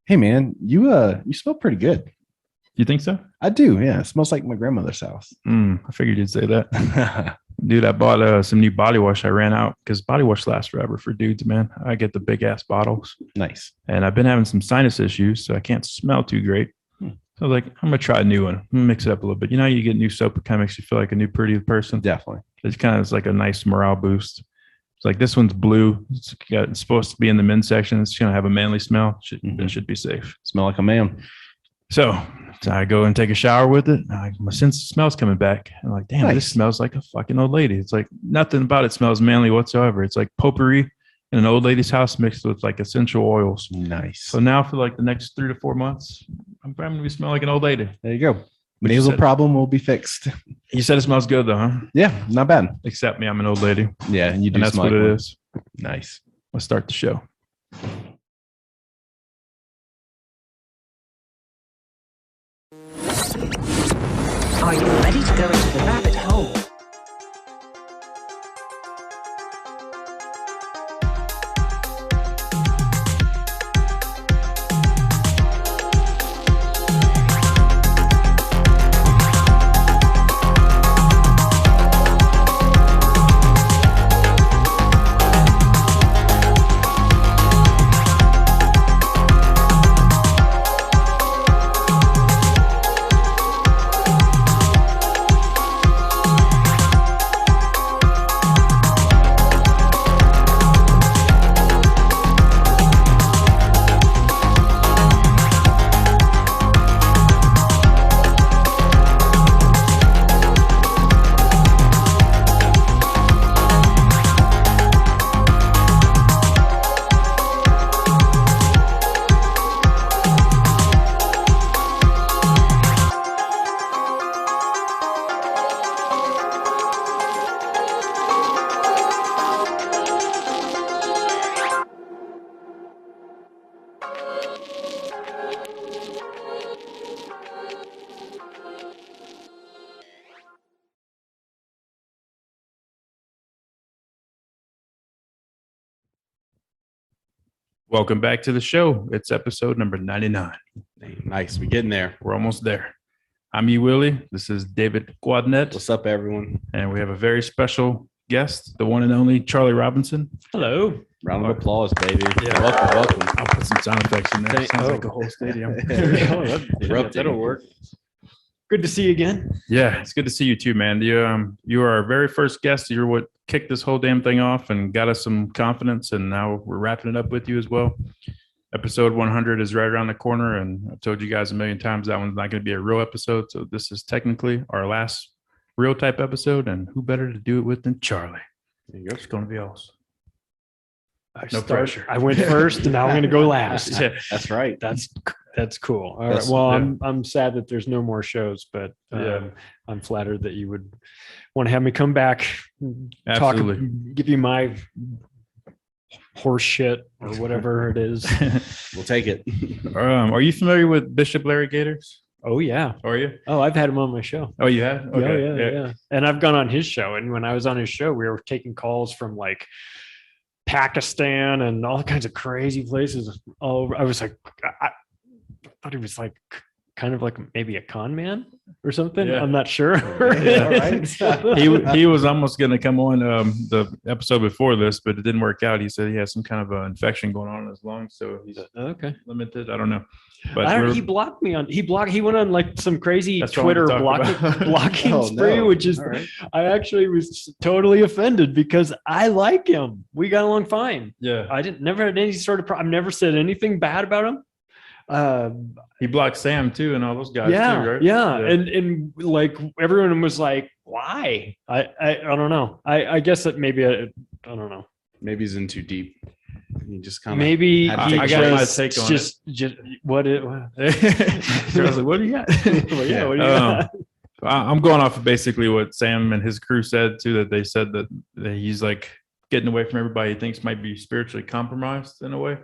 Hey man, you smell pretty good. You think so? I do, yeah. It smells like my grandmother's house. I figured you'd say that. Dude, I bought some new body wash. I ran out because body wash lasts forever for dudes, man. I get the big ass bottles. Nice. And I've been having some sinus issues, so I can't smell too great. So I was like, I'm gonna try a new one. I'm gonna mix it up a little bit. You know, you get new soap, it kind of makes you feel like a new pretty person. Definitely. It's kind of it's like a nice morale boost. It's like this one's blue. It's supposed to be in the men's section. It's gonna have a manly smell. It should be safe. Smell like a man. So I go and take a shower with it. My sense of smell's coming back. I'm like, damn, This smells like a fucking old lady. It's like nothing about it smells manly whatsoever. It's like potpourri in an old lady's house mixed with like essential oils. Nice. So now for like the next 3 to 4 months, I'm going to be smelling like an old lady. There you go. Nasal problem will be fixed. You said it smells good though, huh? Yeah, not bad. Except me, I'm an old lady. Yeah, and you do. And that's what it is. Nice. Let's start the show. Are you ready to go into the rabbit hole? Welcome back to the show. It's episode number 99. Nice. We're getting there. We're almost there. I'm E. Willie. This is David Quadnet. What's up, everyone? And we have a very special guest, the one and only Charlie Robinson. Hello. Round of applause, baby. Yeah. Welcome. I'll put some sound effects in there. Sounds like a whole stadium. That'll work. Good to see you again. Yeah, it's good to see you too, man. You are our very first guest. You're what kicked this whole damn thing off and got us some confidence, and now we're wrapping it up with you as well. Episode 100 is right around the corner, and I've told you guys a million times that one's not going to be a real episode, so this is technically our last real type episode, and who better to do it with than Charlie? It's going to be awesome. No pressure. I went first, and now I'm going to go last. Yeah. That's right. That's cool. All right. Well, I'm sad that there's no more shows, but I'm flattered that you would want to have me come back, Absolutely. give you my horse shit or whatever it is. We'll take it. Are you familiar with Bishop Larry Gators? Oh yeah. Are you? Oh, I've had him on my show. Oh, you have? Okay. Yeah. And I've gone on his show, and when I was on his show, we were taking calls from like Pakistan and all kinds of crazy places all over. I was like, I thought he was like kind of like maybe a con man or something. Yeah. I'm not sure. Yeah. All right. He was almost going to come on the episode before this, but it didn't work out. He said he has some kind of infection going on in his lungs, so he's Okay. limited. I don't know. He blocked me on. He went on like some crazy That's what Twitter I'm talking about. blocking Oh, spree, no. which is All right. I actually was totally offended because I like him. We got along fine. Yeah, I never had any sort of I've never said anything bad about him. he blocked Sam too, and all those guys Yeah, too, right? yeah, and like everyone was like, "Why?" I don't know. I guess that maybe I don't know. Maybe he's in too deep. You just kind of Maybe had to he take I got my just, take on just what it. I was like, "What do you got?" Well, yeah, what do you got? I'm going off of basically what Sam and his crew said too. That they said that he's like getting away from everybody he thinks might be spiritually compromised in a way.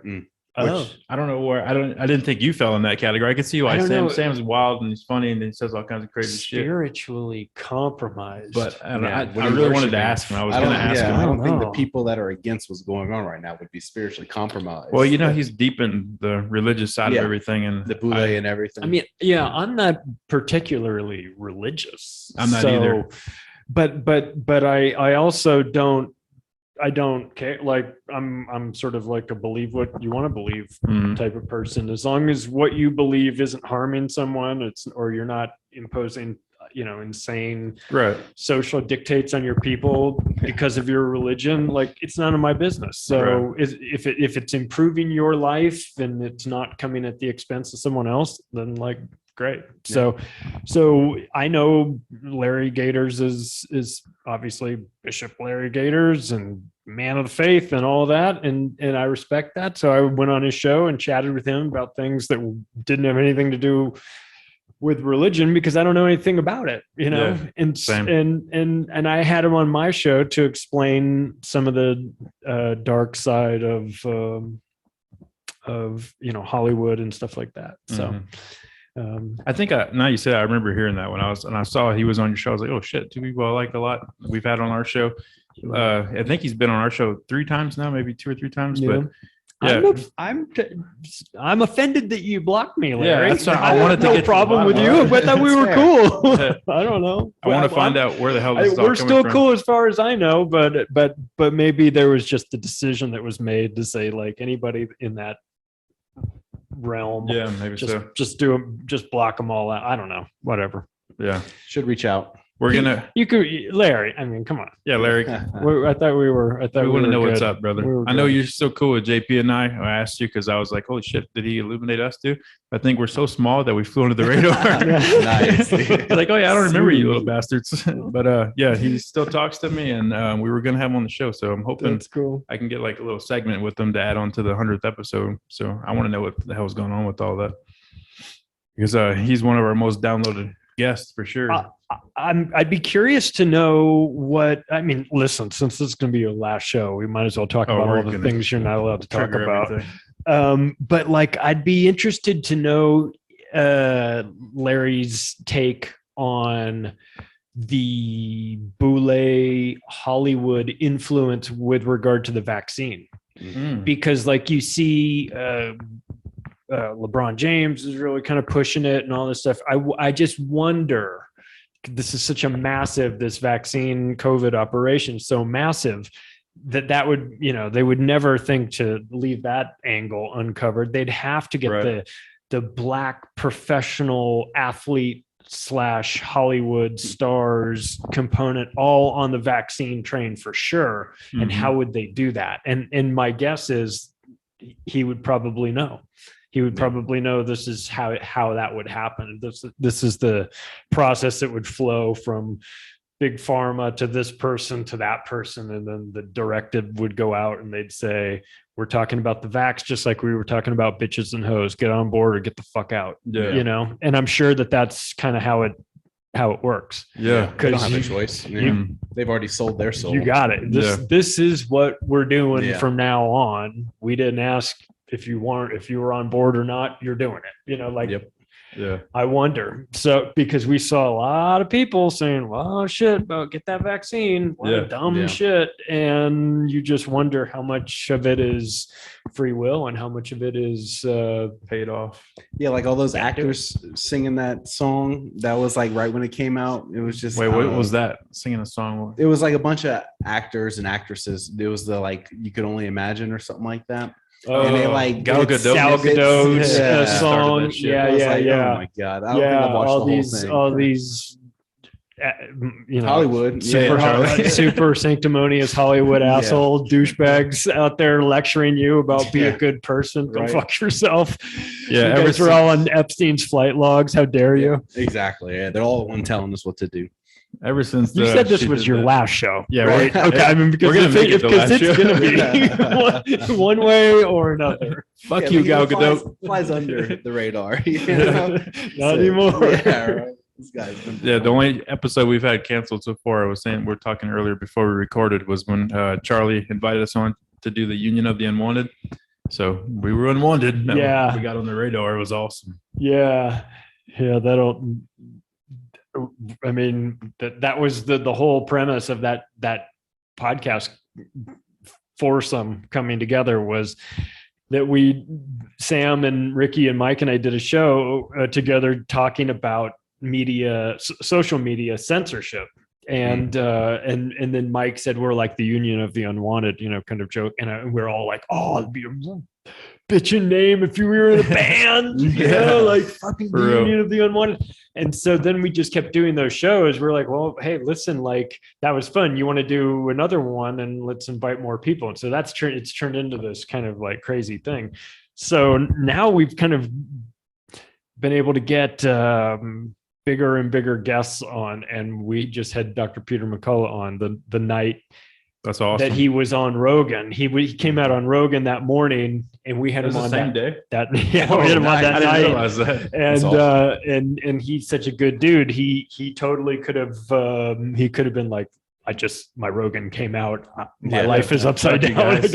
Oh. Which I don't know where I didn't think you fell in that category. I can see why I don't know. Sam's wild and he's funny and he says all kinds of crazy shit. Spiritually compromised. But I, don't know, Yeah, I, what are I you really wanted worshiping? to ask him. I was I going don't, to ask yeah, him. I don't think the know. people that are against what's going on right now would be spiritually compromised. Well, you know, he's deep in the religious side Yeah. of everything, and the boule and everything. I mean, yeah, I'm not particularly religious. I'm not either. But I also I don't care. Like I'm sort of like a believe what you want to believe Mhm. type of person. As long as what you believe isn't harming someone, or you're not imposing, insane right. social dictates on your people because of your religion, like it's none of my business. So if it's improving your life and it's not coming at the expense of someone else, then like great. So I know Larry Gators is obviously Bishop Larry Gators and man of the faith and all that, and I respect that. So I went on his show and chatted with him about things that didn't have anything to do with religion because I don't know anything about it, Yeah, and same. and I had him on my show to explain some of the dark side of Hollywood and stuff like that. So Mhm. I think now you said, I remember hearing that when I saw he was on your show. I was like, oh shit, two people I like a lot. We've had on our show. I think he's been on our show 3 times now, maybe 2 or 3 times. But yeah, I'm offended that you blocked me, Larry. that's what I have wanted to no get to the problem with bottom you. of it. I thought we were That's cool. I don't know. I want to find out where the hell this is all We're coming still from. cool as far as I know, but maybe there was just a decision that was made to say like anybody in that realm, Yeah, maybe so. just block them all out. I don't know, whatever. Yeah, should reach out. we're gonna. You could, Larry. I mean, come on. Yeah, Larry. I thought we were. I thought We want to were know what's good. up, brother. We were I know good. you're so cool with JP and I. I asked you because I was like, holy shit, did he illuminate us too? I think we're so small that we flew under the radar. Nice. Like, oh yeah, I don't remember you little bastards. But yeah, he still talks to me, and we were gonna have him on the show. So I'm hoping That's cool. I can get like a little segment with them to add on to the 100th episode. So I want to know what the hell's going on with all that, because he's one of our most downloaded guests for sure. I'd be curious to know what. I mean, listen, since this is going to be your last show, we might as well talk about we're all the gonna things you're not allowed to talk Trigger about. everything. But like, I'd be interested to know Larry's take on the Boule Hollywood influence with regard to the vaccine, Mm. because like you see LeBron James is really kind of pushing it and all this stuff. I just wonder, this is such a massive, this vaccine COVID operation, so massive that would, they would never think to leave that angle uncovered. They'd have to get Right. the black professional athlete / Hollywood stars component all on the vaccine train for sure. And Mhm. how would they do that? And my guess is he would probably know. He would probably know this is how that would happen. This is the process that would flow from big pharma to this person to that person, and then the directive would go out and they'd say, we're talking about the vax just like we were talking about bitches and hoes. Get on board or get the fuck out. Yeah. And I'm sure that's kind of how it works. Yeah. They don't Because have a you- choice. Mm. They've already sold their soul. You got it. This is what we're doing Yeah. from now on. We didn't ask if you were on board or not. You're doing it. Yep. Yeah. I wonder. So because we saw a lot of people saying, "Well, shit, about get that vaccine." What Yeah. a dumb Yeah. shit. And you just wonder how much of it is free will and how much of it is Paid off. Yeah, like all those actors singing that song. That was like right when it came out. It was just Wait, what was that? Singing a song? It was like a bunch of actors and actresses. It was the like You Could Only Imagine or something like that. And they like Gal did Gadot. Gal snippets. Gadot's Yeah. Started song. that shit. Yeah, I was yeah, like, yeah. Oh my god! I don't think I watched all the whole these, thing. all these, Hollywood, super, Charlie. super sanctimonious Hollywood Yeah. asshole douchebags out there lecturing you about be a Yeah. good person. Go Right. fuck yourself. Yeah, you ever guys were all on Epstein's flight logs. How dare you? Exactly. Yeah, they're all the one telling us what to do. Ever since You the- said this she was did your that. last show. Yeah, right. right. Okay. I mean, because We're gonna if make it the because last it's show. going to be one way or another. Fuck Yeah, you, but Gal he flies, Gadot. flies under the radar. You know? Not So, anymore. Yeah, right. This guy's been Yeah, the only episode we've had canceled so far, I was saying, we're talking earlier before we recorded, was when Charlie invited us on to do the Union of the Unwanted. So we were unwanted. Yeah. We got on the radar. It was awesome. Yeah. I mean, that was the whole premise of that podcast foursome coming together, was that Sam and Ricky and Mike and I did a show together talking about social media censorship. And then Mike said, we're like the Union of the Unwanted, kind of joke. And we're all like, oh, it'd be a bitchin' name if you were in a band, like fucking the Union of the Unwanted. And so then we just kept doing those shows. We're like, well, hey, listen, like that was fun. You want to do another one, and let's invite more people. And so it's turned into this kind of like crazy thing. So now we've kind of been able to get bigger and bigger guests on, and we just had Dr. Peter McCullough on the night That's awesome. that he was on Rogan. He came out on Rogan that morning, and we had him on the same day. we had him on that I didn't night. realize that. And awesome. And he's such a good dude. He totally could have been like, my Rogan came out. My life is upside Fuck you down. guys.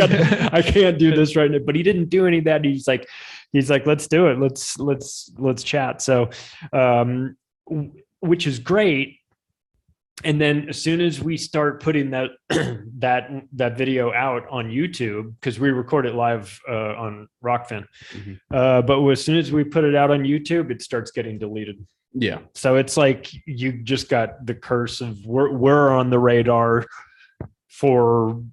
I can't do this right now. But he didn't do any of that. He's like, let's do it. Let's chat. So, which is great. And then as soon as we start putting that that video out on YouTube, because we record it live on Rockfin, but as soon as we put it out on YouTube, it starts getting deleted. Yeah. So it's like you just got the curse of we're on the radar from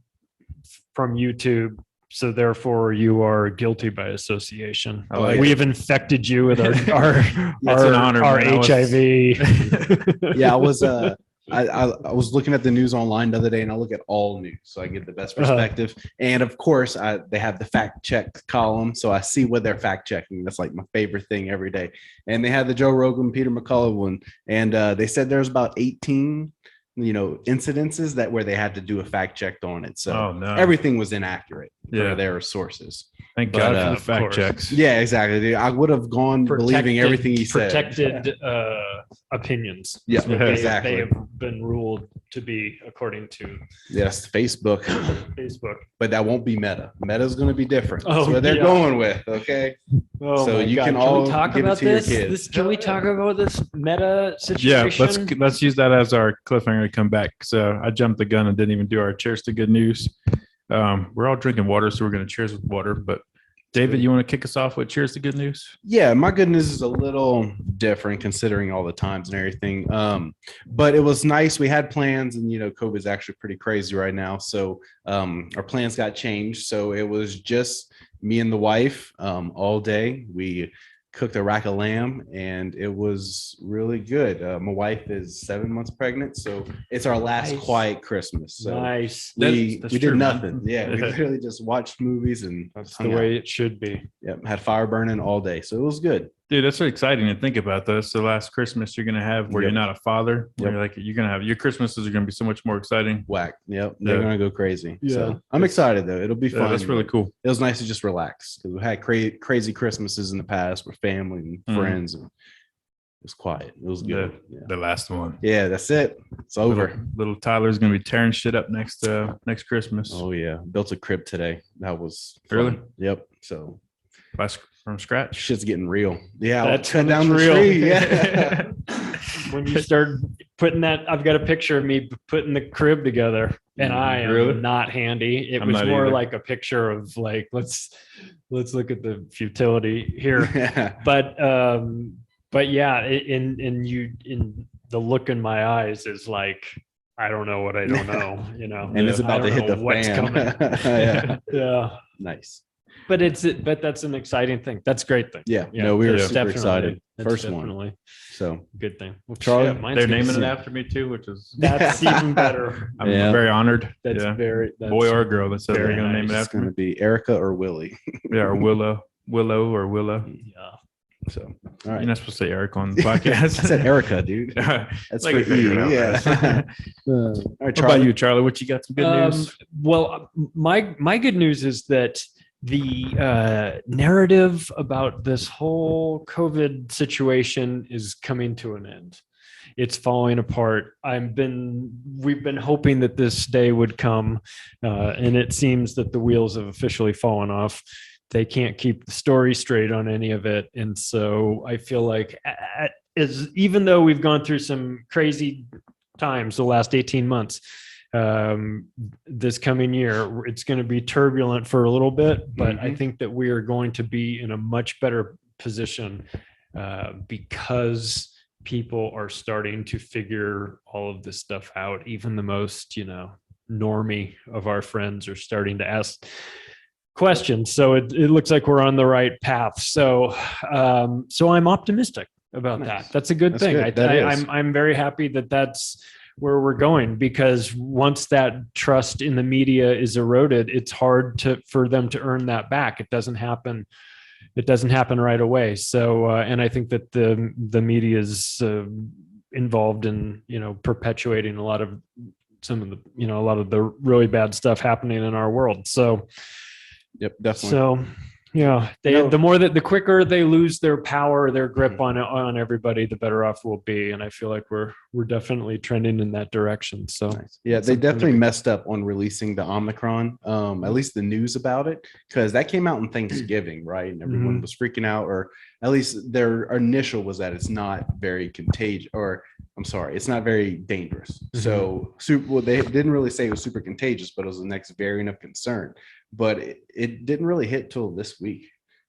YouTube. So therefore, you are guilty by association. I like We it. have infected you with our It's an honor, our man. HIV. Yeah, I was I was looking at the news online the other day, and I look at all news, so I get the best perspective. And of course, they have the fact check column, so I see what they're fact checking. That's like my favorite thing every day. And they had the Joe Rogan, Peter McCullough one, and they said there's about 18, incidences where they had to do a fact check on it. So Oh, no. everything was inaccurate Yeah. for their sources. Thank But, God for the of fact course. checks. Yeah, exactly. Dude. I would have gone believing everything he said. Protected opinions. Yeah, That's what they exactly. have been ruled to be according to Yes, Facebook, Facebook. but that won't be Meta. Meta's going to be different. Oh, That's what they're yeah. going with. Okay. Oh So my you God. can we all talk give it about to your this? kids. Can we talk about this meta Yeah, situation? let's use that as our cliffhanger to come back. So I jumped the gun and didn't even do our cheers to good news. We're all drinking water, so we're going to cheers with water. But David, you want to kick us off with cheers to good news? Yeah, my good news is a little different considering all the times and everything. But it was nice. We had plans, and COVID's actually pretty crazy right now. So our plans got changed. So it was just me and the wife all day. We cooked a rack of lamb, and it was really good. My wife is 7 months pregnant, so it's our last Nice. quiet Christmas. So Nice. we That's did true, man. nothing. Yeah, we literally just watched movies and That's the hung way out. it should be. Yep, had fire burning all day, so it was good. Dude, that's so exciting to think about. That's the last Christmas you're going to have where Yep. you're not a father. Where Yep. you're going to have your Christmases are going to be so much more exciting. Whack. Yep, they're Yeah. gonna go crazy. Yeah. So I'm excited though. It'll be Yeah, fun. that's really cool. It was nice to just relax because we had crazy Christmases in the past with family and Mhm. friends, and it was quiet. It was good. The last one. Yeah, that's it. It's over. Little Tyler's going to be tearing shit up next Christmas. Oh yeah, built a crib today. That was fun. Really? Yep. So From scratch. shit's getting real. Yeah, That's cut when down it's the real. tree. Yeah. When you start putting that, I've got a picture of me putting the crib together, and I am Really? not handy. It I'm was not more either. like a picture of like, let's look at the futility here. Yeah. But yeah, in the look in my eyes is like, I don't know what I don't know, And it's I about to don't hit know the what's fan. coming. Yeah. Yeah. Nice. But that's an exciting thing. That's a great thing. Yeah. Yeah, No, we were that's super Definitely. excited. That's First one. definitely So a good thing. Well, Charlie, shit, mine's They're gonna naming be- it after me too, which is That's even better. I'm Yeah. very honored. That's yeah. very Boy or girl that said they're very going to name it nice. it's after going me. to be Erica or Willie. Yeah, or Willow or Willow. Yeah. So, all You're right. not supposed to say Eric on the I podcast. said Erica, dude. Like That's I for figured you. it out, Yeah. guys. All right, What Charlie. about you, Charlie? What you got? Some good news? Well, my good news is that the narrative about this whole COVID situation is coming to an end. It's falling apart. We've been hoping that this day would come, and it seems that the wheels have officially fallen off. they can't keep the story straight on any of it. And so I feel like even though we've gone through some crazy times the last 18 months, this coming year, it's going to be turbulent for a little bit, but I think that we are going to be in a much better position because people are starting to figure all of this stuff out. Even the most, normie of our friends are starting to ask questions. So it looks like we're on the right path. So I'm optimistic about that. That's a good thing. Good. I'm very happy that that's where we're going, because once that trust in the media is eroded, it's hard for them to earn that back. It doesn't happen right away. So, and I think that the media is involved in, perpetuating a lot of the really bad stuff happening in our world. So, yep, definitely. So, yeah, the quicker they lose their power, their grip on everybody, the better off we'll be. And I feel like we're definitely trending in that direction. So nice. Yeah, they definitely messed up on releasing the Omicron, at least the news about it, because that came out on Thanksgiving, right? And everyone was freaking out, or at least their initial was that it's not very contagious, or I'm sorry, it's not very dangerous. So they didn't really say it was super contagious, but it was the next variant of concern. But it didn't really hit till this week,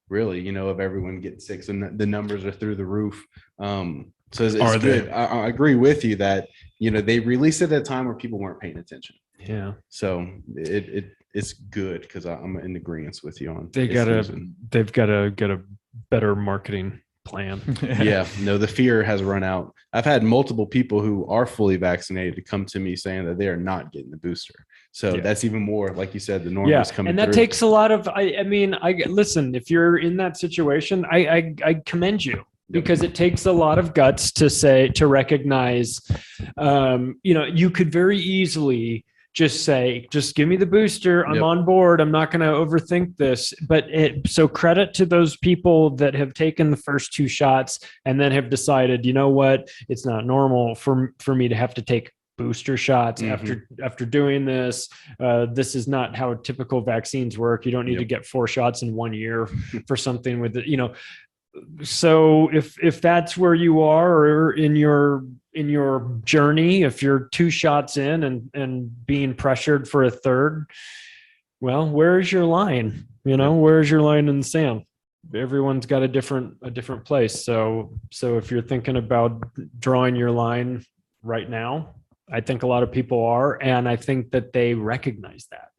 really, of everyone getting sick. So the numbers are through the roof. So it's good. I agree with you that, they released it at a time where people weren't paying attention. Yeah. So it's good, because I'm in agreement with you on. They've got to get a better marketing plan. Yeah, no, the fear has run out. I've had multiple people who are fully vaccinated to come to me saying that they are not getting the booster. So that's even more, like you said, the norm is coming. And that takes a lot of, I listen, if you're in that situation, I commend you, because it takes a lot of guts to recognize, you could very easily just say, just give me the booster. I'm on board. I'm not going to overthink this. But so credit to those people that have taken the first 2 shots and then have decided, you know what, it's not normal for me to have to take booster shots after doing this. This is not how typical vaccines work. You don't need to get 4 shots in 1 year for something with it, So if that's where you are, or in your journey, if you're 2 shots in and being pressured for a third, well, where's your line? Where's your line in the sand? Everyone's got a different place. So if you're thinking about drawing your line right now, I think a lot of people are, and I think that they recognize that.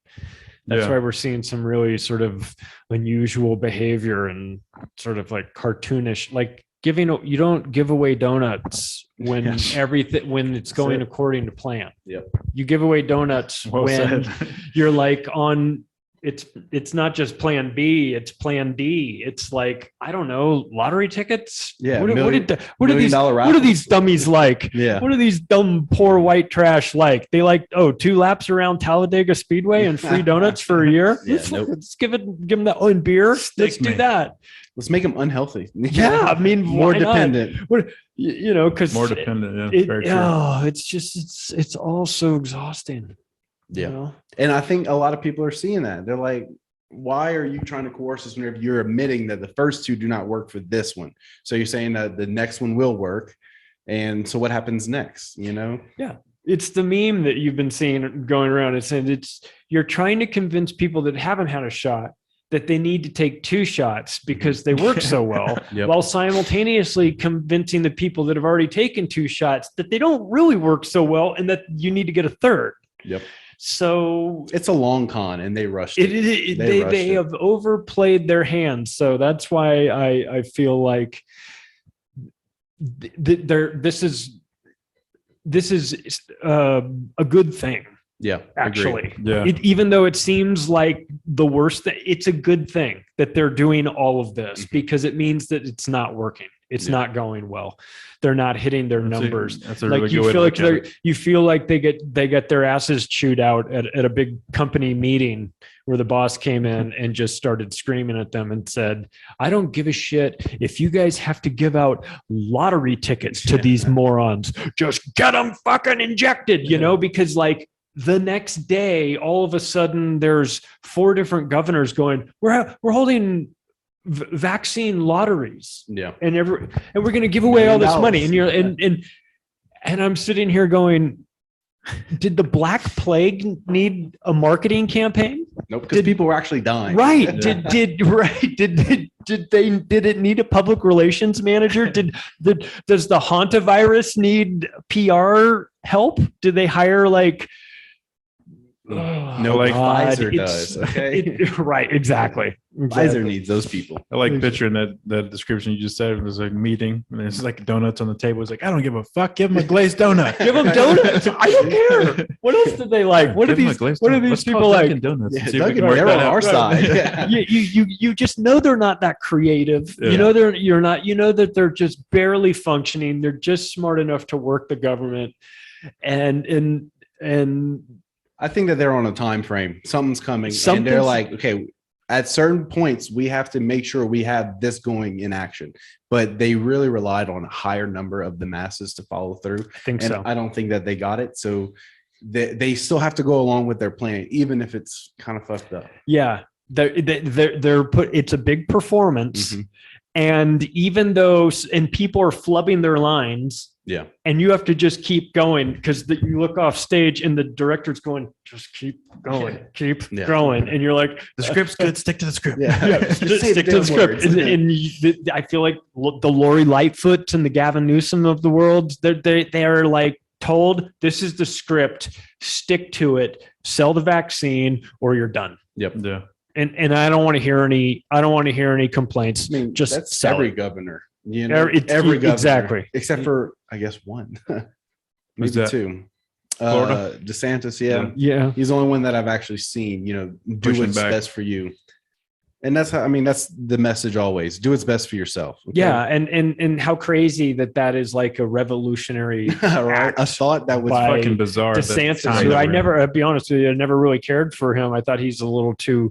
That's why we're seeing some really sort of unusual behavior and sort of like cartoonish, like you don't give away donuts when when it's going according to plan. Yep. You give away donuts when you're like on, it's not just plan B, it's plan D. It's like, I don't know, lottery tickets. Yeah. What are these dummies like? Yeah. What are these dumb, poor white trash like? They like, 2 laps around Talladega Speedway and free donuts for a year. Let's give them that. And beer. Let's do that. Let's make them unhealthy. Yeah. I mean, more dependent. Because more dependent. Yeah. Very true. It's all so exhausting. Yeah. And I think a lot of people are seeing that. They're like, why are you trying to coerce us whenever you're admitting that the first 2 do not work for this one? So you're saying that the next one will work. And so what happens next, Yeah. It's the meme that you've been seeing going around. You're trying to convince people that haven't had a shot that they need to take 2 shots because they work so well, while simultaneously convincing the people that have already taken 2 shots that they don't really work so well and that you need to get a third. Yep. So it's a long con, and they rushed it. They have overplayed their hands. So that's why I feel like this is a good thing. Yeah, actually. agreed. Yeah. Even though it seems like the worst thing, it's a good thing that they're doing all of this, because it means that it's not working. It's not going well. They're not hitting their numbers. That's a like really you good feel way like to look at it. you feel like they get their asses chewed out at a big company meeting where the boss came in and just started screaming at them and said, I don't give a shit if you guys have to give out lottery tickets to these morons. Just get them fucking injected, because like the next day, all of a sudden, there's 4 different governors going, we're holding vaccine lotteries, Yeah. and we're going to give away all this money. And you're Yeah. and I'm sitting here going, did the Black Plague need a marketing campaign? Nope. Because people were actually dying. Right. Yeah. Did it need a public relations manager? Does the hantavirus need PR help? Did they hire like No, like God, Pfizer it's- does. Okay. right, exactly. Pfizer needs those people. I like picturing that description you just said. It was a meeting and there's like donuts on the table. It's like, I don't give a fuck. Give them a glazed donut. Give them donuts. I don't care. What else did they like? What are Give 'em a these? glazed What are donut. these Let's call people like? Dunkin' Donuts. Yeah, and see if we Dunkin', can work they're that on out. our side. Yeah. You just know they're not that creative. Yeah. You know you're not. You know that they're just barely functioning. They're just smart enough to work the government, and I think that they're on a time frame. Something's coming, and Something's- they're like, okay, at certain points, we have to make sure we have this going in action. But they really relied on a higher number of the masses to follow through, I think and so. I don't think that they got it. So they still have to go along with their plan, even if it's kind of fucked up. Yeah, they're put. It's a big performance, Mhm. and even though and people are flubbing their lines, Yeah. and you have to just keep going because you look off stage and the director's going, just keep going, keep Yeah. going, and you're like, The script's good. Stick to the script. Yeah. Just stick to the script. And I feel like the Lori Lightfoots and the Gavin Newsom of the world, they're like told, this is the script, stick to it, sell the vaccine, or you're done. Yep. Yeah. And I don't want to hear any complaints. I mean, Just that's sell every it. governor. You know, Every- every governor, exactly. except for I guess one, Who's maybe that? 2. Florida? DeSantis, yeah. Yeah. He's the only one that I've actually seen, do Pushing what's back. best for you. And that's how, I mean, that's the message always. Do what's best for yourself. okay? Yeah. And how crazy that is like a revolutionary right. A thought that was by Fucking bizarre. that DeSantis, time who that I we're in. never, I'll be honest with you, I never really cared for him. I thought he's a little too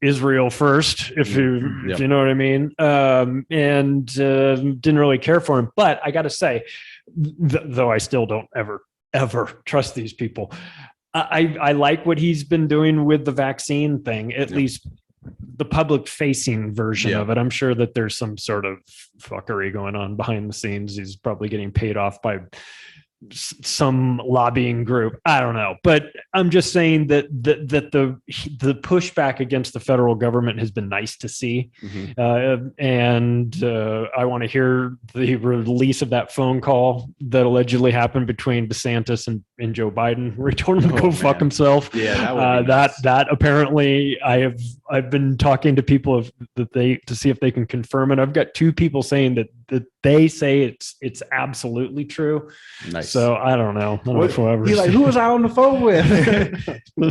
Israel first, if Yep. you know what I mean. And didn't really care for him. But I got to say, though I still don't ever trust these people. I like what he's been doing with the vaccine thing, at Yeah. least the public facing version Yeah. of it. I'm sure that there's some sort of fuckery going on behind the scenes. He's probably getting paid off by some lobbying group. I don't know, but I'm just saying that the pushback against the federal government has been nice to see. Mhm. And I want to hear the release of that phone call that allegedly happened between DeSantis and Joe Biden, where he told him to Oh, go fuck man. himself. Yeah, that would be that nice. that apparently I've been talking to people to see if they can confirm it. I've got 2 people saying that they say it's absolutely true. Nice. So I don't know. I don't know if we'll ever He's like, see. who was I on the phone with?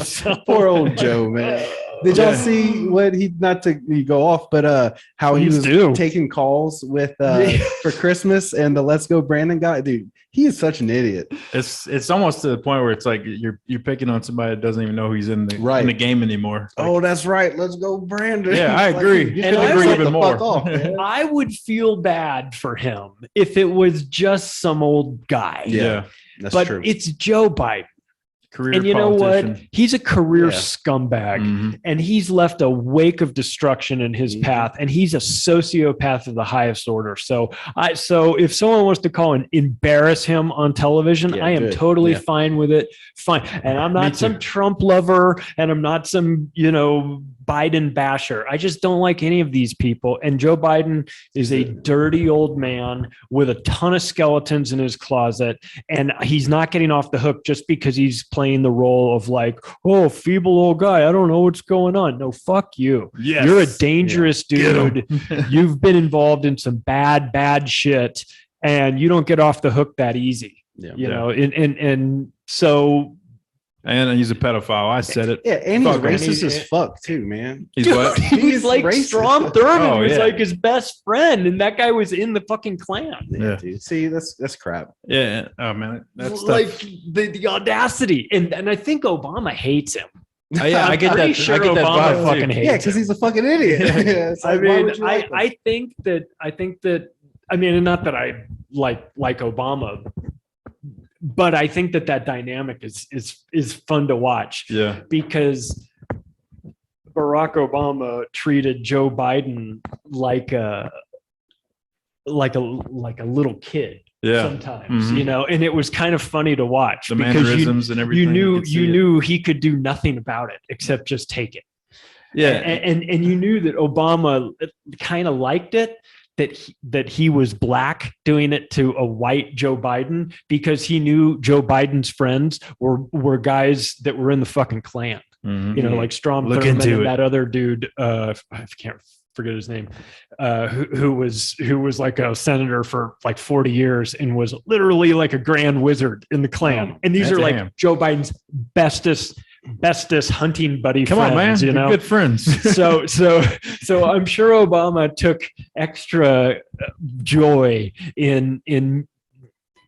So- Poor old Joe, man. Did y'all see what he, not to go off, but how he Please was do. taking calls with Yeah. for Christmas and the Let's Go Brandon guy? Dude, he is such an idiot. It's almost to the point where it's like you're picking on somebody that doesn't even know who's in the Right. game anymore. Like, Oh, that's right. Let's go, Brandon. Yeah, I It's like, agree. dude, you And could've I agree shut even the more. fuck off, man. I would feel bad for him if it was just some old guy. Yeah. That's but true. it's Joe Biden. career And you know what? politician. He's a career Yeah. scumbag. Mhm. And he's left a wake of destruction in his Mhm. path, and he's a sociopath of the highest order. So if someone wants to call and embarrass him on television, Yeah, I am good. totally Yeah. fine with it. Fine. And I'm Me not too. some Trump lover, and I'm not some, Biden basher. I just don't like any of these people. And Joe Biden is a dirty old man with a ton of skeletons in his closet, and he's not getting off the hook just because he's playing the role of like, oh, feeble old guy, I don't know what's going on. No, fuck you. Yes. You're a dangerous Get 'em. dude. You've been involved in some bad shit, and you don't get off the hook that easy. Yeah. And so And he's a pedophile. I said it. Yeah, and he's Fuck, man. racist as fuck too, man. He's dude, what? he was He's like racist. Strom Thurmond Oh, was yeah. like his best friend, and that guy was in the fucking Klan. Yeah. Dude. See, that's crap. Yeah. Oh man, that's like tough. the audacity, and I think Obama hates him. I get Pretty that. sure I get that Obama vibe fucking too. hates Yeah, him. because he's a fucking idiot. It's I like, why mean, would you like him? I think that and not that I like Obama but I think that dynamic is fun to watch Yeah. because Barack Obama treated Joe Biden like a little kid Yeah. sometimes, Mhm. you know, and it was kind of funny to watch The because mannerisms and everything. you could see it. knew he could do nothing about it except just take it. Yeah. And you knew that Obama kind of liked it, that he was black doing it to a white Joe Biden because he knew Joe Biden's friends were guys that were in the fucking Klan, Mhm. you know, like Strom Look Thurmond into and it. that other dude. I can't forget his name, who was like a senator for like 40 years and was literally like a grand wizard in the Klan. Oh, And these are like damn. Joe Biden's bestest hunting buddy Come friends, on, man. you You're know. good friends. So I'm sure Obama took extra joy in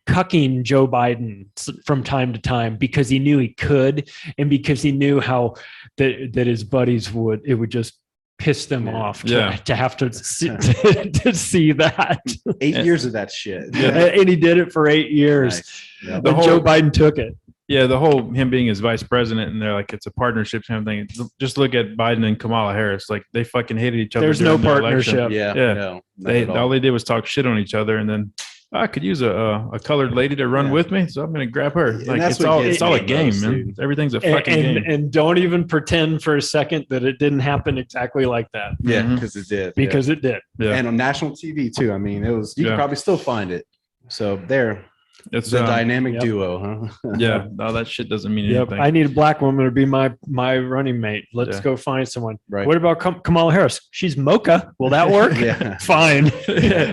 cucking Joe Biden from time to time because he knew he could, and because he knew how that his buddies would just piss them off to have to see, to see that. 8 years of that shit. And he did it for 8 years. Nice. Yeah. The But Joe Biden took it. Yeah, the whole him being his vice president and they're like it's a partnership kind of thing. Just look at Biden and Kamala Harris. Like they fucking hated each other. There's no during their election. partnership. Yeah. Yeah. No, not They at all. all they did was talk shit on each other, and then I could use a colored lady to run Yeah. with me, so I'm gonna grab her. And Like that's it's what all gets it's all a me game, most, man. dude. Everything's a fucking game. And don't even pretend for a second that it didn't happen exactly like that, Yeah, Mhm. because it did. because it did. Yeah, And on national TV too. I mean, it was. You Yeah. can probably still find it. So there, it's the dynamic yep. duo, huh? yeah. No, that shit doesn't mean Yep. anything. I need a black woman to be my running mate. Let's Yeah. go find someone. Right. What about Kamala Harris? She's mocha. Will that work? Yeah. Fine.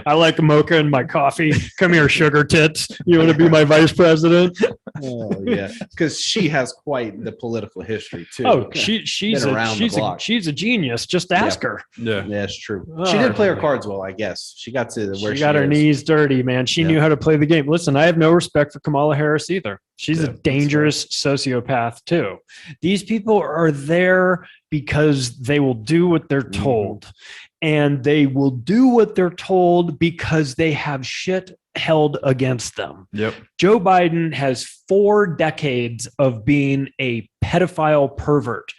I like mocha in my coffee. Come here, sugar tits. You want to be my vice president? Oh yeah, because she has quite the political history too. Oh, she's Been around the block. she's a genius. Just ask her. yeah, Yeah, it's true. Oh, She did play her cards well, I guess. She got to where She got her is. knees dirty, man. She Yeah. knew how to play the game. Listen, I have no respect for Kamala Harris either. She's Yeah, a that's dangerous sociopath too. These people are there because they will do what they're Mhm. told. And they will do what they're told because they have shit held against them. yep, Joe Biden has 4 decades of being a pedophile pervert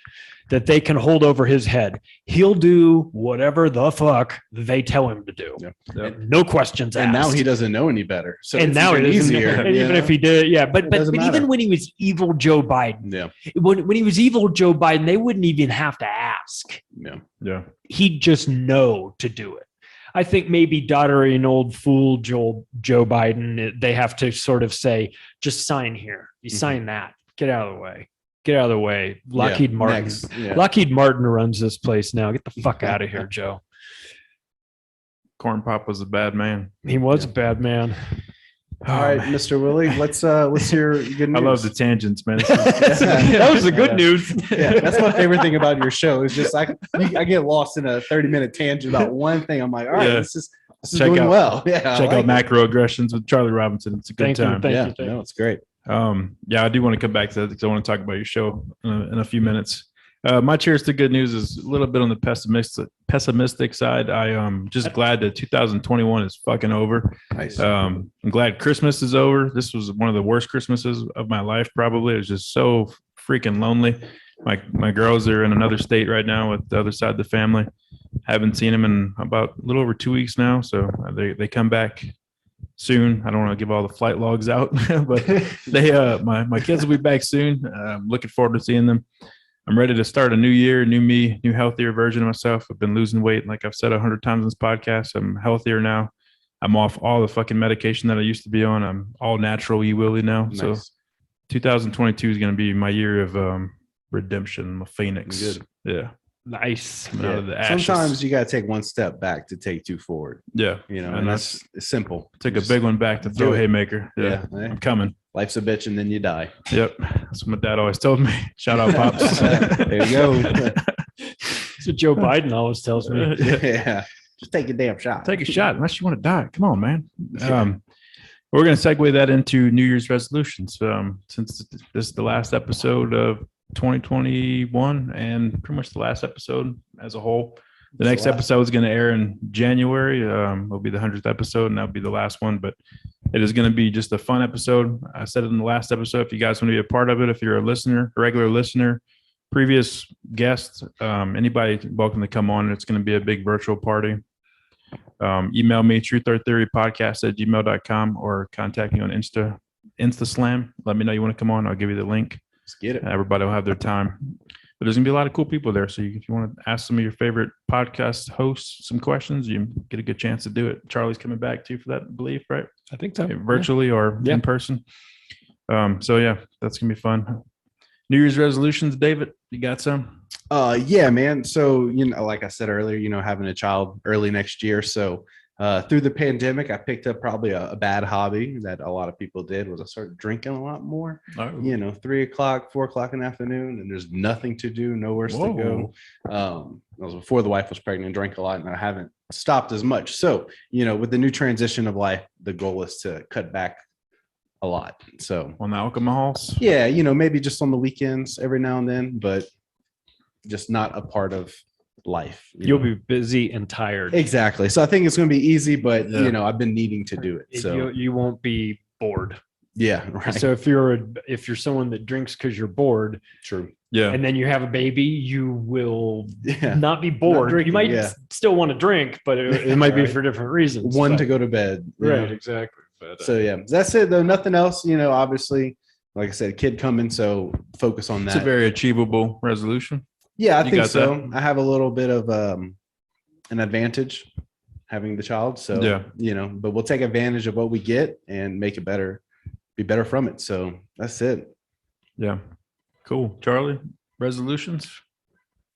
that they can hold over his head. He'll do whatever the fuck they tell him to do. yep. No questions asked. And now he doesn't know any better. So and it's now even it isn't easier. and even you if he did, yeah. But doesn't even matter. when he was evil Joe Biden, know? when he was evil Joe Biden, they wouldn't even have to ask. Yeah. He'd just know to do it. I think maybe doddering old fool Joe Biden, they have to sort of say, just sign here. You Mhm. sign that. Get out of the way. Get out of the way. Lockheed Yeah, Martin. next. Yeah. Lockheed Martin runs this place now. Get the fuck out of here, Joe. Corn Pop was a bad man. He was a bad man. All right, Mr. Willie, let's hear good news. I love the tangents, man. That was the good Yeah. news. Yeah, that's my favorite thing about your show. Is just I get lost in a 30-minute tangent about one thing. I'm like, all right, Yeah. this is Check doing out- well. Yeah, Check out Macroaggressions with Charlie Robinson. It's a good Thank you, time. thank Yeah, you, thank no, you. it's great. Yeah, I do want to come back to that because I want to talk about your show in a few minutes. My cheers to good news is a little bit on the pessimistic side. I'm just glad that 2021 is fucking over. Nice. I'm glad Christmas is over. This was one of the worst Christmases of my life. Probably it was just so freaking lonely. My girls are in another state right now with the other side of the family. Haven't seen them in about a little over 2 weeks now. So they come back soon. I don't want to give all the flight logs out, but they my kids will be back soon. I'm looking forward to seeing them. I'm ready to start a new year, new me, new healthier version of myself. I've been losing weight, like I've said 100 times in this podcast. I'm healthier now. I'm off all the fucking medication that I used to be on. I'm all natural, Willy now. So Nice. 2022 is going to be my year of redemption, my phoenix. Good. Yeah, Nice. coming out of the ashes. Sometimes you got to take one step back to take two forward. yeah, You know, And and that's simple. took a Just big one back to throw do a it. haymaker. Yeah, Yeah, I'm coming. life's a bitch, and then you die. Yep, that's what my dad always told me. Shout out, pops. There you go. That's what Joe Biden always tells me. Yeah, just take a damn shot. Take a shot unless you want to die. Come on, man. We're going to segue that into New Year's resolutions. Since this is the last episode of 2021 and pretty much the last episode as a whole. The It's next the last. episode is going to air in January. It'll be the 100th episode, and that'll be the last one. But It is going to be just a fun episode. I said it in the last episode. If you guys want to be a part of it, if you're a listener, a regular listener, previous guest, anybody welcome to come on. It's going to be a big virtual party. Email me truthourtheorypodcast@gmail.com or contact me on Instaslam. Let me know you want to come on. I'll give you the link. Let's get it. Everybody will have their time. But there's gonna be a lot of cool people there. So if you want to ask some of your favorite podcast hosts some questions, you get a good chance to do it. Charlie's coming back too for that, I believe, right? I think so. Virtually or Yeah. in person. So yeah, that's gonna be fun. New Year's resolutions, David. You got some? Yeah, man. So, like I said earlier, having a child early next year. So through the pandemic, I picked up probably a bad hobby that a lot of people did was I started drinking a lot more, 3:00, 4:00 in the afternoon, and there's nothing to do, nowhere to go. That was before the wife was pregnant, drank a lot, and I haven't stopped as much. So, with the new transition of life, the goal is to cut back a lot. So On the alcohols? yeah, maybe just on the weekends every now and then, but just not a part of life. You'll be busy and tired. Exactly. So I think it's going to be easy, but Yeah. I've been needing to do it. So You won't be bored. yeah, right. So if you're someone that drinks because you're bored, True. Yeah. and then you have a baby, you will Yeah. not be bored. drinking, You might yeah. still want to drink, but it might be Right. for different reasons. One but- to go to bed. right, exactly. But So yeah, that's it though. Nothing else. Obviously, like I said, kid coming. So focus on It's a that. very achievable resolution. Yeah, I You think got so. that? I have a little bit of an advantage having the child. So Yeah. but we'll take advantage of what we get and make it better, be better from it. So that's it. Yeah. Cool. Charlie, resolutions?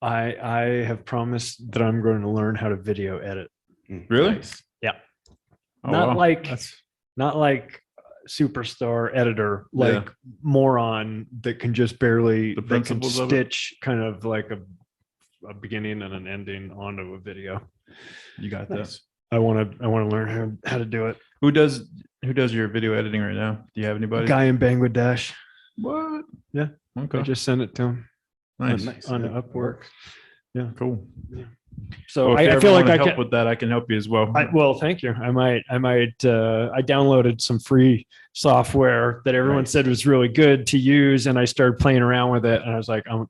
I have promised that I'm going to learn how to video edit. Really? Nice. Oh, Not wow. like That's- not like superstar editor, Yeah. like moron that can just barely The that can principles of it. stitch kind of like a beginning and an ending onto a video. you got Nice. this. I want to learn how to do it. Who does your video editing right now? Do you have anybody? Guy in Bangladesh. What? Yeah. Okay. I just sent it to him Nice. Nice. on Yeah. Upwork. Cool. So Well, if you I ever feel like wanna I help can. with that. I can help you as well. Well, thank you. I might. I downloaded some free software that everyone Right. said was really good to use, and I started playing around with it. And I was like, I'm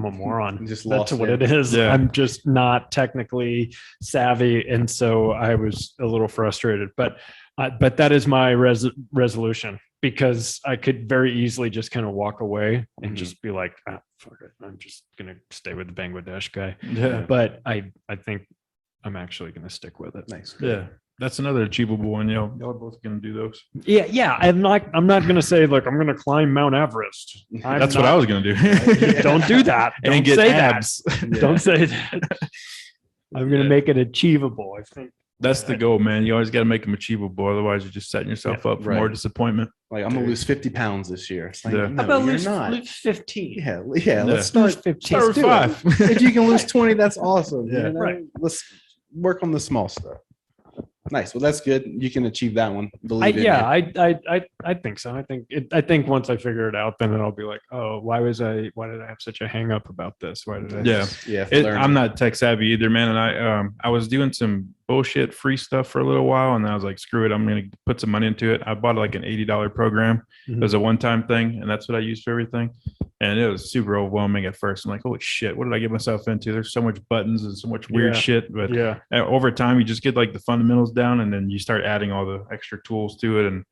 a moron. Just That's lost what it. it is. Yeah. I'm just not technically savvy, and so I was a little frustrated. But that is my resolution, because I could very easily just kind of walk away and Mhm. just be like, fuck it, I'm just gonna stay with the Bangladesh guy. yeah. But I think I'm actually gonna stick with it. Nice. Yeah. That's another achievable one. Y'all are both going to do those. Yeah. I'm not going to say like I'm going to climb Mount Everest. I'm That's what not- I was going to do. Yeah. Don't do that. And Don't get say abs. that. Don't say that. I'm going to Yeah. make it achievable. I think. That's the goal, man. You always got to make them achievable. Otherwise, you're just setting yourself up for right. more disappointment. Like I'm gonna lose 50 pounds this year. It's like, Yeah. no, How about you're lose, not. lose 15? Yeah, Yeah. let's start. 15. Start with Let's do it. 5. If you can lose 20, that's awesome. Yeah. Right. Let's work on the small stuff. Nice. Well, that's good. You can achieve that one. Believe in I think so. I think once I figure it out, then I'll be like, oh, why did I have such a hang up about this? Why did I? Yeah. Yeah. I'm not tech savvy either, man. And I was doing some bullshit free stuff for a little while, and I was like, screw it, I'm gonna put some money into it. I bought like an $80 program. Mhm. It was a one-time thing, and that's what I used for everything. And it was super overwhelming at first. I'm like, holy shit, what did I get myself into? There's so much buttons and so much weird Yeah. shit. But Yeah. over time, you just get like the fundamentals down, and then you start adding all the extra tools to it. And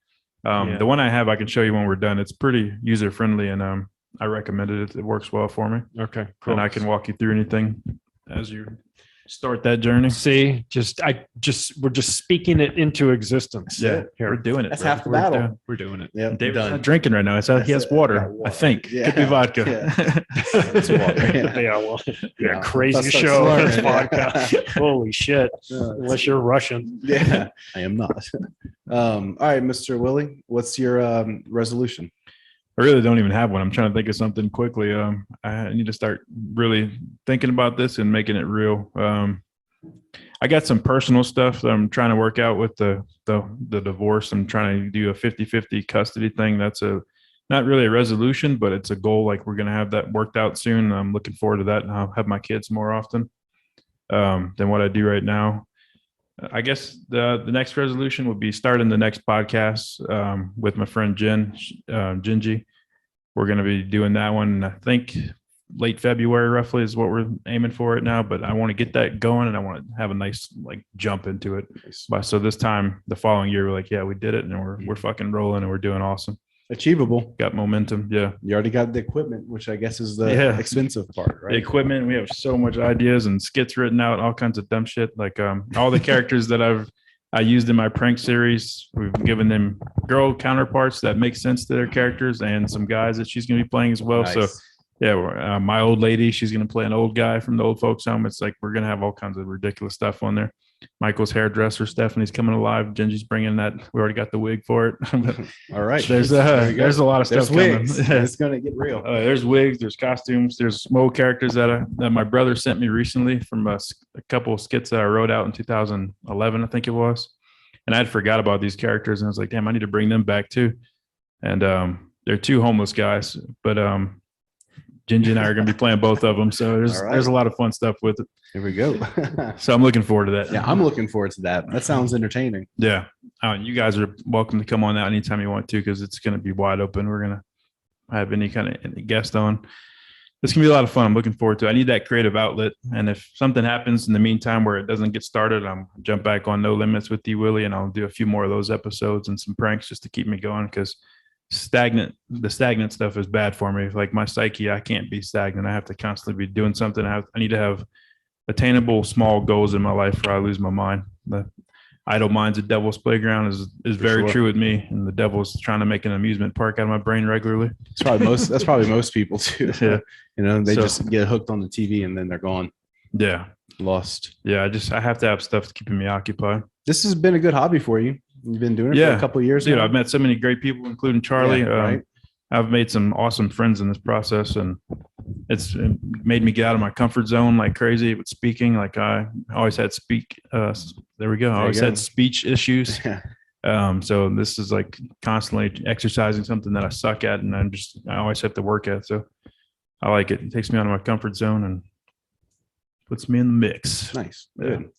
Yeah. the one I have, I can show you when we're done. It's pretty user friendly, and I recommended it. It works well for me, Okay. Cool. and I can walk you through anything as you start that journey. See, we're just speaking it into existence. Yeah, Here. we're doing it. That's bro. half the We're battle. doing- We're doing it. Yep. David's Done. not drinking right now. It's he That's has it. water. Got I water. think Yeah. could be vodka. It's water. Yeah. Well, Yeah. crazy That's show. learning. This podcast. Holy shit. Unless you're Russian. Yeah, I am not. All right, Mr. Willie, what's your resolution? I really don't even have one. I'm trying to think of something quickly. I need to start really thinking about this and making it real. I got some personal stuff that I'm trying to work out with the divorce. I'm trying to do a 50-50 custody thing. That's not really a resolution, but it's a goal. Like we're going to have that worked out soon. I'm looking forward to that, and I'll have my kids more often than what I do right now. I guess the next resolution would be starting the next podcast with my friend Gingy. We're going to be doing that one. I think late February roughly is what we're aiming for right now. But I want to get that going, and I want to have a nice like jump into it. So this time, the following year, we're like, yeah, we did it, and we're fucking rolling, and we're doing awesome. Achievable. Got momentum. Yeah. You already got the equipment, which I guess is the Yeah. expensive part, right? The equipment, we have so much ideas and skits written out, all kinds of dumb shit. Like all the characters that I used in my prank series, we've given them girl counterparts that make sense to their characters, and some guys that she's going to be playing as well. Nice. So yeah, my old lady, she's going to play an old guy from the old folks home. It's like we're going to have all kinds of ridiculous stuff on there. Michael's hairdresser, Stephanie's coming alive. Gingy's bringing that. We already got the wig for it. All right. there's There you go. a lot of There's stuff coming. wigs. It's going to get real. There's wigs, there's costumes, there's small characters that my brother sent me recently from a couple of skits that I wrote out in 2011, I think it was. And I'd forgot about these characters, and I was like, damn, I need to bring them back too. And they're two homeless guys, but Gingy and I are going to be playing both of them. So All right. there's a lot of fun stuff with it. Here we go. So I'm looking forward to that. Yeah, I'm looking forward to that. That sounds entertaining. Yeah. You guys are welcome to come on out anytime you want to, because it's going to be wide open. We're going to have any kind of guest on. It's going to be a lot of fun. I'm looking forward to it. I need that creative outlet. And if something happens in the meantime where it doesn't get started, I'm jump back on No Limits with D Willie, and I'll do a few more of those episodes and some pranks just to keep me going, because the stagnant stuff is bad for me. Like my psyche, I can't be stagnant. I have to constantly be doing something. I need to have attainable small goals in my life, or I lose my mind. The idle mind's a devil's playground is very sure. true with me, and the devil's trying to make an amusement park out of my brain regularly. That's probably most people too. Yeah. You know, they So- just get hooked on the TV and then they're gone, Yeah. lost. Yeah. I have to have stuff keeping me occupied. This has been a good hobby for you. You've been doing it for Yeah. a couple of years Dude, now. I've met so many great people, including Charlie. Yeah, right. I've made some awesome friends in this process, and it made me get out of my comfort zone like crazy with speaking. Like I always had there we go. I always had speech issues. Yeah. So this is like constantly exercising something that I suck at, and I always have to work at. So I like it. It takes me out of my comfort zone and puts me in the mix. Nice. Yeah. Good.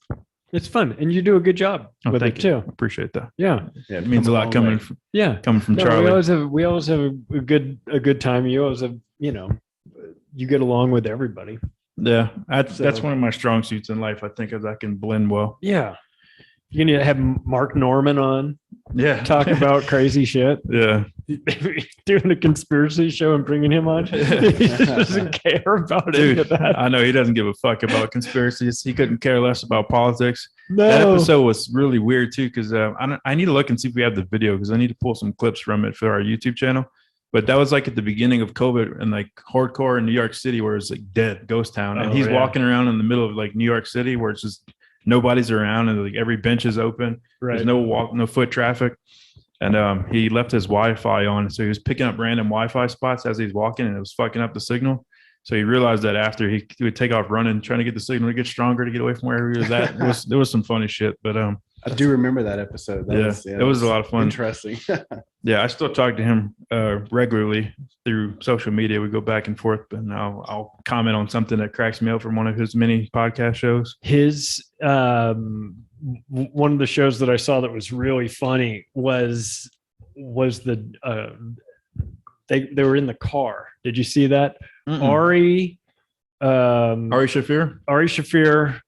It's fun, and you do a good job Oh, with thank it you. too. Appreciate that. Yeah, Yeah, It means a lot coming from yeah. from No, Charlie. we always have a good time. You always have, you get along with everybody. Yeah, that's So- one of my strong suits in life. I think is I can blend well. Yeah, you need to have Mark Norman on, Yeah, talk about crazy shit. yeah. Doing a conspiracy show and bringing him on. He doesn't care about any Dude, of that. I know he doesn't give a fuck about conspiracies. He couldn't care less about politics. That No, episode was really weird too, because I need to look and see if we have the video, because I need to pull some clips from it for our YouTube channel. But that was like at the beginning of COVID, and like hardcore in New York City, where it's like dead ghost town, and Oh, he's yeah. walking around in the middle of like New York City, where it's just nobody's around, and like every bench is open. right. There's no foot traffic. And he left his Wi-Fi on. So he was picking up random Wi-Fi spots as he's walking, and it was fucking up the signal. So he realized that after he would take off running, trying to get the signal to get stronger, to get away from wherever he was at. There was some funny shit, but I do remember that episode. it was a lot of fun. Interesting. Yeah, I still talk to him regularly through social media. We go back and forth, and I'll comment on something that cracks me up from one of his mini podcast shows. His one of the shows that I saw that was really funny was the they were in the car. Did you see that? Ari Shafir? Ari Shafir,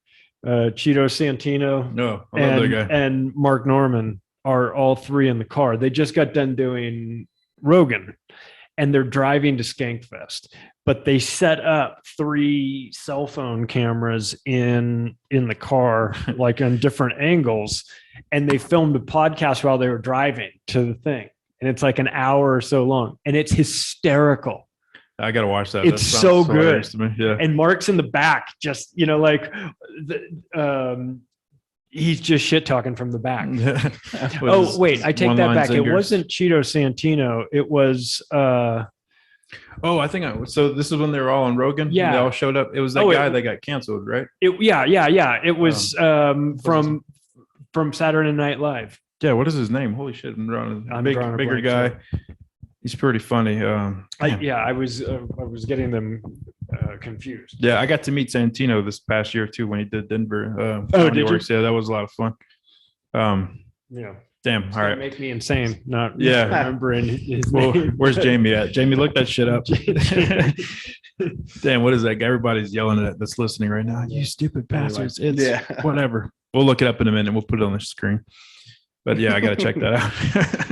Cheeto Santino, No, I love that guy. and Mark Norman are all three in the car. They just got done doing Rogan, and they're driving to Skankfest. But they set up 3 cell phone cameras in the car, like on different angles, and they filmed a podcast while they were driving to the thing. And it's like an hour or so long, and it's hysterical. I gotta watch that. It's That so sounds good. hilarious to me. Yeah. And Mark's in the back, just he's just shit talking from the back. Oh wait, I take that back. It wasn't Cheeto Santino. It was Oh, I think so. This is when they were all on Rogan. Yeah. They all showed up. It was that Oh, guy that got canceled, right? yeah. It was from Saturday Night Live. Yeah. What is his name? Holy shit! I'm drawing. I'm Big, drawing a bigger blank, guy. He's pretty funny. I was getting them confused. Yeah, I got to meet Santino this past year too when he did Denver. Did you? Yeah, that was a lot of fun. Yeah. Damn. It's All gonna right. make me insane not Yeah. remembering his Well, name. where's Jamie at? Jamie, look that shit up. Damn, what is that? Everybody's yelling at that's listening right now. You stupid bastards. It's Yeah. whatever. We'll look it up in a minute. We'll put it on the screen. But yeah, I got to check that out.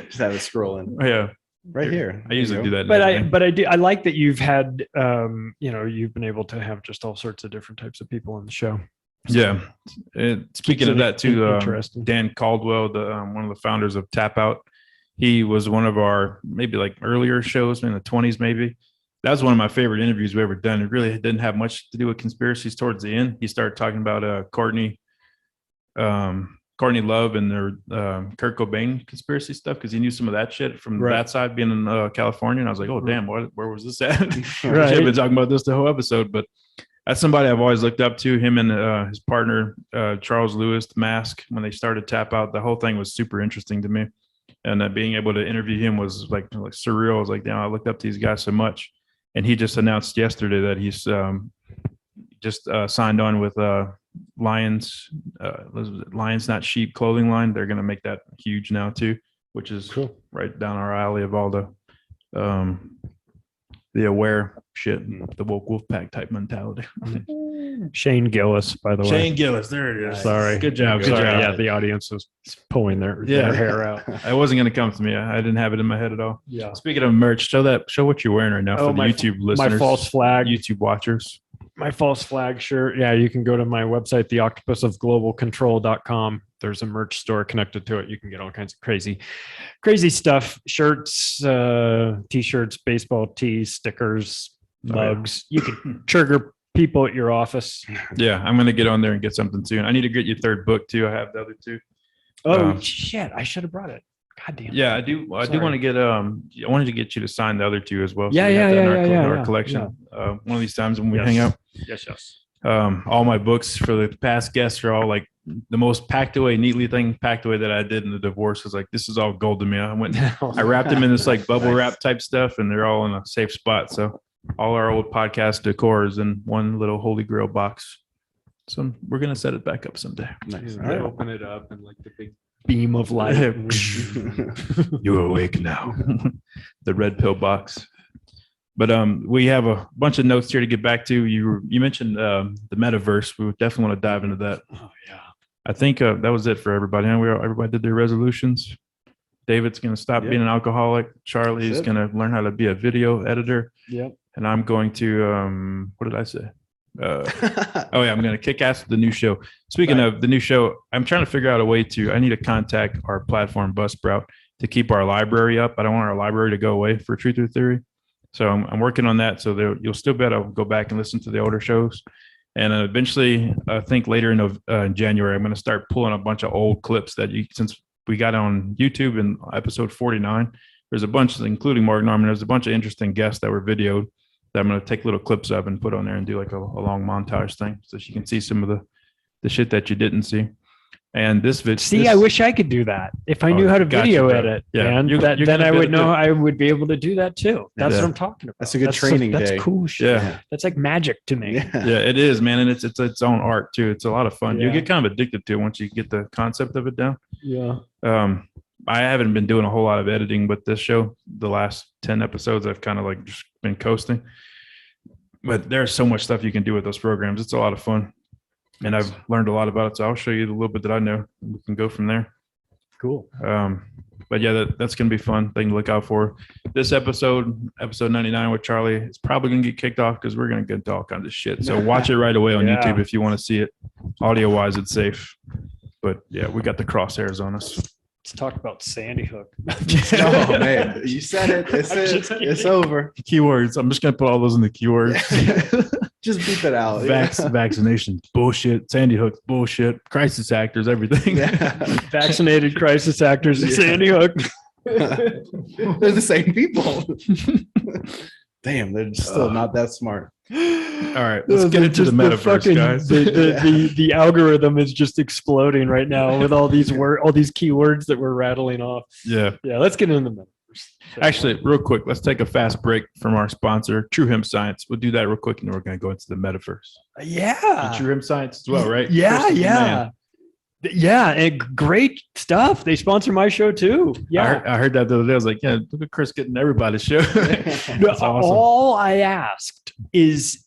Just have it scrolling Yeah. right here. I usually do that. But I like that you've had you've been able to have just all sorts of different types of people on the show. Yeah. And speaking of that too, interesting. Dan Caldwell, the one of the founders of Tap Out, he was one of our maybe like earlier shows in the 20s, maybe. That was one of my favorite interviews we ever done. It really didn't have much to do with conspiracies towards the end. He started talking about Courtney Love and their Kurt Cobain conspiracy stuff because he knew some of that shit from Right. that side being in California. And I was like, oh, damn, where was this at? Right. I've been talking about this the whole episode, but that's somebody I've always looked up to. Him and his partner, Charles Lewis, The Mask, when they started Tap Out, the whole thing was super interesting to me. And being able to interview him was like surreal. I was like, damn, I looked up to these guys so much. And he just announced yesterday that he's just signed on with Lions Not Sheep clothing line. They're going to make that huge now too, which is Cool. right down our alley of all the aware shit, the woke wolf pack type mentality. Shane Gillis, by the way. Shane Gillis, there it is. Sorry. Good job. Good Sorry, job. yeah, the audience was pulling their Yeah. hair out. It wasn't going to come to me. I didn't have it in my head at all. Yeah. Speaking of merch, show what you're wearing right now for the YouTube listeners, My false flag. YouTube watchers. My false flag shirt. Yeah, you can go to my website, theoctopusofglobalcontrol.com. There's a merch store connected to it. You can get all kinds of crazy stuff: shirts, t-shirts, baseball tees, stickers, mugs. You can trigger people at your office. Yeah, I'm going to get on there and get something soon. I need to get your third book too. I have the other two. Oh shit! I should have brought it. God damn. Yeah, I do. I do Sorry. want to get. I wanted to get you to sign the other two as well. Yeah, we have that in yeah, our collection. One of these times when we Yes. hang out. Yes. All my books for the past guests are all like the most packed away that I did in the divorce. Was like, this is all gold to me. I wrapped them in this like bubble Nice. wrap type stuff, and they're all in a safe spot. So all our old podcast decor is in one little Holy Grail box. So we're gonna set it back up someday. Nice. I open it up and like the big beam of light. You're awake now. The red pill box. But we have a bunch of notes here to get back to. You mentioned the metaverse. We would definitely want to dive into that. Oh yeah. I think that was it for everybody. Everybody did their resolutions. David's going to stop Yep. being an alcoholic. Charlie That's is it. going to learn how to be a video editor. Yep. And I'm going to, what did I say? I'm going to kick ass with the new show. Speaking of the new show, I'm trying to figure out a way I need to contact our platform Buzzsprout to keep our library up. I don't want our library to go away for Truth or Theory. So I'm working on that. So you'll still be able to go back and listen to the older shows. And eventually, I think later in January, I'm going to start pulling a bunch of old clips since we got on YouTube in episode 49, there's a bunch, including Mark Norman, there's a bunch of interesting guests that were videoed that I'm going to take little clips of and put on there and do like a long montage thing so you can see some of the shit that you didn't see. And this video. I wish I could do that. If I knew how to gotcha, video bro. edit, Yeah. man, You're then gonna I be would able to know do I would be able to do that too. That's Yeah. what I'm talking about. That's a good training That's day. cool shit. Yeah. That's like magic to me. Yeah, it is, man. And it's its own art too. It's a lot of fun. You Yeah. get kind of addicted to it once you get the concept of it down. Yeah. I haven't been doing a whole lot of editing with this show. The last 10 episodes, I've kind of like just been coasting. But there's so much stuff you can do with those programs. It's a lot of fun. And I've learned a lot about it. So I'll show you the little bit that I know. We can go from there. Cool. But yeah, that's going to be fun thing to look out for. This episode 99 with Charlie, it's probably going to get kicked off because we're going to get into all kinds of shit. So watch it right away on Yeah. YouTube if you want to see it. Audio wise, it's safe. But yeah, we got the crosshairs on us. Let's talk about Sandy Hook. Oh man, you said it. It's I'm just it. kidding. It's over. Keywords. I'm just going to put all those in the keywords. Just beep it out. Vaccination, bullshit. Sandy Hook, bullshit. Crisis actors, everything. Yeah. Vaccinated crisis actors at Yeah. Sandy Hook. They're the same people. Damn, they're still not that smart. All right, let's get into the metaverse, guys. The algorithm is just exploding right now with all these keywords that we're rattling off. Yeah. Yeah, let's get into the metaverse. Actually, real quick, let's take a fast break from our sponsor, True Hemp Science. We'll do that real quick, and then we're going to go into the metaverse. yeah. True Hemp Science as well, right? Yeah, Chris is the yeah. man. Yeah, and great stuff. They sponsor my show too. Yeah. I heard that the other day. I was like, yeah, look at Chris getting everybody's show. No, That's awesome. all I asked is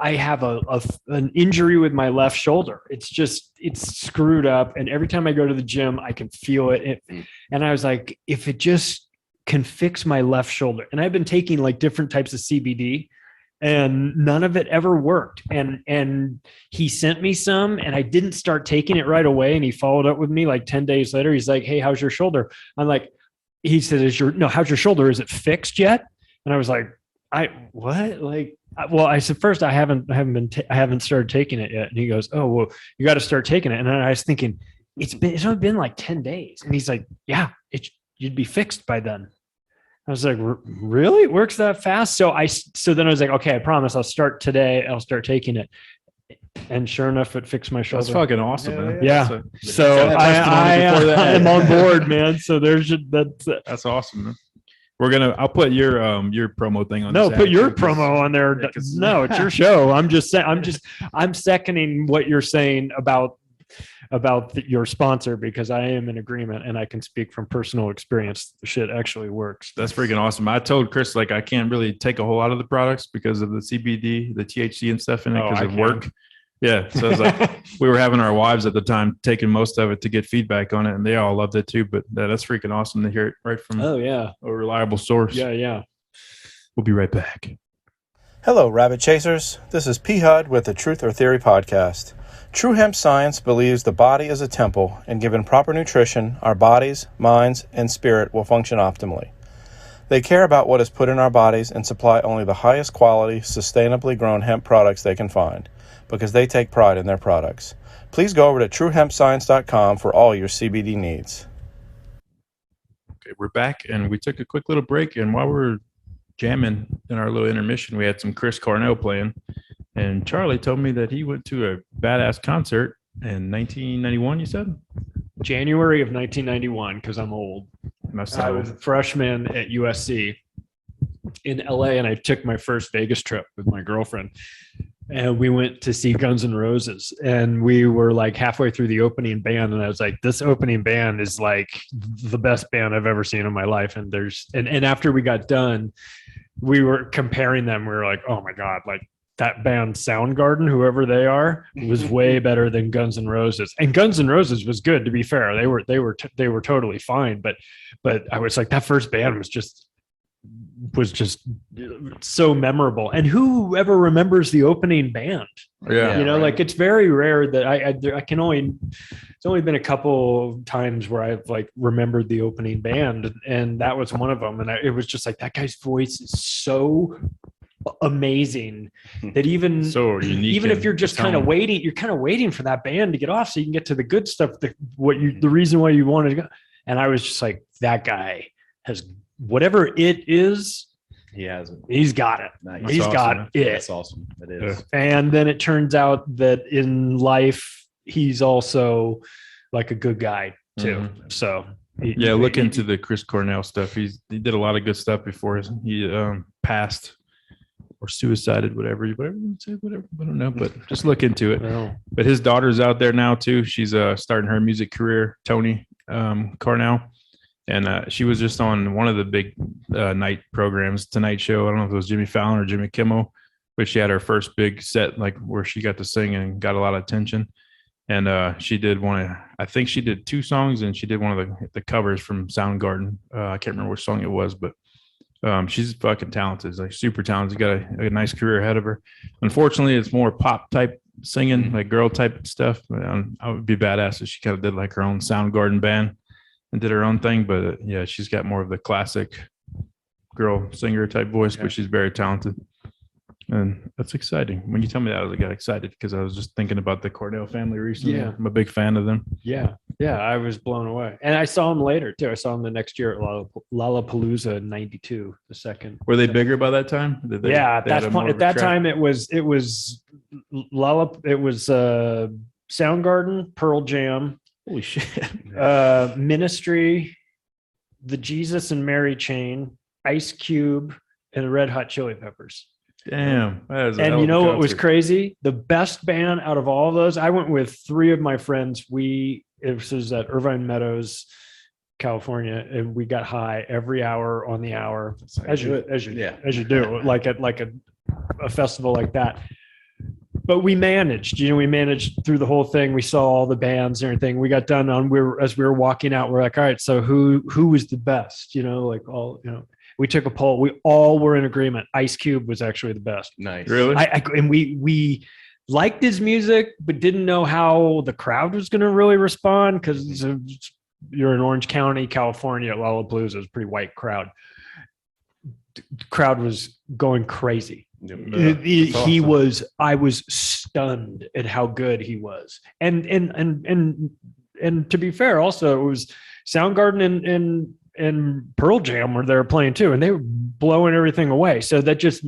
I have an injury with my left shoulder. It's screwed up. And every time I go to the gym, I can feel it. And I was like, if it just can fix my left shoulder. And I've been taking like different types of CBD and none of it ever worked. And he sent me some and I didn't start taking it right away. And he followed up with me like 10 days later. He's like, hey, how's your shoulder? I'm like, he said, how's your shoulder? Is it fixed yet? And I was like, what? Like, well, I said, first, I haven't started taking it yet. And he goes, oh, well, you got to start taking it. And then I was thinking, it's only been like 10 days. And he's like, yeah, you'd be fixed by then. I was like, really? It works that fast? So then I was like, okay, I promise I'll start today. I'll start taking it. And sure enough, it fixed my shoulder. That's fucking awesome, man. Yeah. So I am on board, man. So that's awesome, man. I'll put your promo thing on. No, this put ad your too, promo on there. No, it's your show. I'm just saying. I'm seconding what you're saying about your sponsor because I am in agreement and I can speak from personal experience. The shit actually works. That's freaking awesome. I told Chris like I can't really take a whole lot of the products because of the CBD, the THC and stuff in it because of work. Yeah. So it's like we were having our wives at the time taking most of it to get feedback on it, and they all loved it too. But that's freaking awesome to hear it right from a reliable source. Yeah. We'll be right back. Hello, Rabbit Chasers. This is P. Hud with the Truth or Theory podcast. True Hemp Science believes the body is a temple, and given proper nutrition, our bodies, minds, and spirit will function optimally. They care about what is put in our bodies and supply only the highest quality, sustainably grown hemp products they can find, because they take pride in their products. Please go over to truehempscience.com for all your CBD needs. Okay, we're back, and we took a quick little break, and while we were jamming in our little intermission, we had some Chris Cornell playing. And Charlie told me that he went to a badass concert in 1991, you said? January of 1991, because I'm old. I was a freshman at USC in LA, and I took my first Vegas trip with my girlfriend. And we went to see Guns N' Roses. And we were like halfway through the opening band. And I was like, this opening band is like the best band I've ever seen in my life. And and after we got done, we were comparing them. We were like, oh my God, like, that band Soundgarden, whoever they are, was way better than Guns N' Roses. And Guns N' Roses was good, to be fair. They were totally fine. But I was like, that first band was just so memorable. And who ever remembers the opening band? Yeah, like it's very rare that I can only. It's only been a couple of times where I've like remembered the opening band, and that was one of them. And it was just like that guy's voice is so amazing that even so unique, even if you're just kind of waiting for that band to get off so you can get to the good stuff, the reason why you wanted to go. And I was just like, that guy has whatever it is, he's got it. Nice. He's That's got awesome, it. That's awesome. It is. And then it turns out that in life he's also like a good guy too. Mm-hmm. So look into the Chris Cornell stuff. He did a lot of good stuff before he passed or suicided, whatever you would say, whatever. I don't know, but just look into it. Well, But his daughter's out there now too. She's starting her music career, Tony Cornell. And she was just on one of the big night programs, Tonight Show. I don't know if it was Jimmy Fallon or Jimmy Kimmel, but she had her first big set, like where she got to sing and got a lot of attention. And she did I think she did 2 songs, and she did one of the covers from Soundgarden. I can't remember which song it was, but she's fucking talented, like super talented. Got a nice career ahead of her. Unfortunately, it's more pop type singing, like girl type stuff. I would be badass if she kind of did like her own Soundgarden band and did her own thing. But yeah, she's got more of the classic girl singer type voice, but she's very talented. And that's exciting. When you tell me that, I got excited because I was just thinking about the Cornell family recently. Yeah. I'm a big fan of them. Yeah, I was blown away. And I saw him later too. I saw him the next year at Lollapalooza in '92, the second. Were they bigger by that time? At that time it was Soundgarden, Pearl Jam, holy shit, Ministry, the Jesus and Mary Chain, Ice Cube, and the Red Hot Chili Peppers. Damn. That is a And hell you of a know what was concert. crazy? The best band out of all of those, I went with 3 of my friends. It was at Irvine Meadows, California, and we got high every hour on the hour, as you do, like at a festival like that. But we managed, we managed through the whole thing. We saw all the bands and everything. We got done as we were walking out, we're like, all right, so who was the best? We took a poll. We all were in agreement. Ice Cube was actually the best. Nice. Really? And we liked his music, but didn't know how the crowd was going to really respond because you're in Orange County, California. Lollapalooza is a pretty white crowd. The crowd was going crazy. I was stunned at how good he was. And to be fair, also it was Soundgarden and Pearl Jam were there playing too, and they were blowing everything away. So that just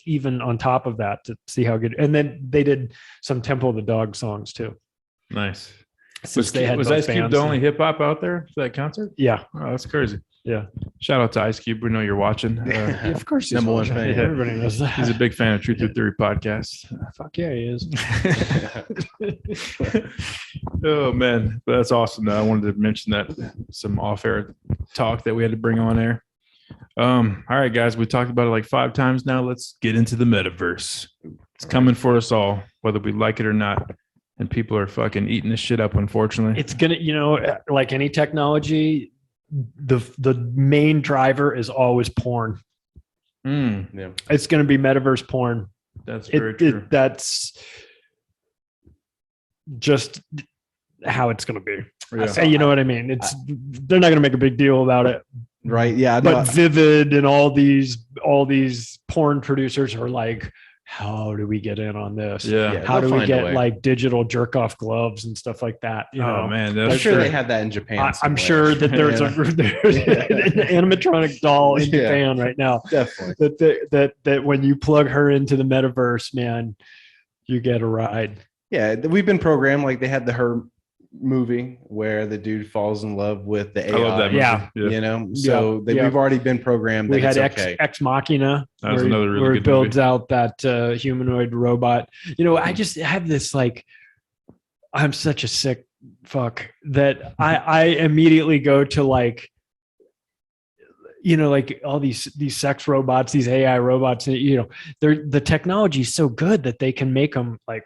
even on top of that to see how good, and then they did some Temple of the Dog songs too. Nice. Since Was Ice Cube the only hip hop out there for that concert? Yeah. Oh, that's crazy. Yeah. Shout out to Ice Cube. We know you're watching. Of course. he's Number one watching. fan. Everybody knows that. He's a big fan of Truth or Theory podcast. Fuck yeah, he is. Oh man, but that's awesome. Though. I wanted to mention that some off-air talk that we had to bring on air. All right, guys, we talked about it like 5 times now. Let's get into the metaverse. It's coming for us all, whether we like it or not. And people are fucking eating this shit up, unfortunately. It's gonna, like any technology, the main driver is always porn. Yeah. It's gonna be metaverse porn. That's very true. That's just how it's gonna be. Yeah. You know what I mean? They're not gonna make a big deal about it. Right. Yeah. But Vivid and all these porn producers are like, how do we get in on this? Yeah. How they'll do we find a get way. like digital jerk off gloves and stuff like that? Oh man, I'm that's sure true. they had that in Japan. I'm somewhere. sure that there's there's an animatronic doll in Yeah. Japan right now. Definitely. That when you plug her into the metaverse, man, you get a ride. Yeah, we've been programmed like they had the Her movie where the dude falls in love with the AI. I love that movie. Yeah. You know, so Yeah. we've already been programmed that We had it's okay. Ex Machina, That was where, another really where good it builds movie. out that humanoid robot. I just have this like, I'm such a sick fuck that I immediately go to like, like all these sex robots, these AI robots, the technology is so good that they can make them like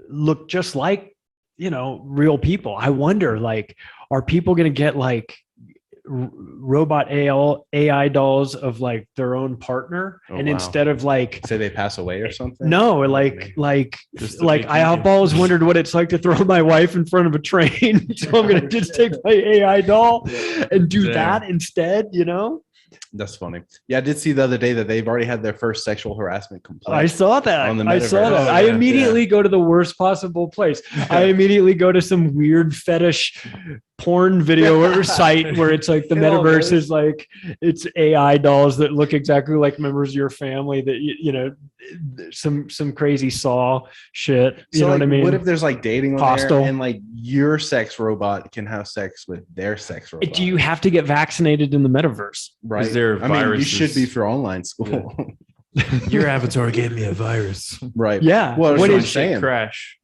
look just like, real people. I wonder, like, are people going to get like robot AI dolls of like their own partner? Oh, and wow. instead of like, Say they pass away or something. no, like Just the I vacation. have always wondered what it's like to throw my wife in front of a train. So I'm going to just take my AI doll and do Damn. that instead, That's funny. Yeah, I did see the other day that they've already had their first sexual harassment complaint. I saw that. On the I saw metaverse. that. Oh, I yeah, immediately go to the worst possible place. I immediately go to some weird fetish porn video or site where it's like the It all metaverse goes. is like it's AI dolls that look exactly like members of your family that some crazy Saw shit. You So, know like, what I mean? What if there's like dating on Hostile. there and like your sex robot can have sex with their sex robot? Do you have to get vaccinated in the metaverse? right? Is there I mean, you viruses? should be for online school. Your avatar gave me a virus. right. Yeah. Well, What that's is- what I'm saying. Crash.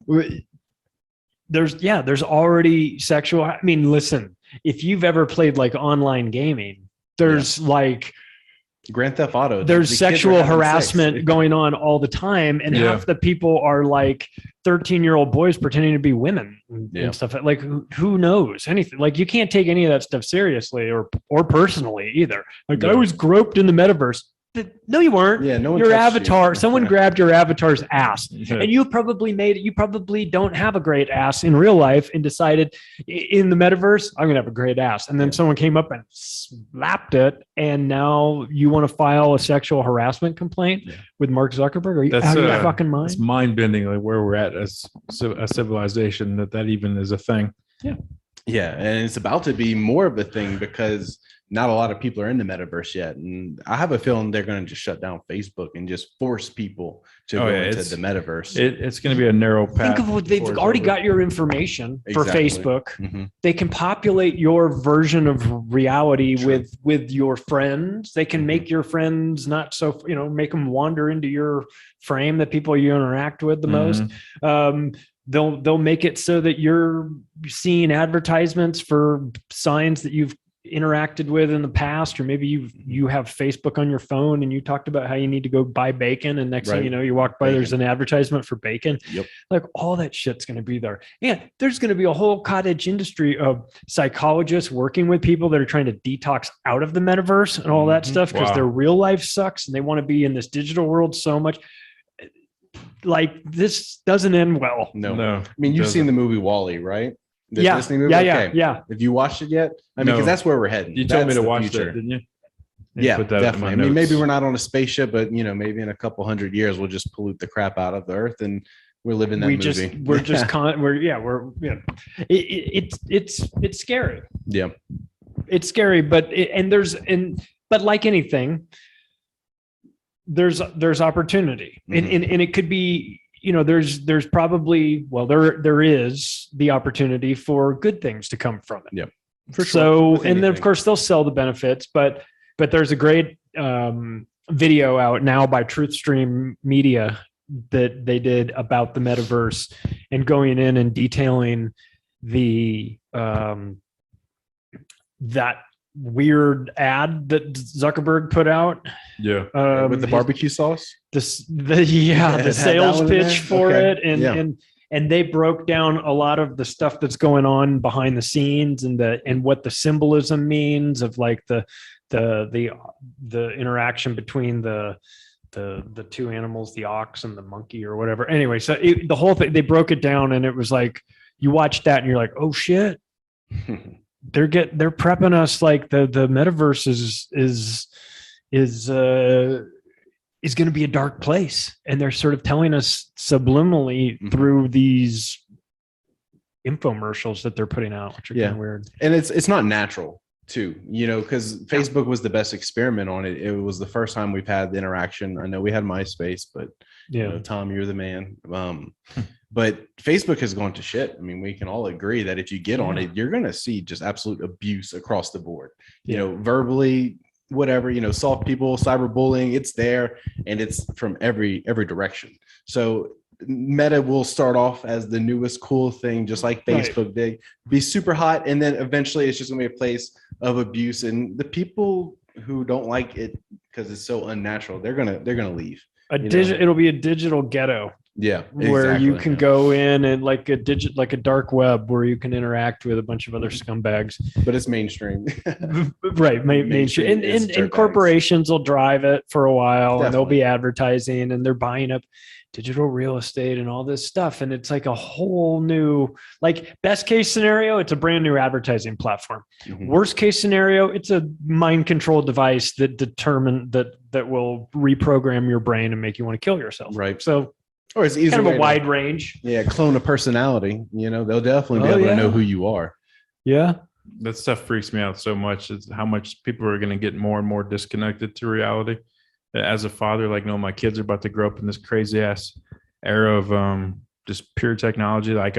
There's already sexual. I mean, listen, if you've ever played like online gaming, there's like Grand Theft Auto. there's the kids are sexual having harassment sex. going on all the time, and Yeah. half the people are like 13-year-old boys pretending to be women and Yeah. stuff. Like who knows anything? Like you can't take any of that stuff seriously or personally either. Like I Yeah. was groped in the metaverse. No, you weren't. Yeah, no one Your touched you. avatar. Someone grabbed your avatar's ass. Yeah. And you probably don't have a great ass in real life and decided in the metaverse, I'm going to have a great ass. And then someone came up and slapped it. And now you want to file a sexual harassment complaint with Mark Zuckerberg? Are you That's, out of your uh, fucking mind? It's mind bending, like where we're at as a civilization, that even is a thing. Yeah, and it's about to be more of a thing because not a lot of people are in the metaverse yet, and I have a feeling they're going to just shut down Facebook and just force people to Oh, go yeah, into the metaverse. It's going to be a narrow path. Think of what they've before it's already over. got your information for Exactly. Facebook. Mhm. They can populate your version of reality True. with your friends. They can Mhm. make your friends not so, make them wander into your frame, that people you interact with the most. Mhm. They'll make it so that you're seeing advertisements for signs that you've interacted with in the past, or maybe you have Facebook on your phone and you talked about how you need to go buy bacon, and next thing Right. you know, you walk by, there's an advertisement for bacon. Yep. Like, all that shit's going to be there, and there's going to be a whole cottage industry of psychologists working with people that are trying to detox out of the metaverse and all that Mhm. stuff, because Wow. their real life sucks and they want to be in this digital world so much. Like, this doesn't end well. No. No. I mean, you've seen the movie Wall-E, right? The Yeah, Disney movie? yeah, Okay. yeah. Have you watched it yet? I mean, No. because that's where we're heading. You told me That's to the watch future. that, didn't you? Yeah, Put that in definitely. my I mean, maybe notes. we're not on a spaceship, but maybe in a couple hundred years we'll just pollute the crap out of the Earth, and we're living that movie. It's scary. Yeah. It's scary, but like anything, there's opportunity, and it could be, there's probably, there is the opportunity for good things to come from it. Yeah, for sure. So, With and then of anything. course they'll sell the benefits, but there's a great video out now by TruthStream Media that they did about the metaverse, and going in and detailing the that weird ad that Zuckerberg put out. Yeah. With the barbecue sauce. the it had that sales one in pitch there? for Okay. it, and Yeah. and they broke down a lot of the stuff that's going on behind the scenes, and what the symbolism means of, like, the interaction between the two animals, the ox and the monkey or whatever. Anyway, so the whole thing, they broke it down, and it was like, you watch that and you're like, oh shit, they're prepping us, like the metaverse is going to be a dark place, and they're sort of telling us subliminally Mhm. through these infomercials that they're putting out, which are Yeah. kind of weird. And it's not natural too, because Facebook was the best experiment on it. It was the first time we've had the interaction. I know we had MySpace, but Yeah. Tom, you're the man. But Facebook has gone to shit. I mean, we can all agree that if you get on it, you're going to see just absolute abuse across the board, verbally, whatever, soft people, cyberbullying, it's there, and it's from every direction. So Meta will start off as the newest cool thing, just like Facebook did, be super hot, and then eventually it's just gonna be a place of abuse, and the people who don't like it because it's so unnatural, they're gonna leave. It'll be a digital ghetto. Yeah, Where you exactly. can go in and like a dark web where you can interact with a bunch of other scumbags. But it's mainstream. Right. Mainstream is And dirtbags. corporations will drive it for a while, and they'll Definitely. be advertising, and they're buying up digital real estate and all this stuff. And it's like a whole new, like, best case scenario, it's a brand new advertising platform. Mhm. Worst case scenario, it's a mind control device that will reprogram your brain and make you want to kill yourself. Right. So Or it's easy kind of way a to- wide range. Yeah, clone a personality. They'll definitely be Oh, able to know yeah. who you are. Yeah. That stuff freaks me out so much. It's how much people are going to get more and more disconnected to reality. As a father, like, no, my kids are about to grow up in this crazy ass era of just pure technology. Like,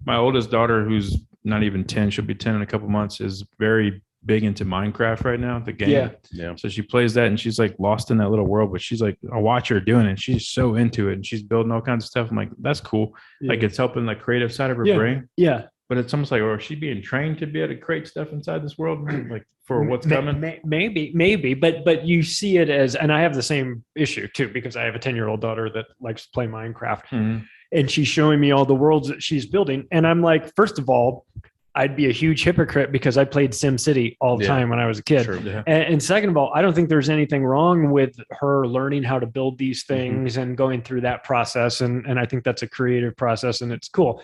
my oldest daughter, who's not even 10, she'll be 10 in a couple months, is very big into Minecraft right now, the game. Yeah. Yeah. So she plays that, and she's like lost in that little world, but she's like, I watch her doing it. She's so into it, and she's building all kinds of stuff. I'm like, that's cool. Like, it's helping the creative side of her Yeah. brain. Yeah. But it's almost like, or is she being trained to be able to create stuff inside this world, like for what's coming? Maybe, but you see it as, and I have the same issue too, because I have a 10-year-old daughter that likes to play Minecraft, Mhm. and she's showing me all the worlds that she's building. And I'm like, first of all, I'd be a huge hypocrite because I played SimCity all the Yeah. time when I was a kid. Sure. Yeah. And second of all, I don't think there's anything wrong with her learning how to build these things and going through that process. And I think that's a creative process, and it's cool.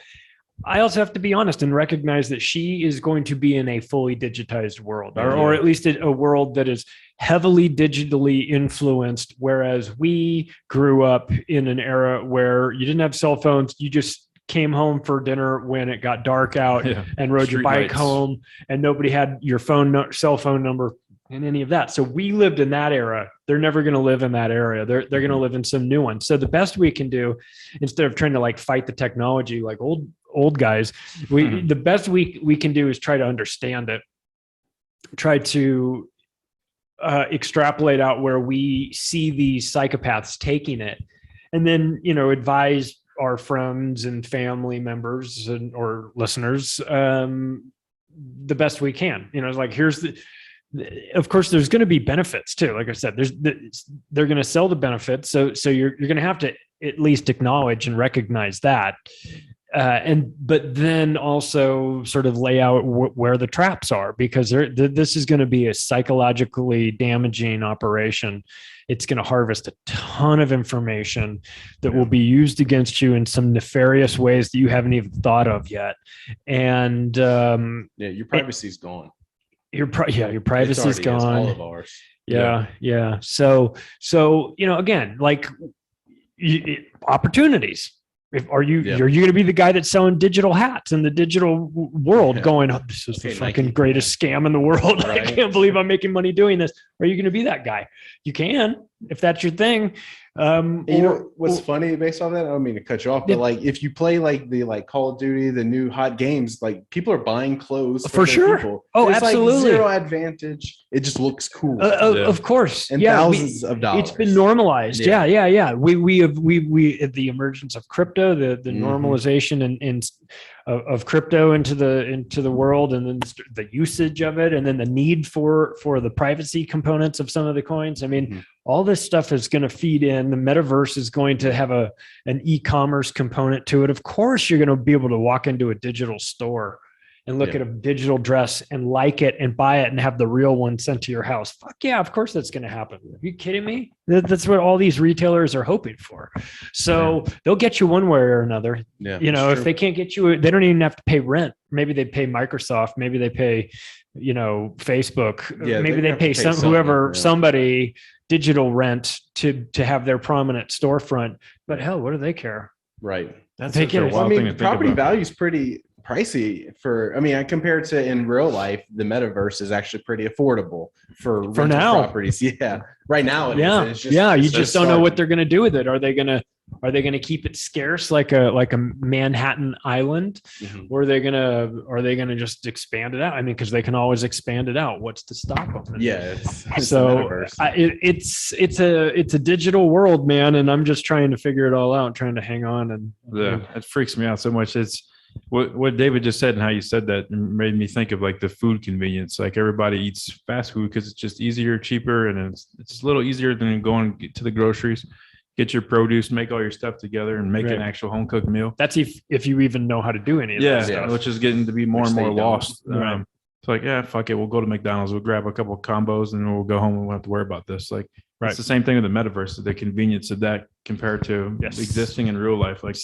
I also have to be honest and recognize that she is going to be in a fully digitized world, or at least a world that is heavily digitally influenced. Whereas we grew up in an era where you didn't have cell phones. You just came home for dinner when it got dark out Yeah. and rode your Street bike lights. home, and nobody had your cell phone number and any of that. So we lived in that era. They're never going to live in that area. They're going to live in some new one. So the best we can do, instead of trying to like fight the technology like old guys, the best we can do is try to understand it, try to extrapolate out where we see these psychopaths taking it, and then advise our friends and family members or listeners the best we can. It's like, of course there's going to be benefits too. Like I said, they're going to sell the benefits. So you're going to have to at least acknowledge and recognize that. But then also sort of lay out where the traps are, because this is going to be a psychologically damaging operation. It's going to harvest a ton of information that will be used against you in some nefarious ways that you haven't even thought of yet. And your privacy's gone. your privacy's It's already is, gone. all of ours. Yeah. So again, like opportunities. Are you going to be the guy that's selling digital hats in the digital world, going, "Oh, this is the fucking Nike. greatest scam in the world. I Right. can't believe I'm making money doing this"? Are you going to be that guy? You can, if that's your thing. What's funny based on that? I don't mean to cut you off, but like if you play like the Call of Duty, the new hot games, like people are buying clothes For their sure. people. Oh, There's absolutely. Like zero advantage. It just looks cool. Of course, and yeah. thousands of dollars. It's been normalized. Yeah. Yeah. We at the emergence of crypto, the Mhm. normalization of crypto into the world, and then the usage of it, and then the need for the privacy components of some of the coins. I mean, Mhm. all this stuff is going to feed in. The metaverse is going to have an e-commerce component to it. Of course, you're going to be able to walk into a digital store and look Yeah. at a digital dress and like it and buy it and have the real one sent to your house. Fuck yeah, of course that's going to happen. Are you kidding me? That's what all these retailers are hoping for. So they'll get you one way or another. Yeah, If they can't get you, they don't even have to pay rent. Maybe they pay Microsoft. Maybe they pay, Facebook. Yeah, Maybe they they have to pay pay something, yeah. somebody digital rent to have their prominent storefront. But hell, what do they care? right. That's Take such a it. wild I thing mean, to think property about. value is pretty pricey I compared to in real life, the metaverse is actually pretty affordable for rental now. properties. Yeah. Right now. It is. Yeah. And it's You it's just don't know what starting. they're going to do with it. Are they going to keep it scarce like a Manhattan Island, Mhm. or are they gonna just expand it out? I mean, because they can always expand it out. What's to stop them? Yeah. It's the So metaverse. it's a digital world, man, and I'm just trying to figure it all out, trying to hang on. And Yeah, it freaks me out so much. It's what David just said, and how you said that made me think of like the food convenience. Like everybody eats fast food because it's just easier, cheaper, and it's a little easier than going to the groceries, get your produce, make all your stuff together, and make Right. an actual home cooked meal. that's if you even know how to do any of that Yeah, stuff. which is getting to be more Which and they more don't. lost. Right. It's like, yeah, fuck it. We'll go to McDonald's. We'll grab a couple of combos and we'll go home and we won't have to worry about this. Like, Right. it's the same thing with the metaverse, the convenience of that compared to Yes. existing in real life. Like,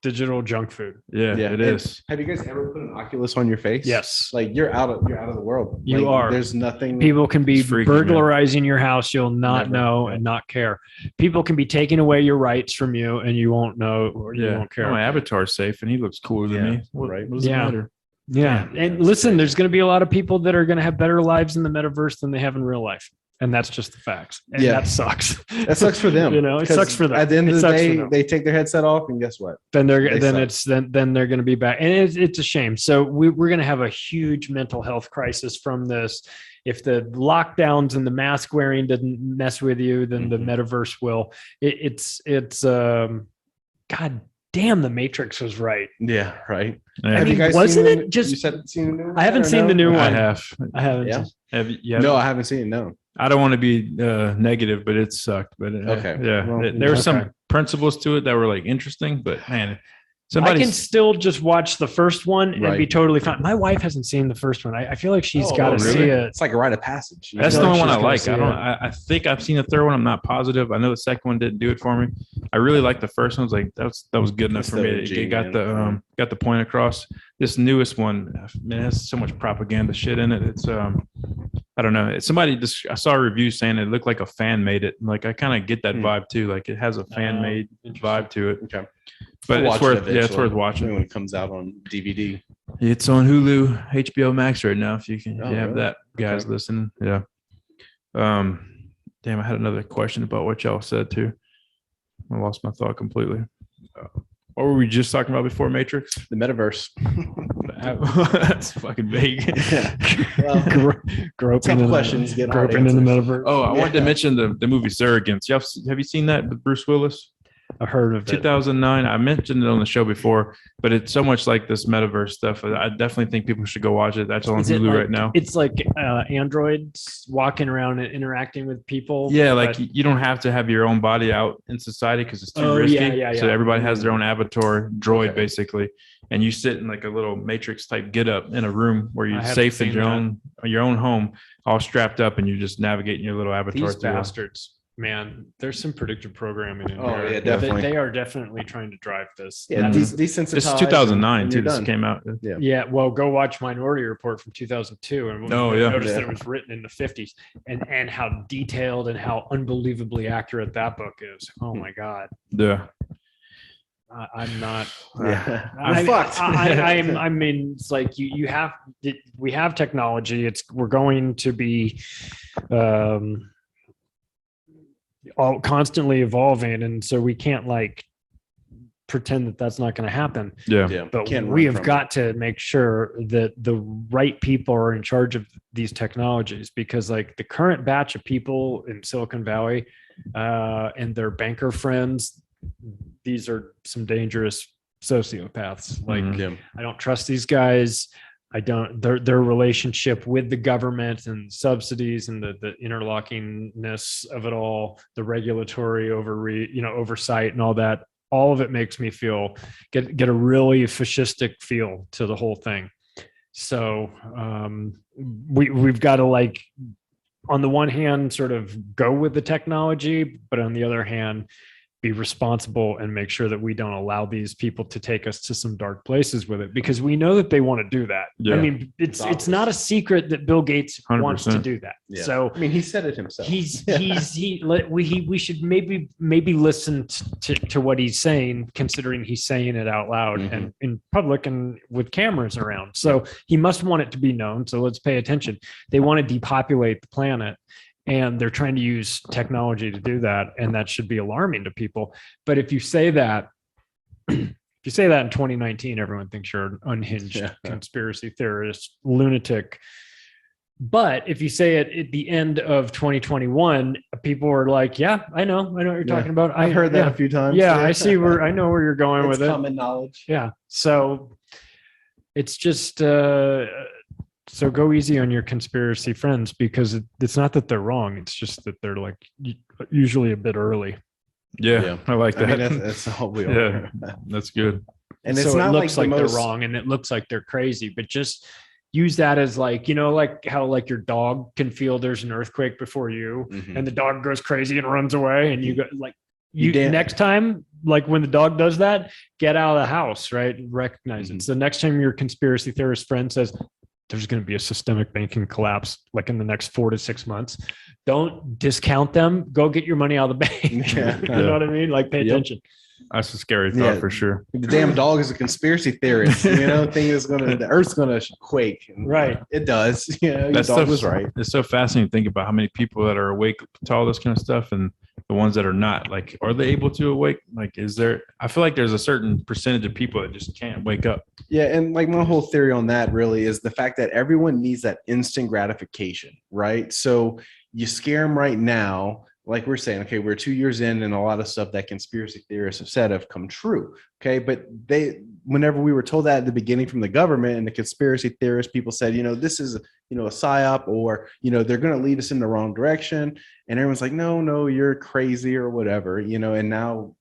Digital junk food. yeah, Yeah. it And is. Have you guys ever put an Oculus on your face? Yes. Like you're out of the world. You Like, are. There's nothing. People can be It's freaky, man. burglarizing your house. You'll not Never. know Yeah. and not care. People can be taking away your rights from you and you won't know, or you Yeah, won't care. my avatar's safe and he looks cooler than Yeah, me. What, right. what does Yeah. it matter? Yeah. Yeah, And it's listen, crazy. there's going to be a lot of people that are going to have better lives in the metaverse than they have in real life. And that's just the facts. And Yeah. that sucks. That sucks for them. It 'Cause sucks for them. At the end It of the sucks for day, them. they take their headset off, and guess what? then They then they're going to be back. And it's a shame. So we're going to have a huge mental health crisis from this. If the lockdowns and the mask wearing didn't mess with you, then the Mhm. metaverse will. It's God damn, the Matrix was right. Yeah, right. Yeah. I Have mean, you guys wasn't seen it just- You said seen the new one? I haven't or seen no? the new I one. have. I haven't. Yeah? Have you? No, I haven't seen it. No. I don't want to be negative, but it sucked. But Okay. yeah, Well, there were okay. some principles to it that were like interesting. But man, I can somebody still just watch the first one and be Right. totally fine. My wife hasn't seen the first one. I feel like she's Oh, got to really? see it. It's like a rite of passage. You that's feel the know? only like one I she's like. gonna I see don't. I think I've seen the third one. I'm not positive. I know the second one didn't do it for me. I really like the first one. I was like, that was good enough It's for the me. OG, It got man. the point across. This newest one, man, it has so much propaganda shit in it. It's I don't know. I saw a review saying it looked like a fan made it. Like I kind of get that vibe too. Like it has a fan made vibe to it. Okay. but I'll it's watch it worth it's eventually, worth watching. when it comes out on DVD. It's on Hulu, HBO Max right now. If you can, if Oh, you have really? that, guys, Okay. listening. Yeah. Damn, I had another question about what y'all said too. I lost my thought completely. What were we just talking about before Matrix? The metaverse. That's fucking vague. Well, Groping tough in questions get hard groping in the answers. metaverse. Oh, I wanted to Yeah. mention the movie Surrogates. Have you seen that with Bruce Willis? I've heard of it. 2009. I mentioned it on the show before, but it's so much like this metaverse stuff. I definitely think people should go watch it. That's on Is it Hulu like, right now. It's like androids walking around and interacting with people. Yeah, like but- you don't have to have your own body out in society because it's too Oh, risky. yeah. So everybody has their own avatar droid Okay. basically, and you sit in like a little Matrix type get up in a room where I you're haven't safe in seen your own home, all strapped up, and you're just navigating your little avatar. These through a- bastards, man, there's some predictive programming in Oh, here. yeah, definitely. They are definitely trying to drive this. Yeah, That's- desensitized. This is 2009 and too. you're This done. came out. yeah, well, go watch Minority Report from 2002 and Oh, yeah. notice that Yeah. it was written in the 50s and how detailed and how unbelievably accurate that book is. Oh my God. Yeah. I'm not. Yeah. I, We're fucked. I mean, it's like we have technology. We're going to be all constantly evolving, and so we can't like pretend that that's not going to happen. Yeah. Yeah, But can't we run have from got to make sure that the right people are in charge of these technologies, because like the current batch of people in Silicon Valley and their banker friends, these are some dangerous sociopaths. Like Mhm. it. Yeah. I don't trust these guys. I don't their relationship with the government and subsidies and the interlockingness of it all, the regulatory oversight and all that. All of it makes me get a really fascistic feel to the whole thing. So we've got to, like, on the one hand, sort of go with the technology, but on the other hand, be responsible and make sure that we don't allow these people to take us to some dark places with it, because we know that they want to do that. Yeah. I mean, it's not a secret that Bill Gates wants to 100%. do that. Yeah. So I mean, he said it himself. we should maybe listen to what he's saying, considering he's saying it out loud Mhm. and in public and with cameras around. So he must want it to be known. So let's pay attention. They want to depopulate the planet, and they're trying to use technology to do that, and that should be alarming to people. But if you say that, in 2019, everyone thinks you're an unhinged Yeah. conspiracy theorist, lunatic. But if you say it at the end of 2021, people are like, "Yeah, I know what you're Yeah. talking about. I've heard that yeah, a few times. yeah, I see I know where you're going It's with it. common knowledge. Yeah. So it's just so go easy on your conspiracy friends, because it's not that they're wrong. It's just that they're like usually a bit early. Yeah. Yeah. I like I that. mean, that's all we Yeah. are. That's good. And so it's it not looks like, like, the most, they're wrong and it looks like they're crazy, but just use that as like, like how like your dog can feel there's an earthquake before you, Mhm. and the dog goes crazy and runs away, and you go like You dan- next time, like when the dog does that, get out of the house, right? Recognize Mhm. it. So next time your conspiracy theorist friend says there's going to be a systemic banking collapse like in the next 4 to 6 months, don't discount them. Go get your money out of the bank. Yeah. You know what I mean? Like pay Yep. attention. That's a scary thought Yeah. for sure. The damn dog is a conspiracy theorist. The Earth's gonna quake. And Right. It does. Your That dog stuff was right. It's so fascinating to think about how many people that are awake to all this kind of stuff and the ones that are not. Like, are they able to awake? Like, I feel like there's a certain percentage of people that just can't wake up. Yeah, and like my whole theory on that really is the fact that everyone needs that instant gratification, right? So you scare them right now, like we're saying, okay, we're 2 years in, and a lot of stuff that conspiracy theorists have said have come true. Okay, but whenever we were told that at the beginning from the government and the conspiracy theorists, people said, this is a psyop, or they're going to lead us in the wrong direction, and everyone's like, no, you're crazy or whatever, and now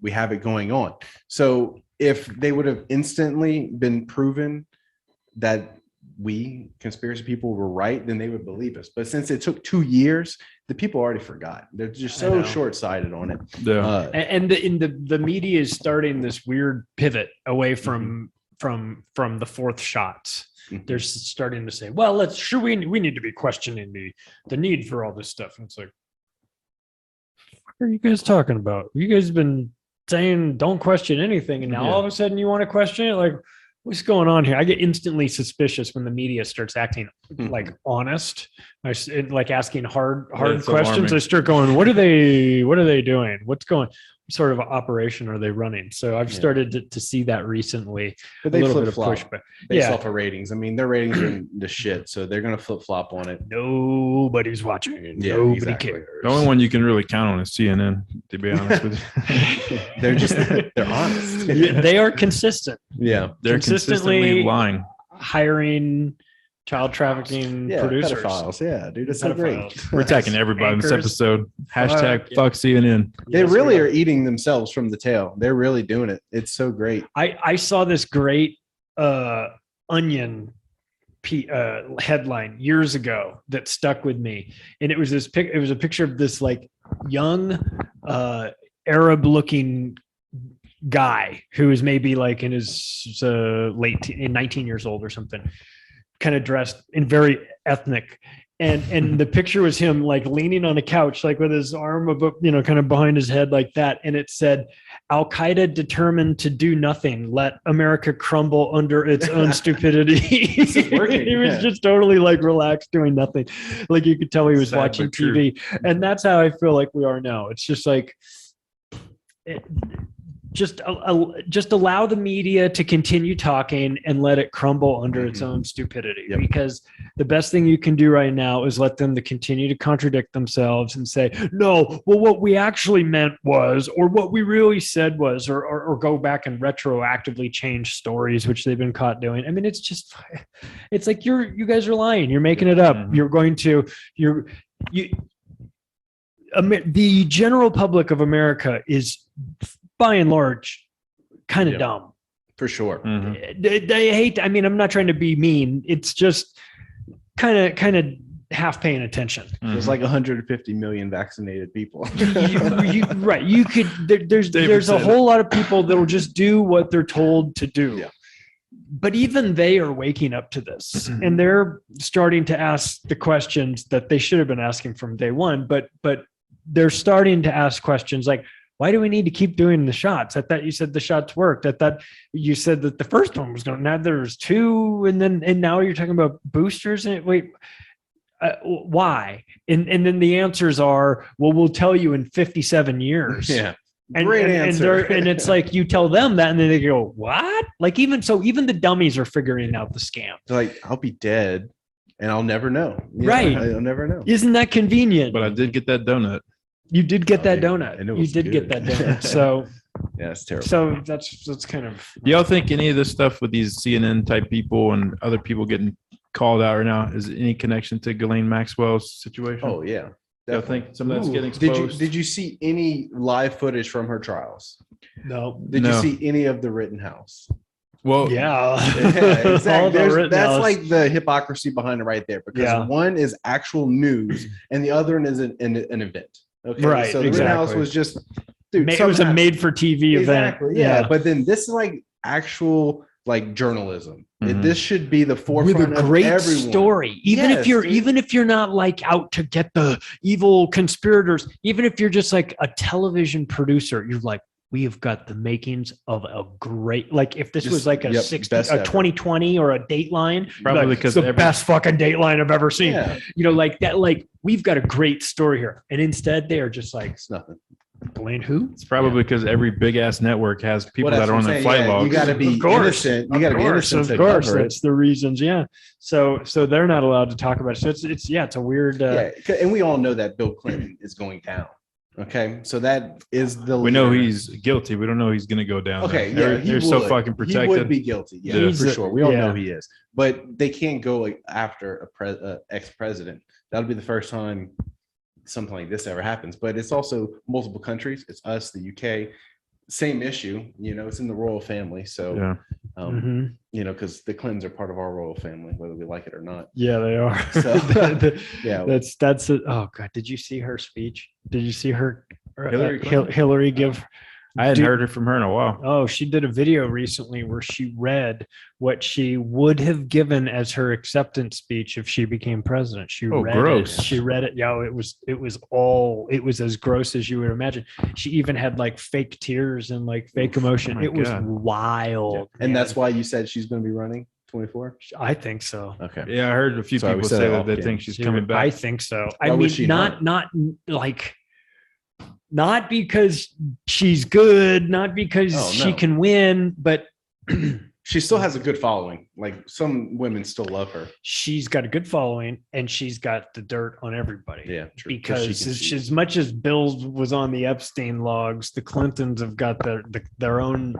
we have it going on. So if they would have instantly been proven that we conspiracy people were right, then they would believe us. But since it took 2 years, the people already forgot. They're just I so know. short-sighted on it. Yeah. And the media is starting this weird pivot away from the fourth shots. Mhm. They're starting to say, well, we need to be questioning the need for all this stuff. And it's like, what are you guys talking about? You guys have been saying don't question anything, and now all of a sudden you want to question it. Like, what's going on here? I get instantly suspicious when the media starts acting like honest, like asking hard it's questions. alarming. I start going, what are they doing? What's going? Sort of operation are they running? So I've started to see that recently. But they a little bit flip of flop pushback. based Yeah. off of ratings. I mean, their ratings are in the shit, so they're gonna flip flop on it. Nobody's watching. Yeah, Nobody exactly. cares. The only one you can really count on is CNN, to be honest with you. They're honest. They are consistent, Yeah. They're consistently Consistently- lying. hiring child trafficking Yeah, producers. pedophiles. Yeah, dude, it's so great. Pedophiles. We're attacking everybody in this Anchors. episode. Hashtag Fuck, yeah. fuck CNN. They Yes, really we are eating themselves from the tail. They're really doing it. It's so great. I saw this great Onion headline years ago that stuck with me, and it was it was a picture of this like young Arab looking guy who is maybe like in his in 19 years old or something, kind of dressed in very ethnic. And the picture was him like leaning on a couch, like with his arm above, kind of behind his head like that. And it said, Al Qaeda determined to do nothing, let America crumble under its own stupidity. working, He was yeah. just totally like relaxed, doing nothing. Like you could tell he was Sad watching but true. TV. And that's how I feel like we are now. It's just like, just allow the media to continue talking and let it crumble under its own stupidity. Yep. Because the best thing you can do right now is let them to continue to contradict themselves and say, no, well, what we actually meant was, or what we really said was, or go back and retroactively change stories, which they've been caught doing. I mean, it's like you guys are lying. You're making it up. You're going to, the general public of America is by and large kind of Yep. dumb. For sure. Mhm. They hate, I mean, I'm not trying to be mean. It's just kind of half paying attention. There's like 150 million vaccinated people. Right. You could, there's a said whole lot of people that will just do what they're told to do. Yeah. But even they are waking up to this, and they're starting to ask the questions that they should have been asking from day one. But they're starting to ask questions like, why do we need to keep doing the shots? I thought you said the shots worked. I thought you said that the first one was going. Now there's two, and now you're talking about boosters. And wait, why? And then the answers are, well, we'll tell you in 57 years. Yeah. And, Great and, answer. and it's like you tell them that, and then they go, "What?" Like even the dummies are figuring out the scam. They're like, I'll be dead and I'll never know. Right. I'll never know. Isn't that convenient? But I did get that donut. You did get that yeah, donut. and it You was did get good. that donut. So Yeah, it's terrible. so that's kind of. Do y'all think any of this stuff with these CNN type people and other people getting called out right now is any connection to Ghislaine Maxwell's situation? Oh yeah. Y'all think some of that's Ooh. getting Did exposed? you see any live footage from her trials? No. Did No. you see any of the Rittenhouse? Well, Yeah. Yeah, All exactly. the That's Rittenhouse. like the hypocrisy behind it right there, because Yeah. one is actual news and the other one is an event. Okay, Right, So the Rittenhouse exactly. was just, dude, It was a sometimes- made for TV event. Exactly, yeah. But then this is like actual like journalism. Mhm. This should be the forefront With a of great everyone. story, Yes, dude. even if you're not like out to get the evil conspirators, even if you're just like a television producer, you're like, we have got the makings of a great, like if this Just- was like a yep, 60, best a ever. 2020 or a Dateline, Probably like, because it's the every- best fucking Dateline I've ever seen. Yeah, Like that, like we've got a great story here. And instead they are just like, it's nothing. Blaine who? it's probably because every big ass network has people Well, that that's are on what their I'm flight saying. Yeah, logs. you got to be Of course. innocent. You got to be innocent Of to course, cover it. that's the reasons. Yeah. So they're not allowed to talk about it. So it's a weird. Yeah, and we all know that Bill Clinton is going down. Okay, so that is the We know leader. he's guilty. We don't know he's going to go down. Okay, there. yeah, They're so fucking He protected. would be guilty, yeah, He's for a- sure. We all yeah. know he is, but they can't go like after a ex-president. That'll be the first time something like this ever happens. But it's also multiple countries. It's us, the UK, same issue. It's in the royal family, so Yeah. Mhm. because the Clintons are part of our royal family, whether we like it or not. Yeah, they are. So, yeah. That's it. Oh God, did you see her speech? Did you see her Hillary Hillary give I hadn't Dude. heard it from her in a while. Oh, she did a video recently where she read what she would have given as her acceptance speech if she became president. She Oh, read gross. it. She read it. Yeah, it was as gross as you would imagine. She even had like fake tears and like fake emotion. my It was God. wild. And man. that's why you said she's going to be running 24. I think so. Okay. Yeah, I heard a few Sorry, we people said say it that off they camera. think she's She- coming back. I think so. Why I would mean, she not like not because she's good, not because Oh, she no. can win, but She still has a good following. Like some women still love her. she's got a good following and she's got the dirt on everybody. Yeah, true. Because she can see. as much as Bill was on the Epstein logs, the Clintons have got their own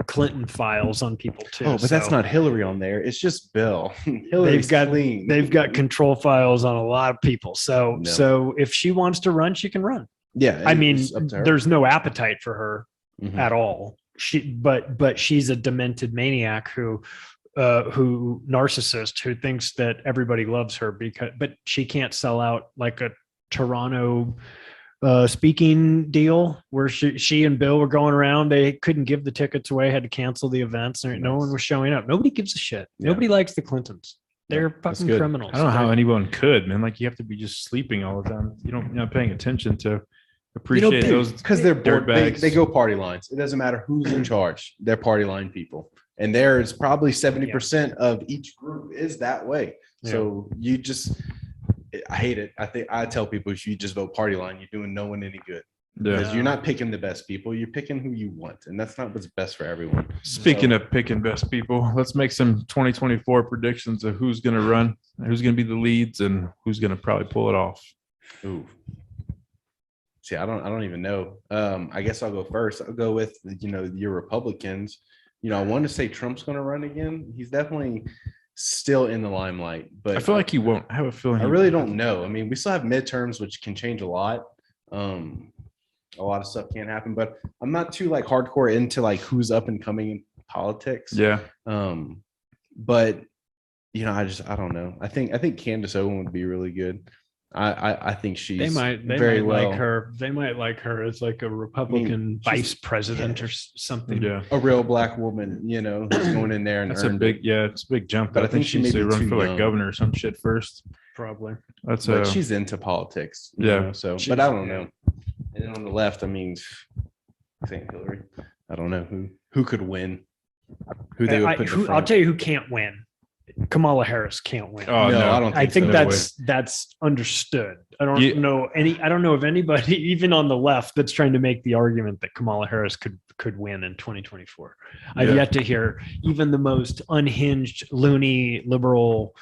Clinton files on people too. Oh, but that's So not Hillary on there. It's just Bill. Hillary's clean. they've got control files on a lot of people. So No. so if she wants to run, she can run. Yeah. I mean, it's up to her. there's no appetite for her Mhm. at all. But she's a demented maniac who narcissist who thinks that everybody loves her but she can't sell out like a Toronto speaking deal where she and Bill were going around. They couldn't give the tickets away, had to cancel the events. No one was showing up. Nobody gives a shit. Yeah. Nobody likes the Clintons. They're that's fucking good. criminals. I don't know how They're- anyone could, man. Like you have to be just sleeping all the time. You're not paying attention to appreciate dude, those. Because they're bored. They, dirtbags. they go party lines. It doesn't matter who's in charge. They're party line people. And there's probably 70% of each group is that way. So you just, I hate it. I tell people if you just vote party line, you're doing no one any good. Because Yeah. you're not picking the best people. You're picking who you want. And that's not what's best for everyone. Speaking So- of picking best people, let's make some 2024 predictions of who's going to run, who's going to be the leads, and who's going to probably pull it off. Ooh. See, I don't even know. I guess I'll go first. I'll go with your Republicans. I want to say Trump's going to run again. He's definitely still in the limelight, but I feel like he won't. I have a feeling. I really don't know. I mean, we still have midterms, which can change a lot. A lot of stuff can happen, but I'm not too like hardcore into like who's up and coming in politics. Yeah. But I don't know. I think Candace Owen would be really good. I think she's They very might well like her. They might like her as like a Republican vice president or something. Yeah. a real black woman, who's going in there and That's a earned big, it. yeah, it's a big jump. But I think she needs may to be run too for like young. governor or some shit first. Probably. That's But she's into politics. Yeah. So, She's- but I don't know. And then on the left, I mean, St. Hillary. I don't know who could win. Who they would put in the I'll front. tell you who can't win. Kamala Harris can't win. Oh, no, no. I don't. I think so. no that's understood. I don't Yeah. know I don't know of anybody, even on the left, that's trying to make the argument that Kamala Harris could win in 2024. I've Yeah. yet to hear even the most unhinged, loony, liberal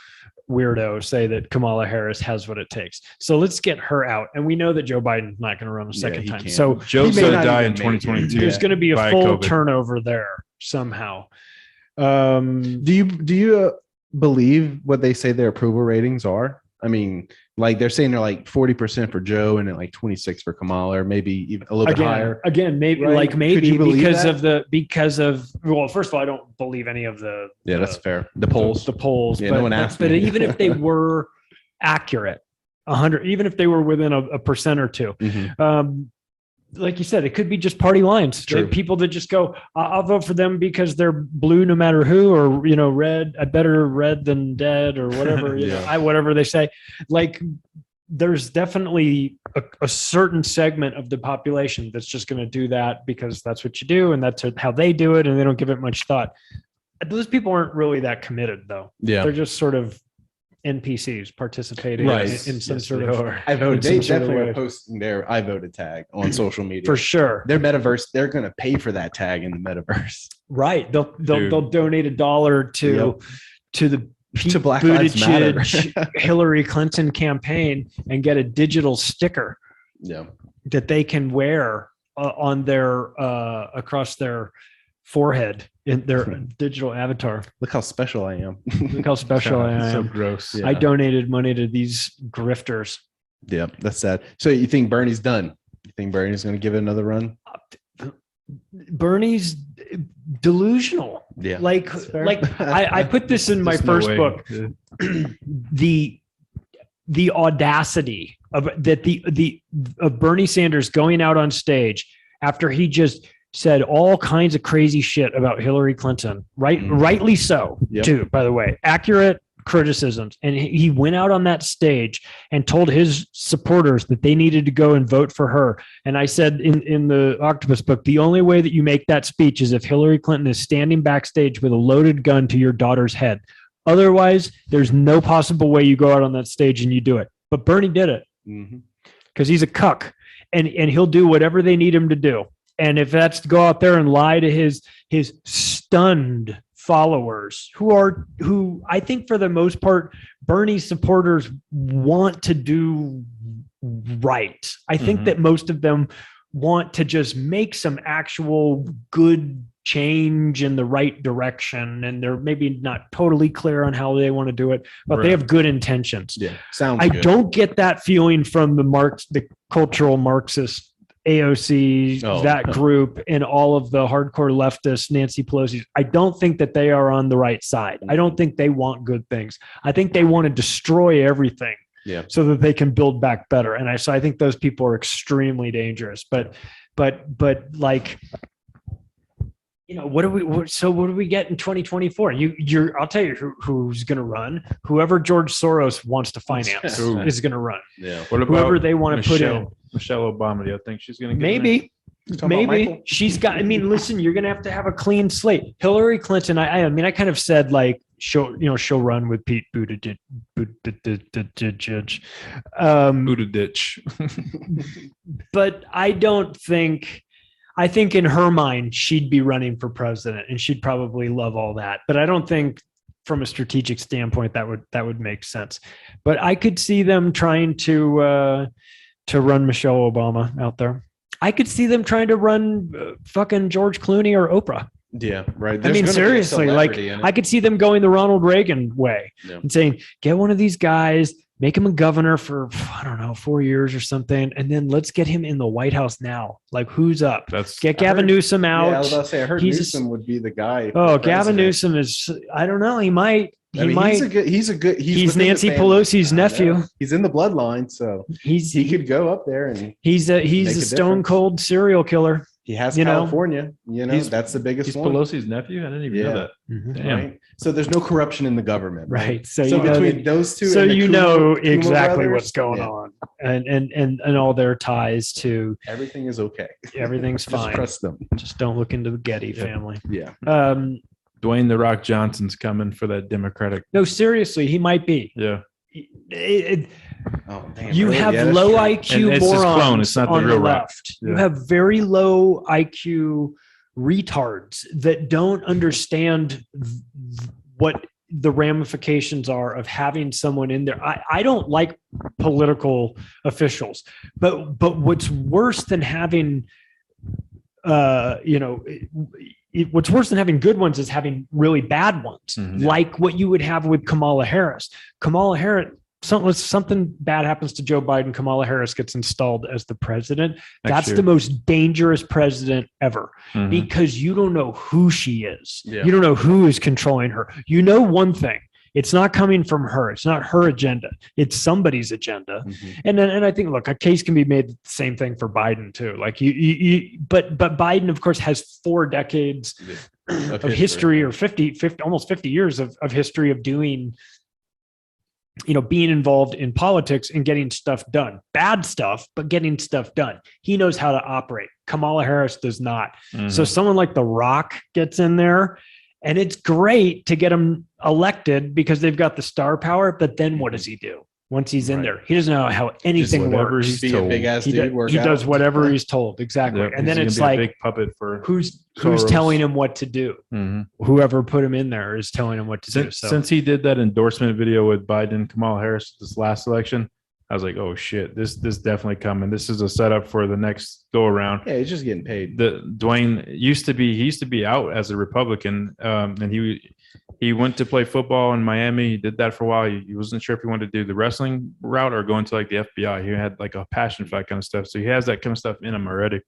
weirdo say that Kamala Harris has what it takes. So let's get her out. And we know that Joe Biden's not going to run a second he time. can't. So Joe's He may going to not die even in make it. 2022. there's going to be a by full COVID. turnover there somehow. Do you believe what they say their approval ratings are? I mean, like they're saying they're like 40% for Joe and then like 26 for Kamala, or maybe even a little bit higher. Again, maybe Right? like Could maybe you believe because of well, first of all, I don't believe any of the Yeah, that's fair. The polls. the polls. Yeah, but, no one asked but me. even if they were accurate, 100, even if they were within a percent or two, Mhm. like you said, it could be just party lines. True. People that just go, I'll vote for them because they're blue no matter who, or red. I better red than dead, or whatever. Yeah. Whatever they say. Like, there's definitely a certain segment of the population that's just going to do that because that's what you do, and that's how they do it, and they don't give it much thought. Those people aren't really that committed, though. Yeah. They're just sort of NPCs participating Right. in some Yes, sort they of are. I voted. in some They sort of definitely way. are posting their I voted tag on social media. for sure. Their metaverse, they're going to pay for that tag in the metaverse. Right. They'll Dude. donate $1 to the Pete To Black Lives Matter. Buttigieg Hillary Clinton campaign and get a digital sticker Yeah. that they can wear on their across their forehead in their digital avatar. Look how special I am. Look how special I God, so am. gross. Yeah. I donated money to these grifters. Yeah, that's sad. So you think Bernie's done? You think Bernie's going to give it another run? Bernie's delusional. Yeah. Like fair. I put this in my There's no first way. book. Yeah. the audacity of that of Bernie Sanders going out on stage after he just said all kinds of crazy shit about Hillary Clinton, rightly so, Yep. too, by the way, accurate criticisms. And he went out on that stage and told his supporters that they needed to go and vote for her. And I said in the Octopus book, the only way that you make that speech is if Hillary Clinton is standing backstage with a loaded gun to your daughter's head. Otherwise, there's no possible way you go out on that stage and you do it. But Bernie did it because he's a cuck, and he'll do whatever they need him to do. And if that's to go out there and lie to his stunned followers, who I think for the most part, Bernie supporters want to do right. I think that most of them want to just make some actual good change in the right direction, and they're maybe not totally clear on how they want to do it, but they have good intentions. Yeah, sounds I good. don't get that feeling from the cultural Marxist AOC, that group, and all of the hardcore leftists, Nancy Pelosi. I don't think that they are on the right side. I don't think they want good things. I think they want to destroy everything so that they can build back better. And I think those people are extremely dangerous. But like, what do we get in 2024? I'll tell you who's going to run. Whoever George Soros wants to finance is going to run. Yeah. What about Whoever they want to put in. Michelle Obama? Do you think she's going to get Maybe she's got. I mean, listen, you're going to have a clean slate. Hillary Clinton. I mean, I kind of said like she'll run with Pete Buttigieg. Buttigieg. But I don't think. I think in her mind she'd be running for president, and she'd probably love all that. But I don't think, from a strategic standpoint, that would make sense. But I could see them trying to run Michelle Obama out there. I could see them trying to run fucking George Clooney or Oprah. Yeah, right. I mean, seriously, like I could see them going the Ronald Reagan way and saying, get one of these guys, make him a governor for, I don't know, 4 years or something. And then let's get him in the White House now. Like, who's up? Get Gavin Newsom out. Yeah, I was about to say, I heard Newsom would be the guy. Oh, Gavin Newsom is, I don't know. He might. He's Nancy Pelosi's nephew. He's in the bloodline. So he could go up there and he's a stone cold serial killer. He has California, that's the biggest he's one. Pelosi's nephew. I didn't even know that. Damn. Right? So there's no corruption in the government. Right. So between those two, so and the Kuma exactly brothers, what's going on, and all their ties to everything is okay. Everything's Just fine. trust them. Just don't look into the Getty family. Yeah. Dwayne The Rock Johnson's coming for that Democratic. No, seriously, he might be. Yeah. You have low IQ it's his morons clone. It's not the on real the Rock. left. You have very low IQ retards that don't understand what the ramifications are of having someone in there. I don't like political officials, but what's worse than having, what's worse than having good ones is having really bad ones, like what you would have with Kamala Harris. Kamala Harris, something bad happens to Joe Biden, Kamala Harris gets installed as the president. That's the most dangerous president ever, because you don't know who she is. Yeah. You don't know who is controlling her. You know one thing. It's not coming from her. It's not her agenda. It's somebody's agenda. And I think, look, a case can be made the same thing for Biden too. Like but Biden, of course, has 4 decades of history, or 50, almost 50 years of history of doing, being involved in politics and getting stuff done. Bad stuff, but getting stuff done. He knows how to operate. Kamala Harris does not. So someone like The Rock gets in there, and it's great to get him elected because they've got the star power. But then what does he do once he's in there? He doesn't know how anything works. He's be a big ass dude. He does whatever he's told. Exactly. Yep, and then it's like, a big puppet for who's Soros. telling him what to do? Whoever put him in there is telling him what to do. So Since he did that endorsement video with Biden, Kamala Harris, this last election, I was like, oh shit, this definitely coming. This is a setup for the next go around. Yeah, he's just getting paid. Dwayne used to be out as a Republican, and he went to play football in Miami. He did that for a while. He wasn't sure if he wanted to do the wrestling route or go into like the FBI. He had like a passion for that kind of stuff. So he has that kind of stuff in him already.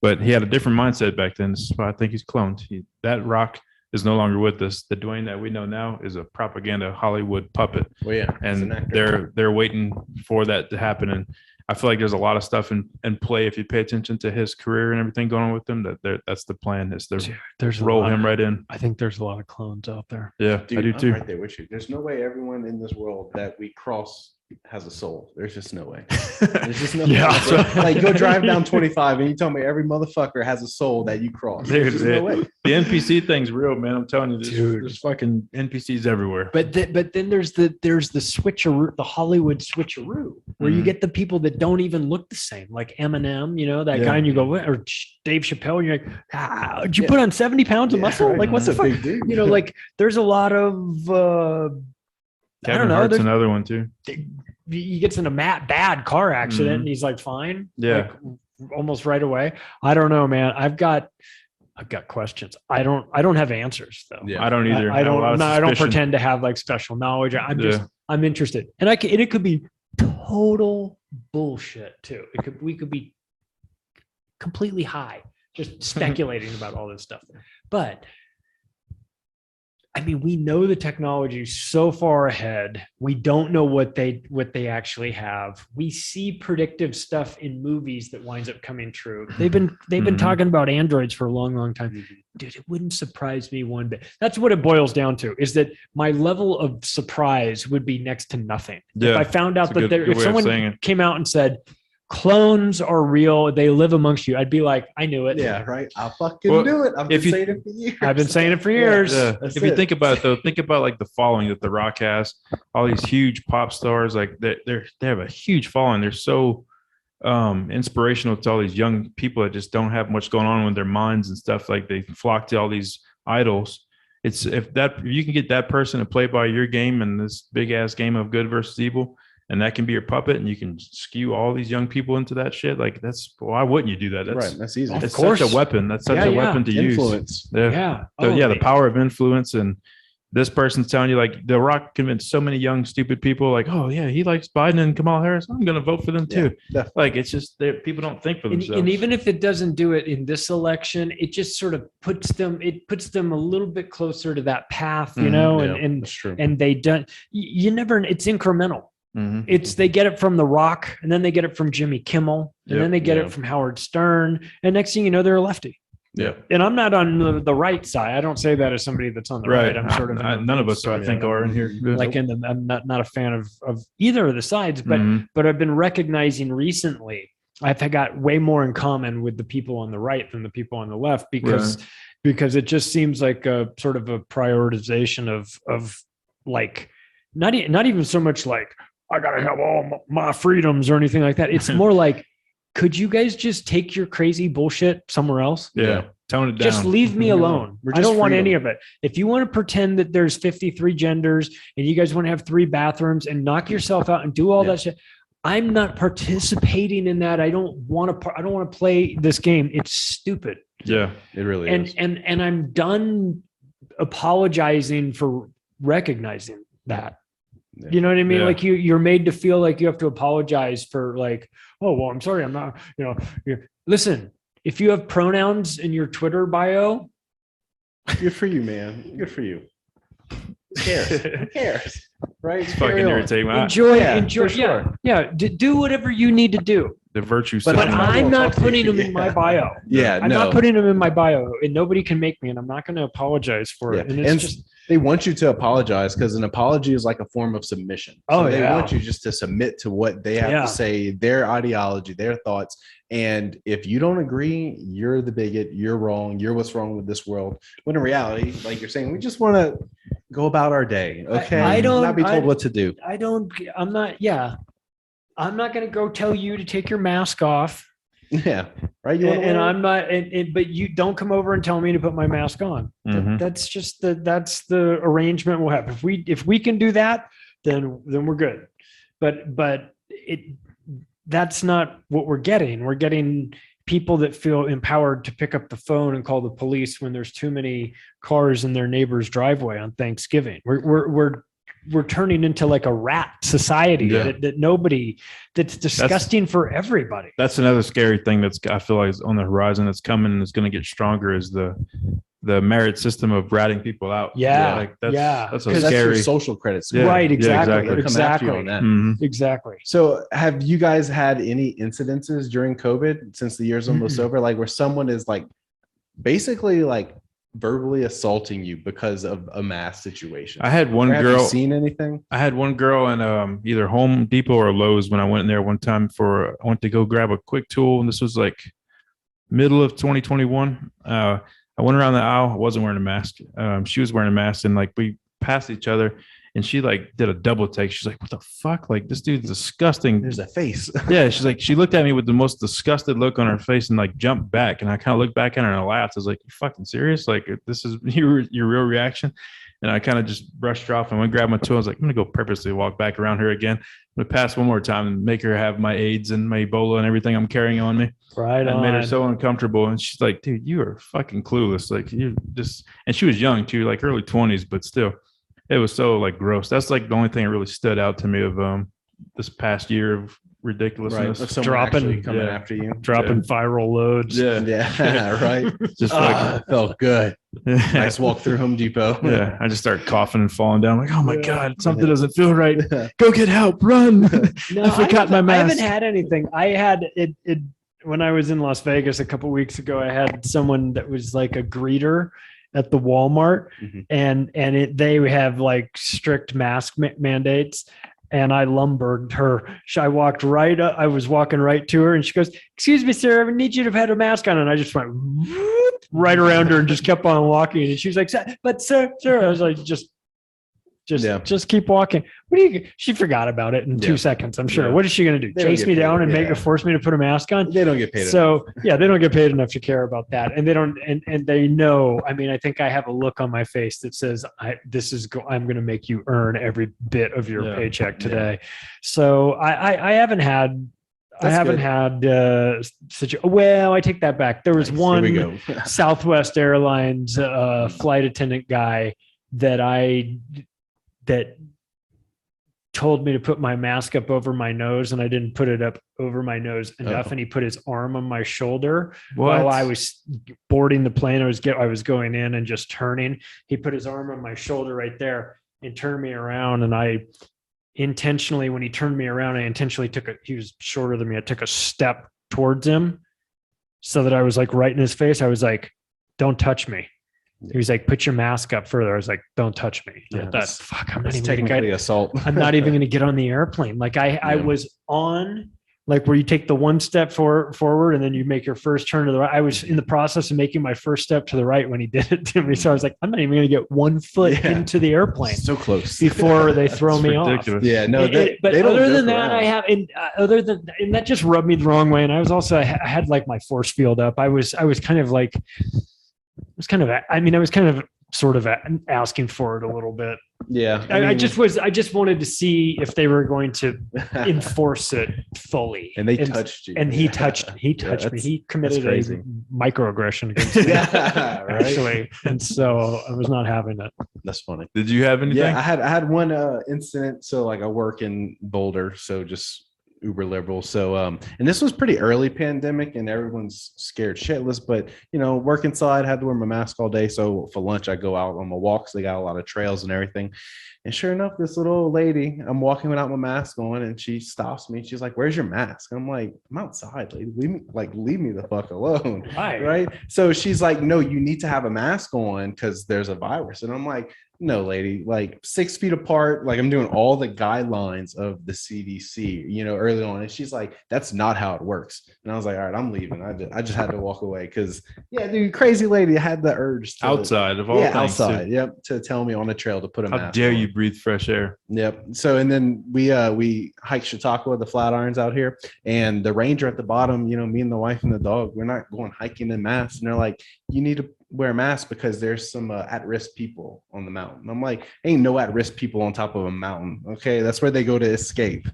But he had a different mindset back then. This is why I think he's cloned. That Rock is no longer with us. The Dwayne that we know now is a propaganda Hollywood puppet. Well, yeah, and they're waiting for that to happen. And I feel like there's a lot of stuff in play if you pay attention to his career and everything going on with him. That's the plan is to Dude, there's a roll lot- him right in. I think there's a lot of clones out there. Yeah, Dude, I do I'm too. right there with you. There's no way everyone in this world that we cross has a soul. There's just no way. There's just no Yeah. way. Like go drive down 25 and you tell me every motherfucker has a soul that you cross. Dude, There's just no way. the NPC thing's real, man. I'm telling you, Dude. there's fucking NPCs everywhere. But then there's the switcheroo, the Hollywood switcheroo, where you Mhm. get the people that don't even look the same, like Eminem, that Yeah. guy, and you go, "What?" or Dave Chappelle, and you're like, did you put on 70 pounds of Yeah, muscle? right. Like, what's That's the a fuck? big dude. Like, there's a lot of I Kevin don't know. Hart's There's, another one too. he gets in a bad car accident Mhm. and he's like fine, Yeah. like, almost right away. I don't know, man. I've got questions. I don't have answers though. Yeah. I don't either. I have a lot don't. of No, I don't suspicion. pretend to have like special knowledge. Yeah. I'm interested, and it could be total bullshit too. We could be completely high, just speculating about all this stuff. But I mean, we know the technology is so far ahead. We don't know what they actually have. We see predictive stuff in movies that winds up coming true. They've been Mhm. talking about androids for a long, long time. Dude, it wouldn't surprise me one bit. That's what it boils down to, is that my level of surprise would be next to nothing. If Yeah, I found out that's a that good if way of saying someone it. came out and said, clones are real, they live amongst you, I'd be like, I knew it. Yeah, right. I'll fucking Well, do it. I've been if you- saying it for years. I've been saying it for years. Yeah. That's If you it. think about it though, think about like the following that The Rock has. All these huge pop stars, like they have a huge following. They're so inspirational to all these young people that just don't have much going on with their minds and stuff. Like they flock to all these idols. It's if you can get that person to play by your game in this big ass game of good versus evil, and that can be your puppet, and you can skew all these young people into that shit. Like why wouldn't you do that? That's Right. That's easy. Of it's course. such a weapon. That's such Yeah, a yeah. weapon to use. Influence. Yeah. Yeah. So, Oh, yeah, the man. power of influence, and this person's telling you like The Rock convinced so many young stupid people like, oh yeah, he likes Biden and Kamala Harris. I'm going to vote for them too. definitely. Like it's just people don't think for And, themselves. and even if it doesn't do it in this election, it just sort of puts them a little bit closer to that path, Mhm, and That's true. they don't, you never, it's incremental. Mhm. They get it from The Rock, and then they get it from Jimmy Kimmel, and Yep. then they get Yeah. it from Howard Stern. And next thing you know, they're a lefty. Yeah. And I'm not on the right side. I don't say that as somebody that's on the right. I'm sort of in the none of us, I sort think, are in here. like I'm not a fan of either of the sides, but Mhm. but I've been recognizing recently I've got way more in common with the people on the right than the people on the left because it just seems like a sort of a prioritization of like not even so much like I gotta have all my freedoms or anything like that. It's more like, could you guys just take your crazy bullshit somewhere else? Yeah. Tone it down. Just leave me Leave me alone. alone. We're I don't just want any freedom. of it. If you want to pretend that there's 53 genders and you guys want to have 3 bathrooms and knock yourself out and do all Yeah. that shit, I'm not participating in that. I don't want to play this game. It's stupid. Yeah. It really And is. and I'm done apologizing for recognizing that. Yeah. You know what I mean? Yeah. Like you're made to feel like you have to apologize for like, oh, well, I'm sorry. I'm not, listen, if you have pronouns in your Twitter bio, Good for you, man. Good for you. Who cares? Who cares? Right? It's fucking irritating. enjoy, yeah, enjoy. for Yeah. sure. Yeah. Do whatever you need to do. The virtue But But system. not I'm gonna not talk to putting you. them in my Yeah. bio. Yeah, I'm no. not putting them in my bio, and nobody can make me, and I'm not going to apologize for it. Yeah. And it's And just, they want you to apologize because an apology is like a form of submission. Oh, they yeah. want you just to submit to what they have Yeah. to say, their ideology, their thoughts. And if you don't agree, you're the bigot, you're wrong, you're what's wrong with this world. When in reality, like you're saying, we just want to go about our day. Okay. I don't- not be told I- what to do. I'm not going to go tell you to take your mask off. Yeah. Right. You wanna And wear it? I'm not, but you don't come over and tell me to put my mask on. Mhm. That's just that's the arrangement we'll have. If we can do that, then we're good. But that's not what we're getting. We're getting people that feel empowered to pick up the phone and call the police when there's too many cars in their neighbor's driveway on Thanksgiving. We're we're turning into like a rat society Yeah. that's disgusting for everybody. That's another scary thing I feel like is on the horizon that's coming and is going to get stronger is the merit system of ratting people out. Yeah. Like that's Yeah. that's a 'Cause that's your scary. social credits. Yeah. Right. Yeah, Exactly. exactly. They'll come after you on that. Mhm. Exactly. So have you guys had any incidences during COVID since the year's almost over? Like where someone is like basically like verbally assaulting you because of a mask situation? I had one Or have you girl. seen anything? I had one girl in either Home Depot or Lowe's when I went in there one time I went to go grab a quick tool, and this was like middle of 2021. I went around the aisle. I wasn't wearing a mask. She was wearing a mask, and like we passed each other, and she like did a double take. She's like, "What the fuck? Like this dude's disgusting." There's a face. Yeah, she's like, she looked at me with the most disgusted look on her face and like jumped back, and I kind of looked back at her and I laughed. I was like, "You fucking serious? Like this is your real reaction?" And I kind of just brushed her off and went grab my tool. I was like, I'm gonna go purposely walk back around her again. I'm gonna pass one more time and make her have my AIDS and my Ebola and everything I'm carrying on me. Right. I made her on. so uncomfortable, and she's like, "Dude, you are fucking clueless. Like you just." And she was young too, like early 20s, but still, it was so like gross. That's like the only thing that really stood out to me of this past year of Right. ridiculousness. If someone Dropping- actually coming yeah. after you. Dropping viral loads. Yeah, Yeah, right. just It felt good. like Nice walk through Home Depot. Yeah, I just started coughing and falling down. Like, oh my Yeah. god, something doesn't feel right. Go get help! Run! No, I forgot my I haven't mask. had anything. I had it when I was in Las Vegas a couple weeks ago. I had someone that was like a greeter at the Walmart, Mhm. and they have like strict mask mandates. And I lumbered her. I walked right up. I was walking right to her, and she goes, "Excuse me, sir, I need you to have had a mask on." And I just went whoop, right around her and just kept on walking. And she was like, "But sir," I was like, Yeah. just keep walking. What do you? She forgot about it in Yeah. 2 seconds. I'm sure. Yeah. What is she going to do? They don't Chase get me paid, down and yeah. force me to put a mask on? They don't get paid. So yeah, they don't get paid enough to care about that, and they don't, and they know. I mean, I think I have a look on my face that says, I'm going to make you earn every bit of your Yeah. paycheck today." So I haven't had. I That's haven't good. had well, I take that back. There was Nice. one Here we go. Southwest Airlines flight attendant guy that told me to put my mask up over my nose, and I didn't put it up over my nose enough. Oh. And he put his arm on my shoulder What? while I was boarding the plane. I was going in and just turning. He put his arm on my shoulder right there and turned me around. And I intentionally, when he turned me around, he was shorter than me. I took a step towards him so that I was like right in his face. I was like, "Don't touch me." He was like, "Put your mask up further." I was like, "Don't touch me." Yeah, I'm that's- not It's even gonna technically get, assault. I'm not even going to get on the airplane. Like I Yeah. was on, like where you take the one step forward and then you make your first turn to the right. I was in the process of making my first step to the right when he did it to me. So I was like, I'm not even going to get 1 foot Yeah. into the airplane So close. before they throw It's me off. ridiculous. Yeah, no, But they don't other joke than that, around. I have, and that just rubbed me the wrong way. And I was also, I had like my force field up. I was kind of like, I was kind of sort of asking for it a little bit. Yeah, I just wanted to see if they were going to enforce it fully. and they touched you, And he touched me. that's- He committed a crazy. microaggression against me, Yeah, right. actually. And so I was not having it. That's funny. Did you have anything? Yeah, I had one incident. So like I work in Boulder, so just uber liberal. So and this was pretty early pandemic, and everyone's scared shitless. But work inside, had to wear my mask all day. So for lunch, I go out on my walks. They got a lot of trails and everything. And sure enough, this little old lady, I'm walking without my mask on, and she stops me. She's like, "Where's your mask?" I'm like, "I'm outside, lady. Leave me the fuck alone." Right. So she's like, "No, you need to have a mask on because there's a virus." And I'm like, "No, lady, like 6 feet apart, like I'm doing all the guidelines of the CDC, early on." And she's like, "That's not how it works." And I was like, "All right, I'm leaving." I just had to walk away because, yeah, dude, crazy lady had the urge to, Outside of all yeah, things. too. outside, yep, to tell me on the trail to put a How mask dare on. you breathe fresh air? Yep. So and then we hiked Chautauqua, the Flatirons out here, and the ranger at the bottom, me and the wife and the dog, we're not going hiking in masks. And they're like, "You need to wear a mask because there's some at-risk people on the mountain." I'm like, "Ain't no at-risk people on top of a mountain. Okay, that's where they go to escape."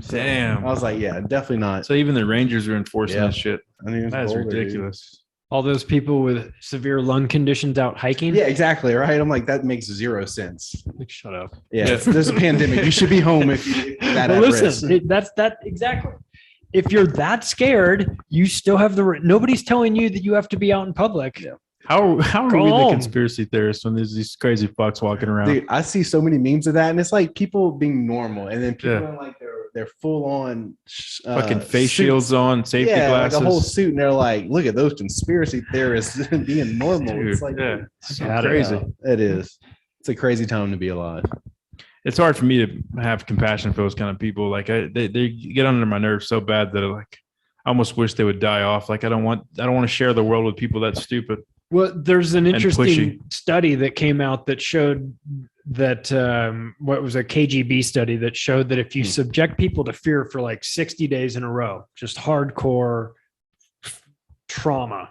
So Damn. I was like, "Yeah, definitely not." So even the Rangers are enforcing Yeah. that shit. I mean, it's That's Boulder, dude. ridiculous. All those people with severe lung conditions out hiking. Yeah, exactly. Right. I'm like, that makes zero sense. Like, shut up. Yeah, there's a pandemic. You should be home if you're that Well, at risk. listen, that's exactly. If you're that scared, you still have nobody's telling you that you have to be out in public. Yeah. How are we the Calm. conspiracy theorists when there's these crazy fucks walking around? Dude, I see so many memes of that, and it's like people being normal, and then people Yeah. are like they're full on Fucking face suits. shields on, safety yeah, glasses. like a whole suit, and they're like, "Look at those conspiracy theorists being normal." Dude, it's like, yeah, dude, so Had it. crazy. it is. It's a crazy time to be alive. It's hard for me to have compassion for those kind of people. Like they get under my nerves so bad that I almost wish they would die off. Like I don't want to share the world with people that stupid. Well, there's an And interesting pushy. study that came out that showed that what was a KGB study that showed that if you subject people to fear for like 60 days in a row, just hardcore trauma,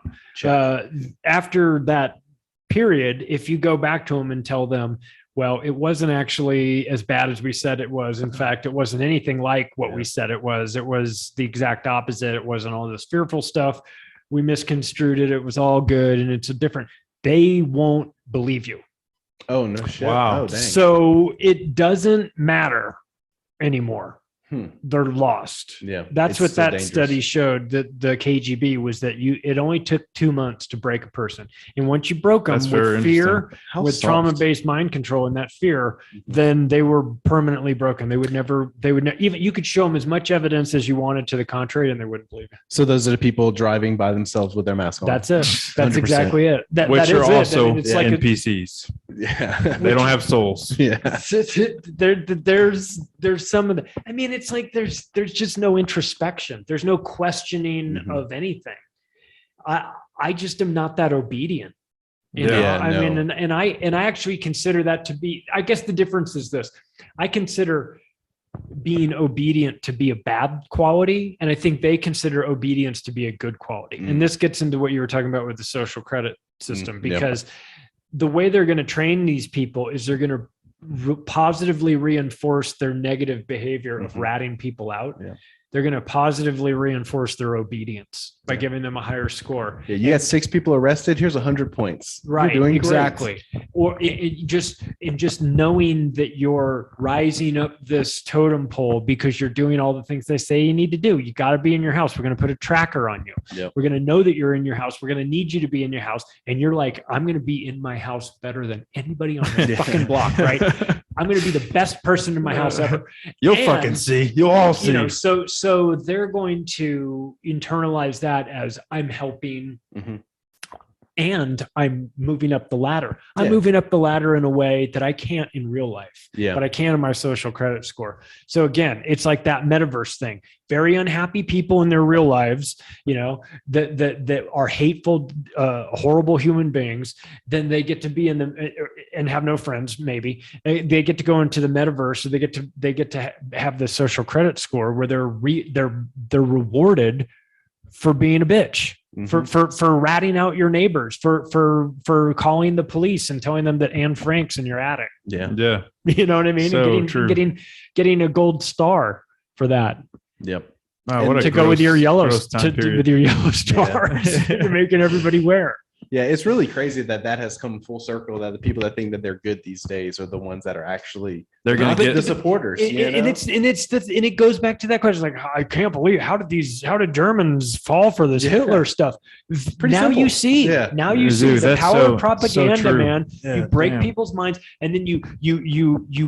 after that period, if you go back to them and tell them, well, it wasn't actually as bad as we said it was. In fact, it wasn't anything like what we said it was. It was the exact opposite. It wasn't all this fearful stuff. We misconstrued it. It was all good. And it's a different, they won't believe you. Oh no shit! Wow. Oh dang. So it doesn't matter anymore. They're lost. Yeah, That's it's what so that dangerous. study showed, that the KGB was that it only took 2 months to break a person. And once you broke them That's very with fear, interesting. How with soft. trauma-based mind control and that fear, then they were permanently broken. They would never, even you could show them as much evidence as you wanted to the contrary and they wouldn't believe it. So those are the people driving by themselves with their mask on. That's it. That's 100%. exactly it. That Which is are it. I also mean, it's like a- NPCs. yeah. They don't have souls. yeah. there's some of the, I mean, it's like there's just no introspection. There's no questioning Mhm. of anything. I just am not that obedient. You know, Yeah, I no. mean, and I actually consider that to be, I guess the difference is this. I consider being obedient to be a bad quality. And I think they consider obedience to be a good quality. Mm. And this gets into what you were talking about with the social credit system, yeah. because the way they're going to train these people is they're going to positively reinforce their negative behavior of Mhm. ratting people out. Yeah. They're going to positively reinforce their obedience by Yeah. giving them a higher score. Yeah, you got 6 people arrested. Here's 100 points. You're Right, doing great. exactly. Or just knowing that you're rising up this totem pole because you're doing all the things they say you need to do. You got to be in your house. We're going to put a tracker on you. Yep. We're going to know that you're in your house. We're going to need you to be in your house. And you're like, I'm going to be in my house better than anybody on this Yeah. fucking block, right? I'm going to be the best person in my house ever. You'll And- fucking see. You'll all see. You know, so they're going to internalize that as I'm helping Mhm. and I'm moving up the ladder. I'm Yeah. moving up the ladder in a way that I can't in real life, Yeah. but I can in my social credit score. So again, it's like that metaverse thing. Very unhappy people in their real lives, you know, that are hateful, horrible human beings. Then they get to be in them and have no friends. Maybe they get to go into the metaverse, so they get to have the social credit score where they're rewarded for being a bitch. Mhm. For ratting out your neighbors, for calling the police and telling them that Anne Frank's in your attic. Yeah. Yeah. You know what I mean? So And true. getting a gold star for that. Yep. Wow, And what a to go with your gross yellows, time period. with your yellow stars. You're making everybody wear. Yeah, it's really crazy that has come full circle. That the people that think that they're good these days are the ones that are actually They're gonna the get supporters. And you know? it goes back to that question. Like, I can't believe how did Germans fall for this Yeah. Hitler stuff? Pretty Now simple. you see, Yeah. now you Dude, see the that's power so of propaganda, true. man. Yeah, You break damn. people's minds, and then you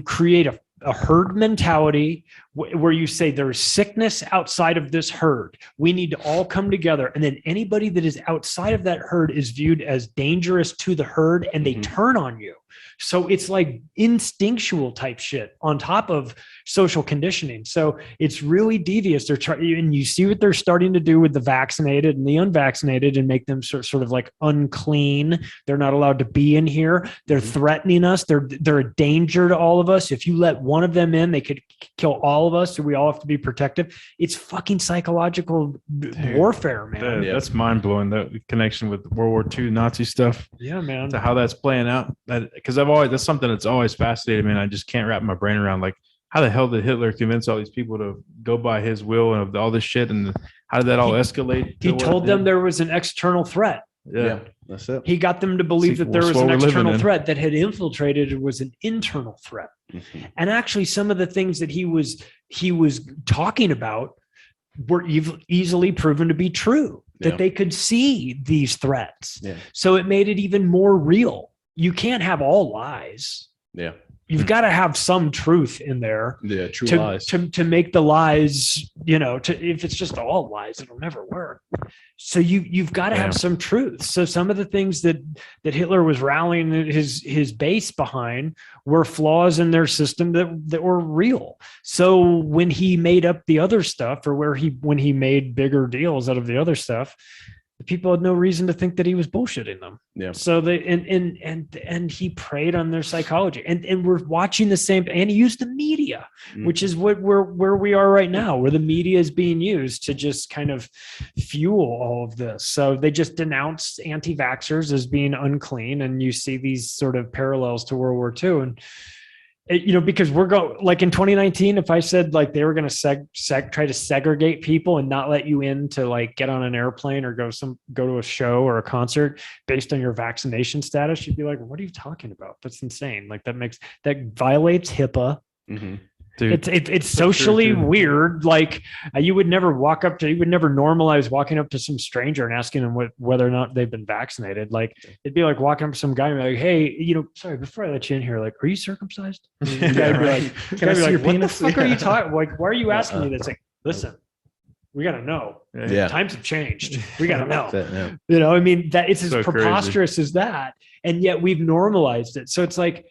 create a herd mentality where you say there's sickness outside of this herd. We need to all come together. And then anybody that is outside of that herd is viewed as dangerous to the herd, and they Mhm. turn on you. So it's like instinctual type shit on top of social conditioning. So it's really devious. They're trying, and you see what they're starting to do with the vaccinated and the unvaccinated, and make them sort of like unclean. They're not allowed to be in here. They're threatening us. They're a danger to all of us. If you let one of them in, they could kill all of us. So we all have to be protective. It's fucking psychological warfare, man. That's mind blowing. That connection with World War II Nazi stuff Yeah, man. to how that's playing out. Because that's something that's always fascinated me, and I just can't wrap my brain around. Like, how the hell did Hitler convince all these people to go by his will and all this shit? And how did that all escalate? He told them there was an external threat. Yeah. That's it. He got them to believe See, that there that's was what an we're living external in. threat that had infiltrated. It was an internal threat. Mhm. And actually, some of the things that he was talking about were easily proven to be true, that Yeah. they could see these threats. Yeah. So it made it even more real. You can't have all lies. Yeah. You've got to have some truth in there Yeah. True to, lies. to make the lies, if it's just all lies, it'll never work. So you've got to Yeah. have some truth. So some of the things that Hitler was rallying his base behind were flaws in their system that were real. So when he made up the other stuff, or when he made bigger deals out of the other stuff, the people had no reason to think that he was bullshitting them. Yeah. So they and he preyed on their psychology, and we're watching the same. And he used the media, which is where we are right now, where the media is being used to just kind of fuel all of this. So they just denounced anti-vaxxers as being unclean, and you see these sort of parallels to World War II. And because we're going, like in 2019, if I said like they were going to try to segregate people and not let you in to like get on an airplane or go to a show or a concert based on your vaccination status, you'd be like, what are you talking about? That's insane. Like that violates HIPAA. Mhm. Dude, It's socially true, too. weird. Like you would never normalize walking up to some stranger and asking them whether or not they've been vaccinated. Like it'd be like walking up to some guy and be like, hey, sorry, before I let you in here, like, are you circumcised? And the guy would be like, Can I see your what the penis? fuck are you Yeah. talking? Like, why are you asking me this? Like, listen, we got to know. Yeah. Times have changed. We got to know. That's it, yeah. I mean, that it's as So crazy. preposterous as that. And yet we've normalized it. So it's like,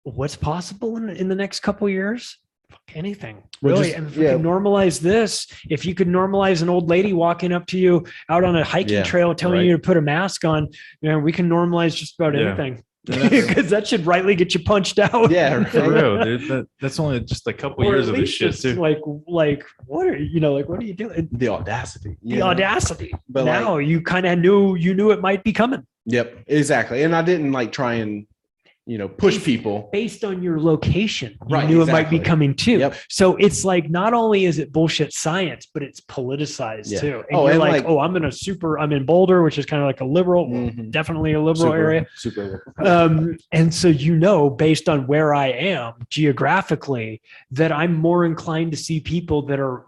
what's possible in the next couple of years? Fuck anything. Well, Really. just- And if we yeah. could normalize this, if you could normalize an old lady walking up to you out on a hiking Yeah, trail telling right. you to put a mask on, we can normalize just about Yeah. anything. And that's- Because that should rightly get you punched out. Yeah, right. For real, dude. That's only just a couple Or years at of this least shit it's too. like what are what are you doing? The audacity. The audacity. But Now you kind of knew it might be coming. Yep, exactly. And I didn't like try and push people. Based on your location, you Right, knew it might be exactly. coming too. Yep. So it's like not only is it bullshit science, but it's politicized Yeah. too. And Oh, you're and like, like- I'm in Boulder, which is kind of like a liberal, Mhm. definitely a liberal area. Super. And so based on where I am geographically, that I'm more inclined to see people that are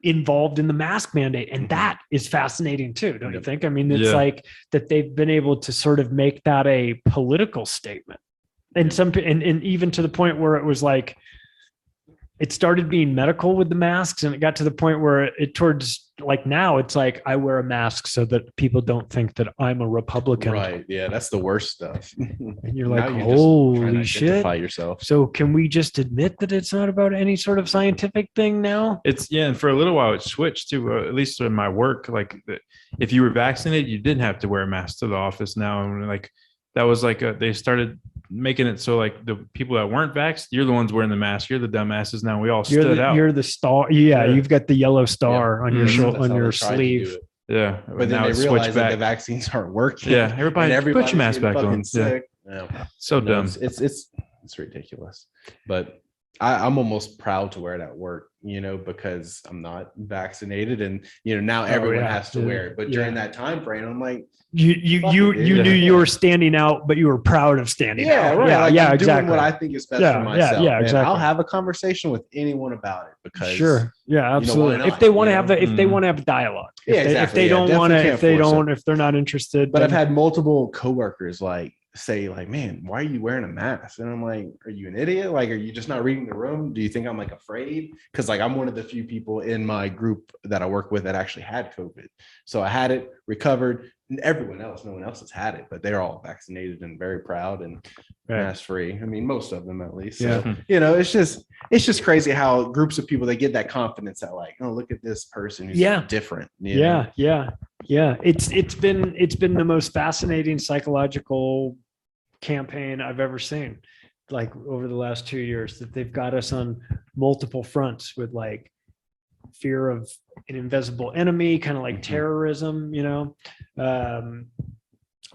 involved in the mask mandate, and Mhm. that is fascinating too, don't you Yep. think? I mean, it's Yeah. like that they've been able to sort of make that a political statement, and and even to the point where it was like it started being medical with the masks, and it got to the point where it towards like now it's like I wear a mask so that people don't think that I'm a Republican. Right. Yeah, that's the worst stuff. And you're Now like, just trying holy to shit. identify yourself. So can we just admit that it's not about any sort of scientific thing now? And for a little while it switched to at least in my work. Like if you were vaccinated, you didn't have to wear a mask to the office now. And like that was like they started making it so like the people that weren't vaxxed, you're the ones wearing the mask. You're the dumbasses now. We all stood out. You're the star. Yeah, Yeah. you've got the yellow star on your Mhm. shoulder, That's on how your they tried to do sleeve. it. Yeah, But then now they it's realized switched that back. the vaccines aren't working. Yeah, everybody And put everybody's your mask getting back fucking on. sick. Yeah. So No, dumb. it's ridiculous. But I'm almost proud to wear it at work, because I'm not vaccinated, and now everyone yeah. has to Yeah. wear it. But during that time frame, I'm like, You Fuck you it, you dude. knew you were standing out, but you were proud of standing yeah, out. right. Yeah, Like, yeah, I'm exactly. doing what I think is best Yeah, for yeah, myself. yeah, And exactly. I'll have a conversation with anyone about it because Sure. Yeah, absolutely. not, if they want to you have know? if they Mhm. want to have a dialogue. Yeah, If exactly. they Yeah, don't want to, definitely if they can't force don't, if they're not interested. But I've then- had multiple coworkers say man, why are you wearing a mask? And I'm like, are you an idiot? Like, are you just not reading the room? Do you think I'm like afraid? Because like I'm one of the few people in my group that I work with that actually had COVID. So I had it, recovered, and no one else has had it, but they're all vaccinated and very proud and Right. mask free. I mean, most of them at least. Yeah. So, it's just crazy how groups of people, they get that confidence that like, oh, look at this person who's Yeah. different. you know? Yeah. It's been the most fascinating psychological campaign I've ever seen, like over the last 2 years, that they've got us on multiple fronts with like fear of an invisible enemy, kind of like Mhm. terrorism,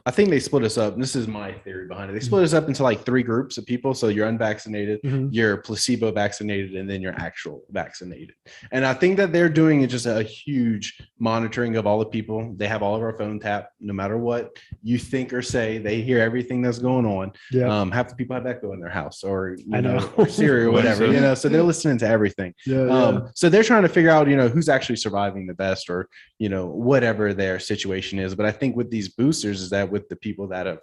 I think they split us up. And this is my theory behind it. They split us up into like 3 groups of people. So you're unvaccinated, Mhm. you're placebo vaccinated, and then you're actual vaccinated. And I think that they're doing just a huge monitoring of all the people. They have all of our phone tapped, no matter what you think or say. They hear everything that's going on. Yeah. Half the people have Echo in their house, or I know. or Siri or whatever. Alexa. So they're listening to everything. Yeah. So they're trying to figure out, who's actually surviving the best, or whatever their situation is. But I think with these boosters is that with the people that have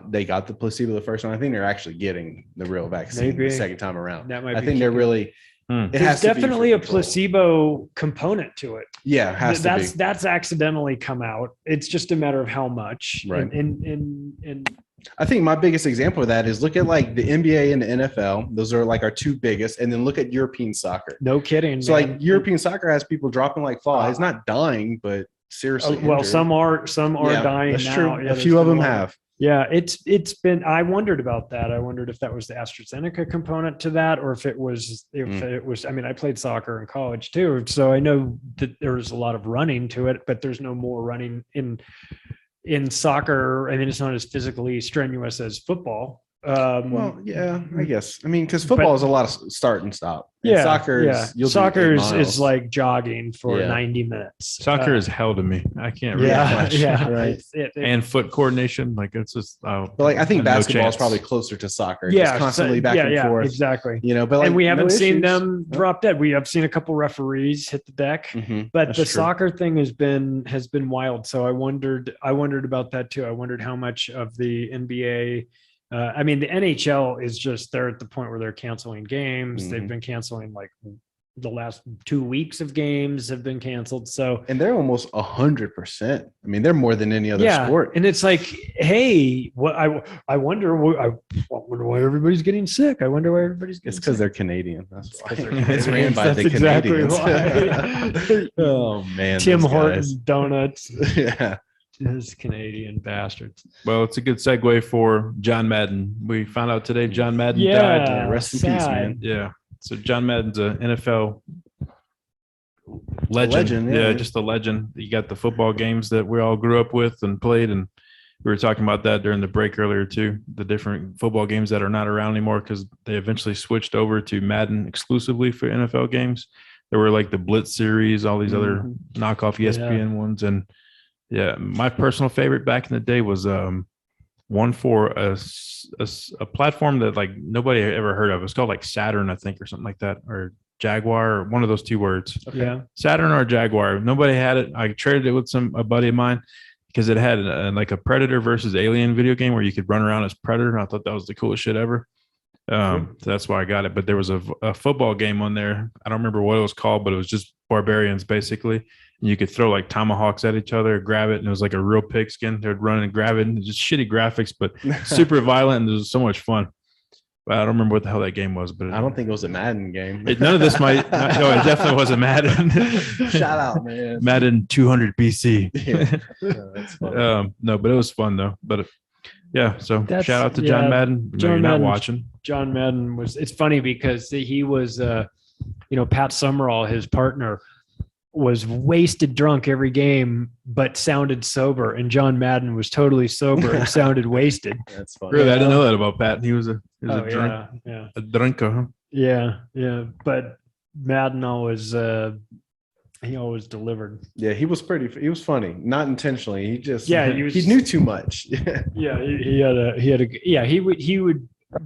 they got the placebo the first time, I think they're actually getting the real vaccine Maybe. the second time around. That might I be think they're key. really. Hmm. It There's has to be for definitely a control. placebo component to it. Yeah, it has to be. That's accidentally come out. It's just a matter of how much. Right. And I think my biggest example of that is look at like the NBA and the NFL. Those are like our 2 biggest, and then look at European soccer. no kidding. So man. like European soccer has people dropping like flies, not dying, but seriously. Well, injured. some are Yeah, dying that's now. true. Yeah, A there's few of been them a lot. have. Yeah, it's been. I wondered about that. I wondered if that was the AstraZeneca component to that, or if it was. I mean, I played soccer in college too, so I know that there's a lot of running to it, but there's no more running in soccer. I mean, it's not as physically strenuous as football. Well, yeah, I guess. I mean, because football But- is a lot of start and stop. And Yeah, soccer is yeah. you'll do Soccer 8 is miles. like jogging for Yeah. 90 minutes. Soccer is hell to me. I can't really yeah, watch. yeah, Right. And foot coordination, like it's just. But like I think no basketball is chance. probably closer to soccer. yeah, just constantly back and forth. exactly. But like And we haven't no seen issues. them No. drop dead. We have seen a couple referees hit the deck, Mhm. but That's the true. soccer thing has been wild. So I wondered about that too. I wondered how much of the NBA. I mean, the NHL is just they're at the point where they're canceling games. They've Mhm. been canceling like the last 2 weeks of games have been canceled. So And they're almost 100%. I mean, they're more than any other yeah, sport. and it's like, hey, what I wonder why everybody's getting sick. I wonder why everybody's getting It's because sick. they're Canadian. That's why. 'cause they're It's ran Canadians. by That's the exactly Canadians. why. Oh man, Tim those Horton guys. donuts. Yeah. Those Canadian bastards. Well, it's a good segue for John Madden. We found out today John Madden died. Yeah, rest in peace, sad. man. Yeah. So John Madden's an NFL legend. legend, Yeah, yeah. just a legend. You got the football games that we all grew up with and played, and we were talking about that during the break earlier too. The different football games that are not around anymore because they eventually switched over to Madden exclusively for NFL games. There were like the Blitz series, all these other knockoff ESPN ones, and yeah, my personal favorite back in the day was one for a platform that like nobody ever heard of. It's called like Saturn, I think, or something like that, or Jaguar, or one of those 2 words. Yeah. Saturn or Jaguar. Nobody had it. I traded it with a buddy of mine because it had like a Predator versus Alien video game where you could run around as Predator. And I thought that was the coolest shit ever. So that's why I got it. But there was a football game on there. I don't remember what it was called, but it was just barbarians basically. And you could throw like tomahawks at each other, grab it, and it was like a real pigskin. They'd run and grab it, and just shitty graphics, but super violent, and it was so much fun. But I don't remember what the hell that game was. But I don't think it was a Madden game. none of this might. No, it definitely wasn't Madden. Shout out, man. Madden 200 BC. Yeah. That's funny. No, but it was fun though. But yeah, so That's- shout out to John yeah, Madden. No, John you're not Madden. watching. John Madden it's funny because he was, Pat Summerall, his partner, was wasted drunk every game, but sounded sober. And John Madden was totally sober and sounded wasted. That's funny. Really, I didn't know that about Pat. He was a drunk, yeah. a drinker. Huh? Yeah. But Madden always, he always delivered. Yeah, he was funny, not intentionally. He just he knew too much. Yeah.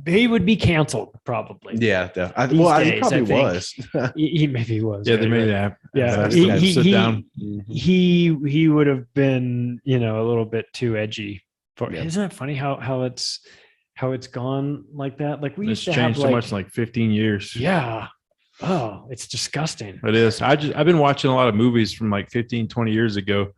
He would be canceled probably. Yeah, These he days, probably I think. was. He maybe was. Yeah, they made that. Yeah, Sit down. he would have been, a little bit too edgy. Yeah. Isn't it funny how it's gone like that? Like we It's used to have changed so much in like 15 years. yeah. Oh, it's disgusting. It is. I've been watching a lot of movies from like 15, 20 years ago.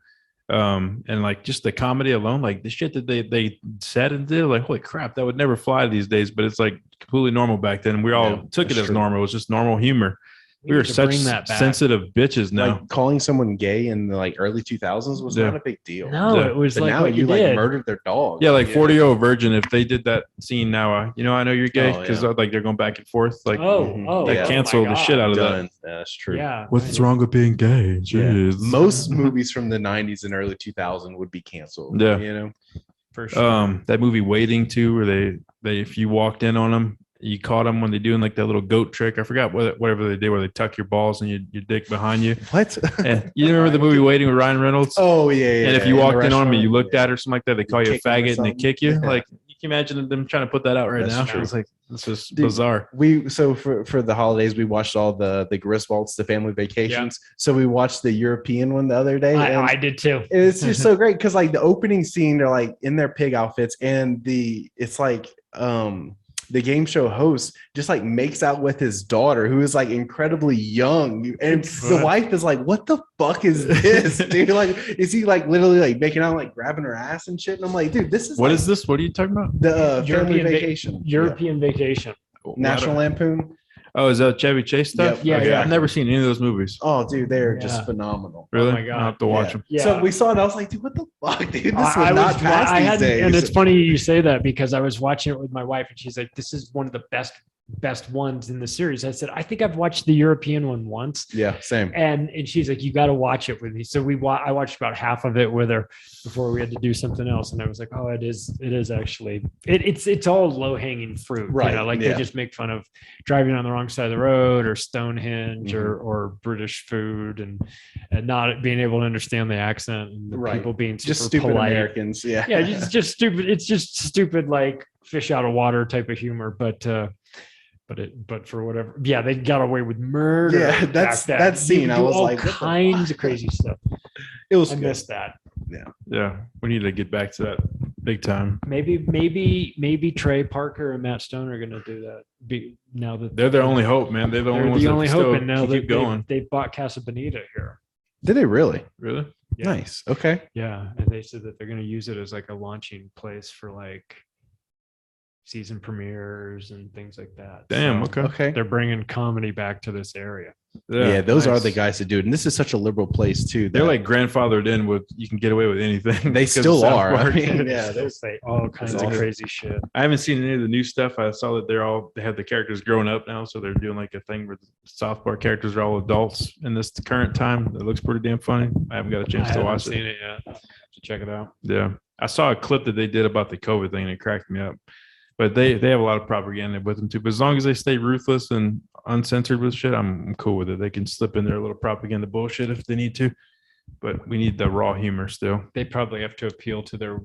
And like just the comedy alone, like the shit that they said and did, like, holy crap, that would never fly these days. But it's like completely normal back then. We all took it that's as true. normal. It was just normal humor. We were need to such bring that back. sensitive bitches now. Like calling someone gay in the like early 2000s was Yeah. not a big deal. No, Yeah. it was But like now what you you like did. murdered their dog. Yeah, like 40-year-old virgin. If they did that scene now, I know you're gay Oh, because yeah. like they're going back and forth. Like, Mhm. they yeah. cancel the shit out of that. Done. That's true. Yeah. What's wrong with being gay? Yeah. Jeez. Most movies from the 90s and early 2000 would be canceled. Yeah. You know? For sure. That movie Waiting too, where they if you walked in on them, you caught them when they're doing like that little goat trick. I forgot whatever they did, where they tuck your balls and your dick behind you. What? And you remember the movie Waiting with Ryan Reynolds? Oh, yeah. And if you walked in on them and you looked at her, something like that, they call you a Kick them or faggot and they something. kick you. Yeah. Like, you can imagine them trying to put that out right That's now. true. It's like, this is Dude, bizarre. So for the holidays, we watched all the Griswolds, the family vacations. So we watched the European one the other day. and I did too. it's just so great because like the opening scene, they're like in their pig outfits, and it's like the game show host just like makes out with his daughter, who is like incredibly young, and the wife is like, "What the fuck is this, dude? Like, is he like literally like making out, like grabbing her ass and shit?" And I'm like, "Dude, this is What like is this? What are you talking about? the family European vacation, European Vacation. Yeah. National Lampoon." Oh, is that Chevy Chase stuff? Yep. Yeah, Okay, yeah. I've never seen any of those movies. Oh, dude, they're Yeah. just phenomenal. Really? my God. I'll have to watch Yeah. them. Yeah. So we saw it. I was like, "Dude, what the fuck, dude? This I would not was- pass I these had- days." And it's funny you say that because I was watching it with my wife and she's like, "This is one of the best ones in the series." I said, "I think I've watched the European one once." Yeah, same. And she's like, "You got to watch it with me." So I watched about half of it with her before we had to do something else. And I was like, "Oh, it is actually, it's all low hanging fruit, Right, You know, like yeah. they just make fun of driving on the wrong side of the road or Stonehenge Mm-hmm. or British food and not being able to understand the accent and the Right. people being Just super stupid polite. Americans. Yeah. Yeah, it's just stupid. It's just stupid, like fish out of water type of humor. But for whatever, yeah, they got away with murder. Yeah, back then. that scene, You I do was all like, what the kinds fuck? of crazy stuff. It was I good. missed that. Yeah, we need to get back to that big time. Maybe Trey Parker and Matt Stone are going to do that. Now that They're their only hope, man. They're the only they're ones the that only still hope, and now keep going. they bought Casa Bonita here. Did they really? Really? Yeah. Nice. Okay. Yeah, and they said that they're going to use it as like a launching place for like season premieres and things like that. Damn. So Okay. Okay. they're bringing comedy back to this area. Yeah, those are nice. the guys that do it. And this is such a liberal place too. They're that like grandfathered in with you can get away with anything. they because of still South are. I Park. mean, They yeah, still there's say all kinds of awesome. crazy shit. I haven't seen any of the new stuff. I saw that they have the characters growing up now, so they're doing like a thing where the South Park characters are all adults in this current time. It looks pretty damn funny. I haven't got a chance to watch it. it yet. To check it out. Yeah, I saw a clip that they did about the COVID thing, and it cracked me up. But they have a lot of propaganda with them too. But as long as they stay ruthless and uncensored with shit, I'm cool with it. They can slip in their little propaganda bullshit if they need to. But we need the raw humor still. They probably have to appeal to their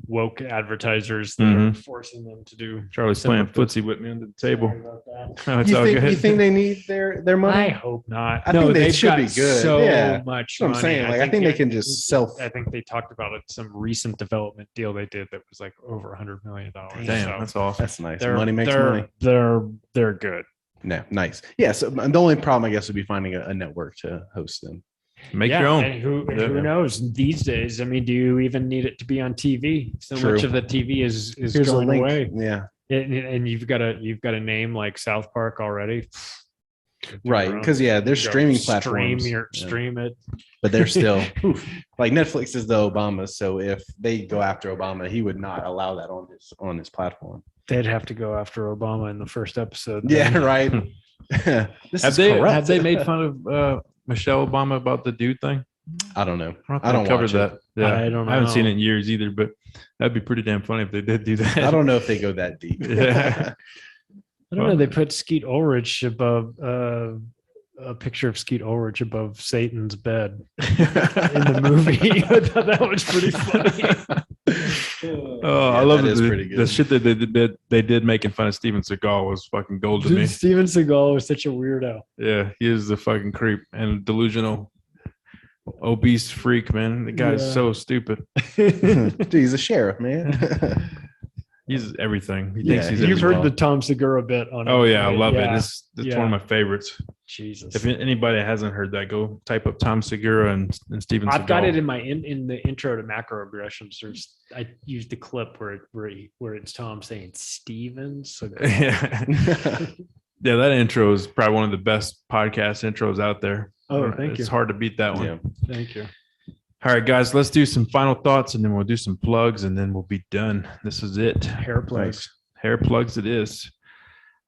woke advertisers that are Mhm. forcing them to do. Charlie's Some playing of the- footsie with me under the table. Sorry about that. Oh, it's you all think good. you think they need their I money? hope not. I think they they've should got be good. So Yeah. much. That's what I'm money. saying. Like I think they can just self. I think they talked about it. Some recent development deal they did that was like over $100 million. Damn, So that's awesome. That's nice. they're- Money makes they're- money. They're good. No, nice. Yeah. So the only problem, I guess, would be finding a network to host them. Make Yeah, your own. And who Yeah. knows these days? I mean, do you even need it to be on TV? So True. much of the TV is Here's a going link. away. Yeah. And you've got a name like South Park already. Right. Because yeah, there's Go streaming stream platforms. your Yeah. stream it. But they're still like Netflix is the Obama. So if they go after Obama, he would not allow that on his platform. They'd have to go after Obama in the first episode. Yeah. Right. This Have is they corrupt. have they made fun of Michelle Obama about the dude thing? I don't know. I don't cover watch it. that. Yeah, I don't I haven't seen know. it in years either, but that'd be pretty damn funny if they did do that. I don't know if they go that deep. Yeah. I don't know. They put Skeet Ulrich above a picture of Skeet Ulrich above Satan's bed in the movie. I thought that was pretty funny. Oh, I Yeah, love that it. is The, pretty good. the shit that they did making fun of Steven Seagal was fucking gold to me. Dude, Steven Seagal was such a weirdo. Yeah, he is the fucking creep and delusional, obese freak, man. The guy's Yeah. so stupid. Dude, he's a sheriff, man. He's everything. He Yeah, thinks he's. You've everything. heard the Tom Segura bit on it. Oh yeah, I right? love Yeah. it. It's Yeah. one of my favorites. Jesus. If anybody hasn't heard that, go type up Tom Segura and Steven Seagal. I've got it in my in the intro to macroaggressions. I used the clip where it's Tom saying Steven Seagal. Yeah. Yeah, that intro is probably one of the best podcast intros out there. Oh, thank It's you. hard to beat that one. Yeah. Thank you. All right, guys, let's do some final thoughts and then we'll do some plugs and then we'll be done. This is it. Hair plugs. Hair plugs it is.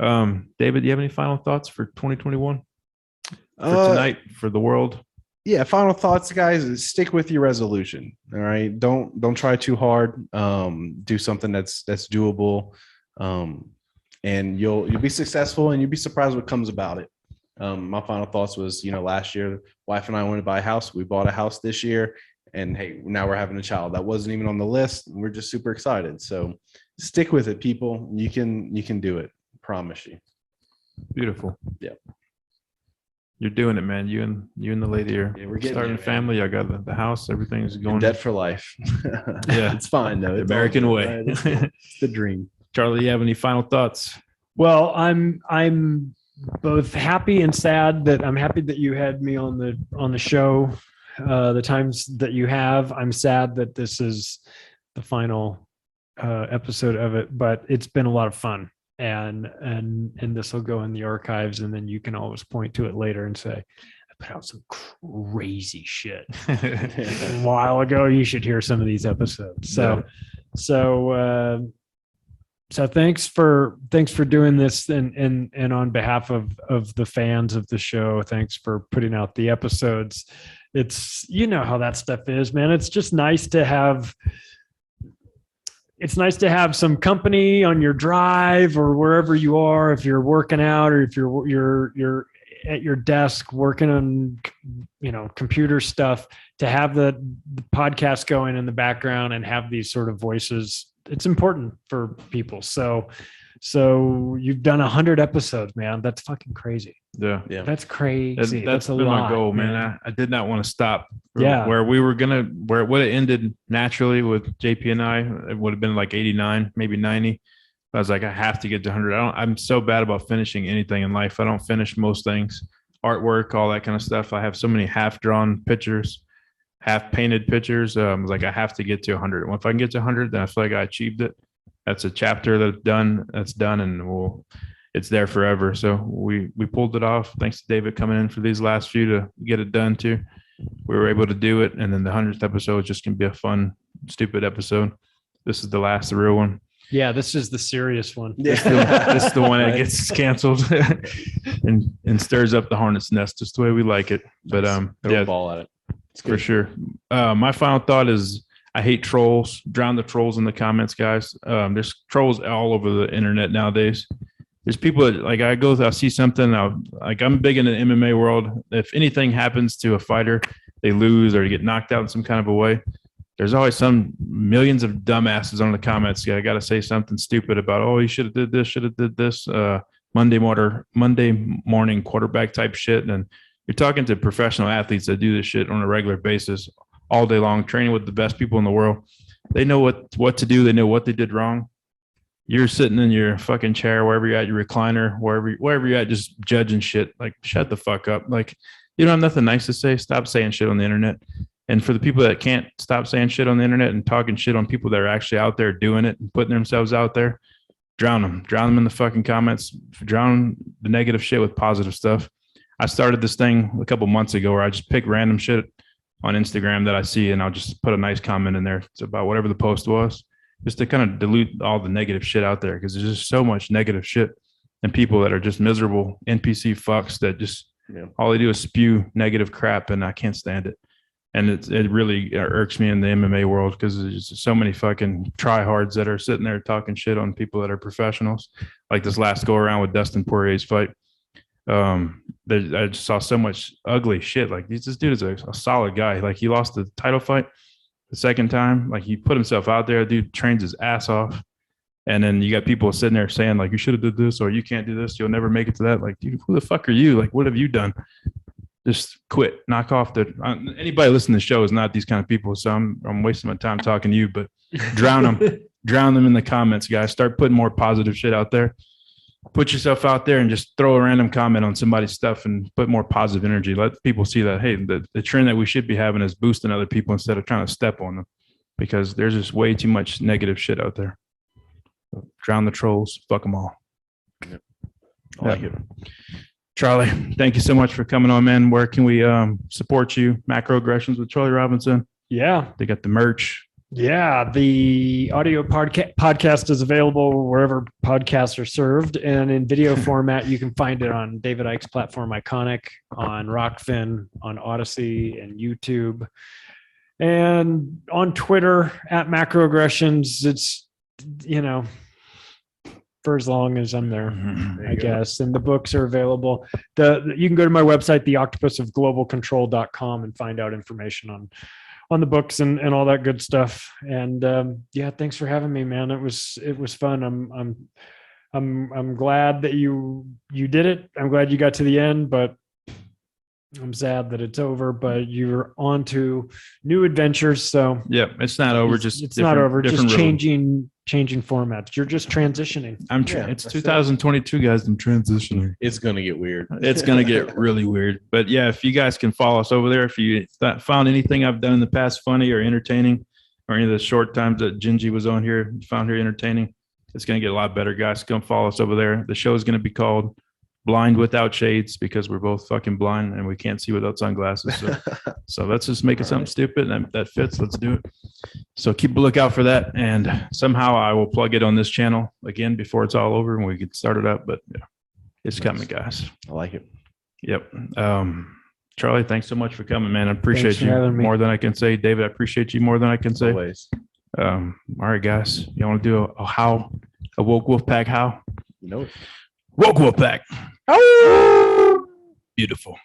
David, do you have any final thoughts for 2021? For tonight, for the world? Yeah, final thoughts, guys, is stick with your resolution. All right. Don't try too hard. Do something that's doable. And you'll be successful and you'll be surprised what comes about it. My final thoughts was, last year, wife and I wanted to buy a house. We bought a house this year, and hey, now we're having a child. That wasn't even on the list. We're just super excited. So stick with it, people. You can do it. Promise you. Beautiful. Yeah. You're doing it, man. You and the lady are Yeah, we're getting starting a there, man. family. I got the house. Everything's In going. debt for life. Yeah. It's fine though. The It's all American good, way. right? It's the dream. Charlie, you have any final thoughts? Well, I'm both happy and sad that I'm happy that you had me on the show. The times that you have, I'm sad that this is the final episode of it, but it's been a lot of fun, and this will go in the archives, and then you can always point to it later and say, I put out some crazy shit a while ago. You should hear some of these episodes. So thanks for doing this, and on behalf of the fans of the show, thanks for putting out the episodes. It's, how that stuff is, man. It's just nice to have. It's nice to have some company on your drive or wherever you are. If you're working out or if you're at your desk working on, computer stuff, to have the podcast going in the background and have these sort of voices. It's important for people. So you've done 100 episodes, man. That's fucking crazy. Yeah. Yeah. That's crazy. That's a been lot, my goal, man. I did not want to stop. Yeah. Where it would have ended naturally with JP and I, it would have been like 89, maybe 90. I was like, I have to get to 100. I'm so bad about finishing anything in life. I don't finish most things, artwork, all that kind of stuff. I have so many half-drawn pictures, half-painted pictures. I was like, I have to get to 100. Well, if I can get to 100, then I feel like I achieved it. That's a chapter that's done, and it's there forever. So we pulled it off. Thanks to David coming in for these last few to get it done too. We were able to do it, and then the 100th episode is just gonna be a fun, stupid episode. This is the last, the real one. Yeah, this is the serious one. This is the one that gets canceled and stirs up the hornet's nest, just the way we like it. But Throw a ball at it. It's for sure. My final thought is I hate trolls. Drown the trolls in the comments, guys. There's trolls all over the internet nowadays. There's people that, like, I see something. I'm big in the MMA world. If anything happens to a fighter, they lose or get knocked out in some kind of a way, there's always some millions of dumbasses on the comments. Yeah, I got to say something stupid about, oh, you should have did this, should have did this. Monday morning quarterback type shit. And you're talking to professional athletes that do this shit on a regular basis all day long, training with the best people in the world. They know what to do. They know what they did wrong. You're sitting in your fucking chair, wherever you're at, your recliner, wherever you're at, just judging shit. Like, shut the fuck up. Like, you don't have nothing nice to say. Stop saying shit on the internet. And for the people that can't stop saying shit on the internet and talking shit on people that are actually out there doing it and putting themselves out there, drown them in the fucking comments. Drown the negative shit with positive stuff. I started this thing a couple months ago where I just pick random shit on Instagram that I see, and I'll just put a nice comment in there. It's about whatever the post was, just to kind of dilute all the negative shit out there, because there's just so much negative shit and people that are just miserable NPC fucks that just all they do is spew negative crap, and I can't stand it. And it really irks me in the MMA world, because there's just so many fucking tryhards that are sitting there talking shit on people that are professionals. Like this last go around with Dustin Poirier's fight. I just saw so much ugly shit. Like, this dude is a solid guy. Like, he lost the title fight the second time. Like, he put himself out there. Dude trains his ass off. And then you got people sitting there saying, like, you should have did this, or you can't do this. You'll never make it to that. Like, dude, who the fuck are you? Like, what have you done? Just quit. Knock off anybody listening to the show is not these kind of people. So I'm wasting my time talking to you, but drown them in the comments, guys. Start putting more positive shit out there. Put yourself out there and just throw a random comment on somebody's stuff and put more positive energy. Let people see that, hey, the trend that we should be having is boosting other people instead of trying to step on them, because there's just way too much negative shit out there. Drown the trolls. Fuck them all. I like it. Charlie, thank you so much for coming on, man. Where can we support you? Macroaggressions with Charlie Robinson. Yeah. They got the merch. Yeah, the audio podcast is available wherever podcasts are served, and in video format, you can find it on David Icke's platform, Iconic, on Rockfin, on Odyssey, and YouTube, and on Twitter at Macroaggressions. It's, you know, for as long as I'm there, I guess. And the books are available. You can go to my website, theoctopusofglobalcontrol.com, and find out information on the books and all that good stuff. And yeah, thanks for having me, man. It was fun. I'm glad that you did it. I'm glad you got to the end, but I'm sad that it's over, but you're on to new adventures. So yeah, it's not over. It's not over. Just changing formats. You're just transitioning. It's 2022, guys. I'm transitioning. It's going to get weird. It's going to get really weird. But yeah, if you guys can follow us over there, if you found anything I've done in the past funny or entertaining, or any of the short times that Gingy was on here, found her entertaining, it's going to get a lot better, guys. Come follow us over there. The show is going to be called Blind Without Shades, because we're both fucking blind and we can't see without sunglasses. So let's just make it something stupid and that fits. Let's do it. So keep a lookout for that. And somehow I will plug it on this channel again before it's all over and we get started up. But yeah, it's coming, guys. I like it. Yep. Charlie, thanks so much for coming, man. I appreciate Thanks for you having me. more than I can say. David, I appreciate you more than I can say. Always. All right, guys. You want to do a howl? A woke wolf pack howl? You know it. Woke wolf pack. Beautiful.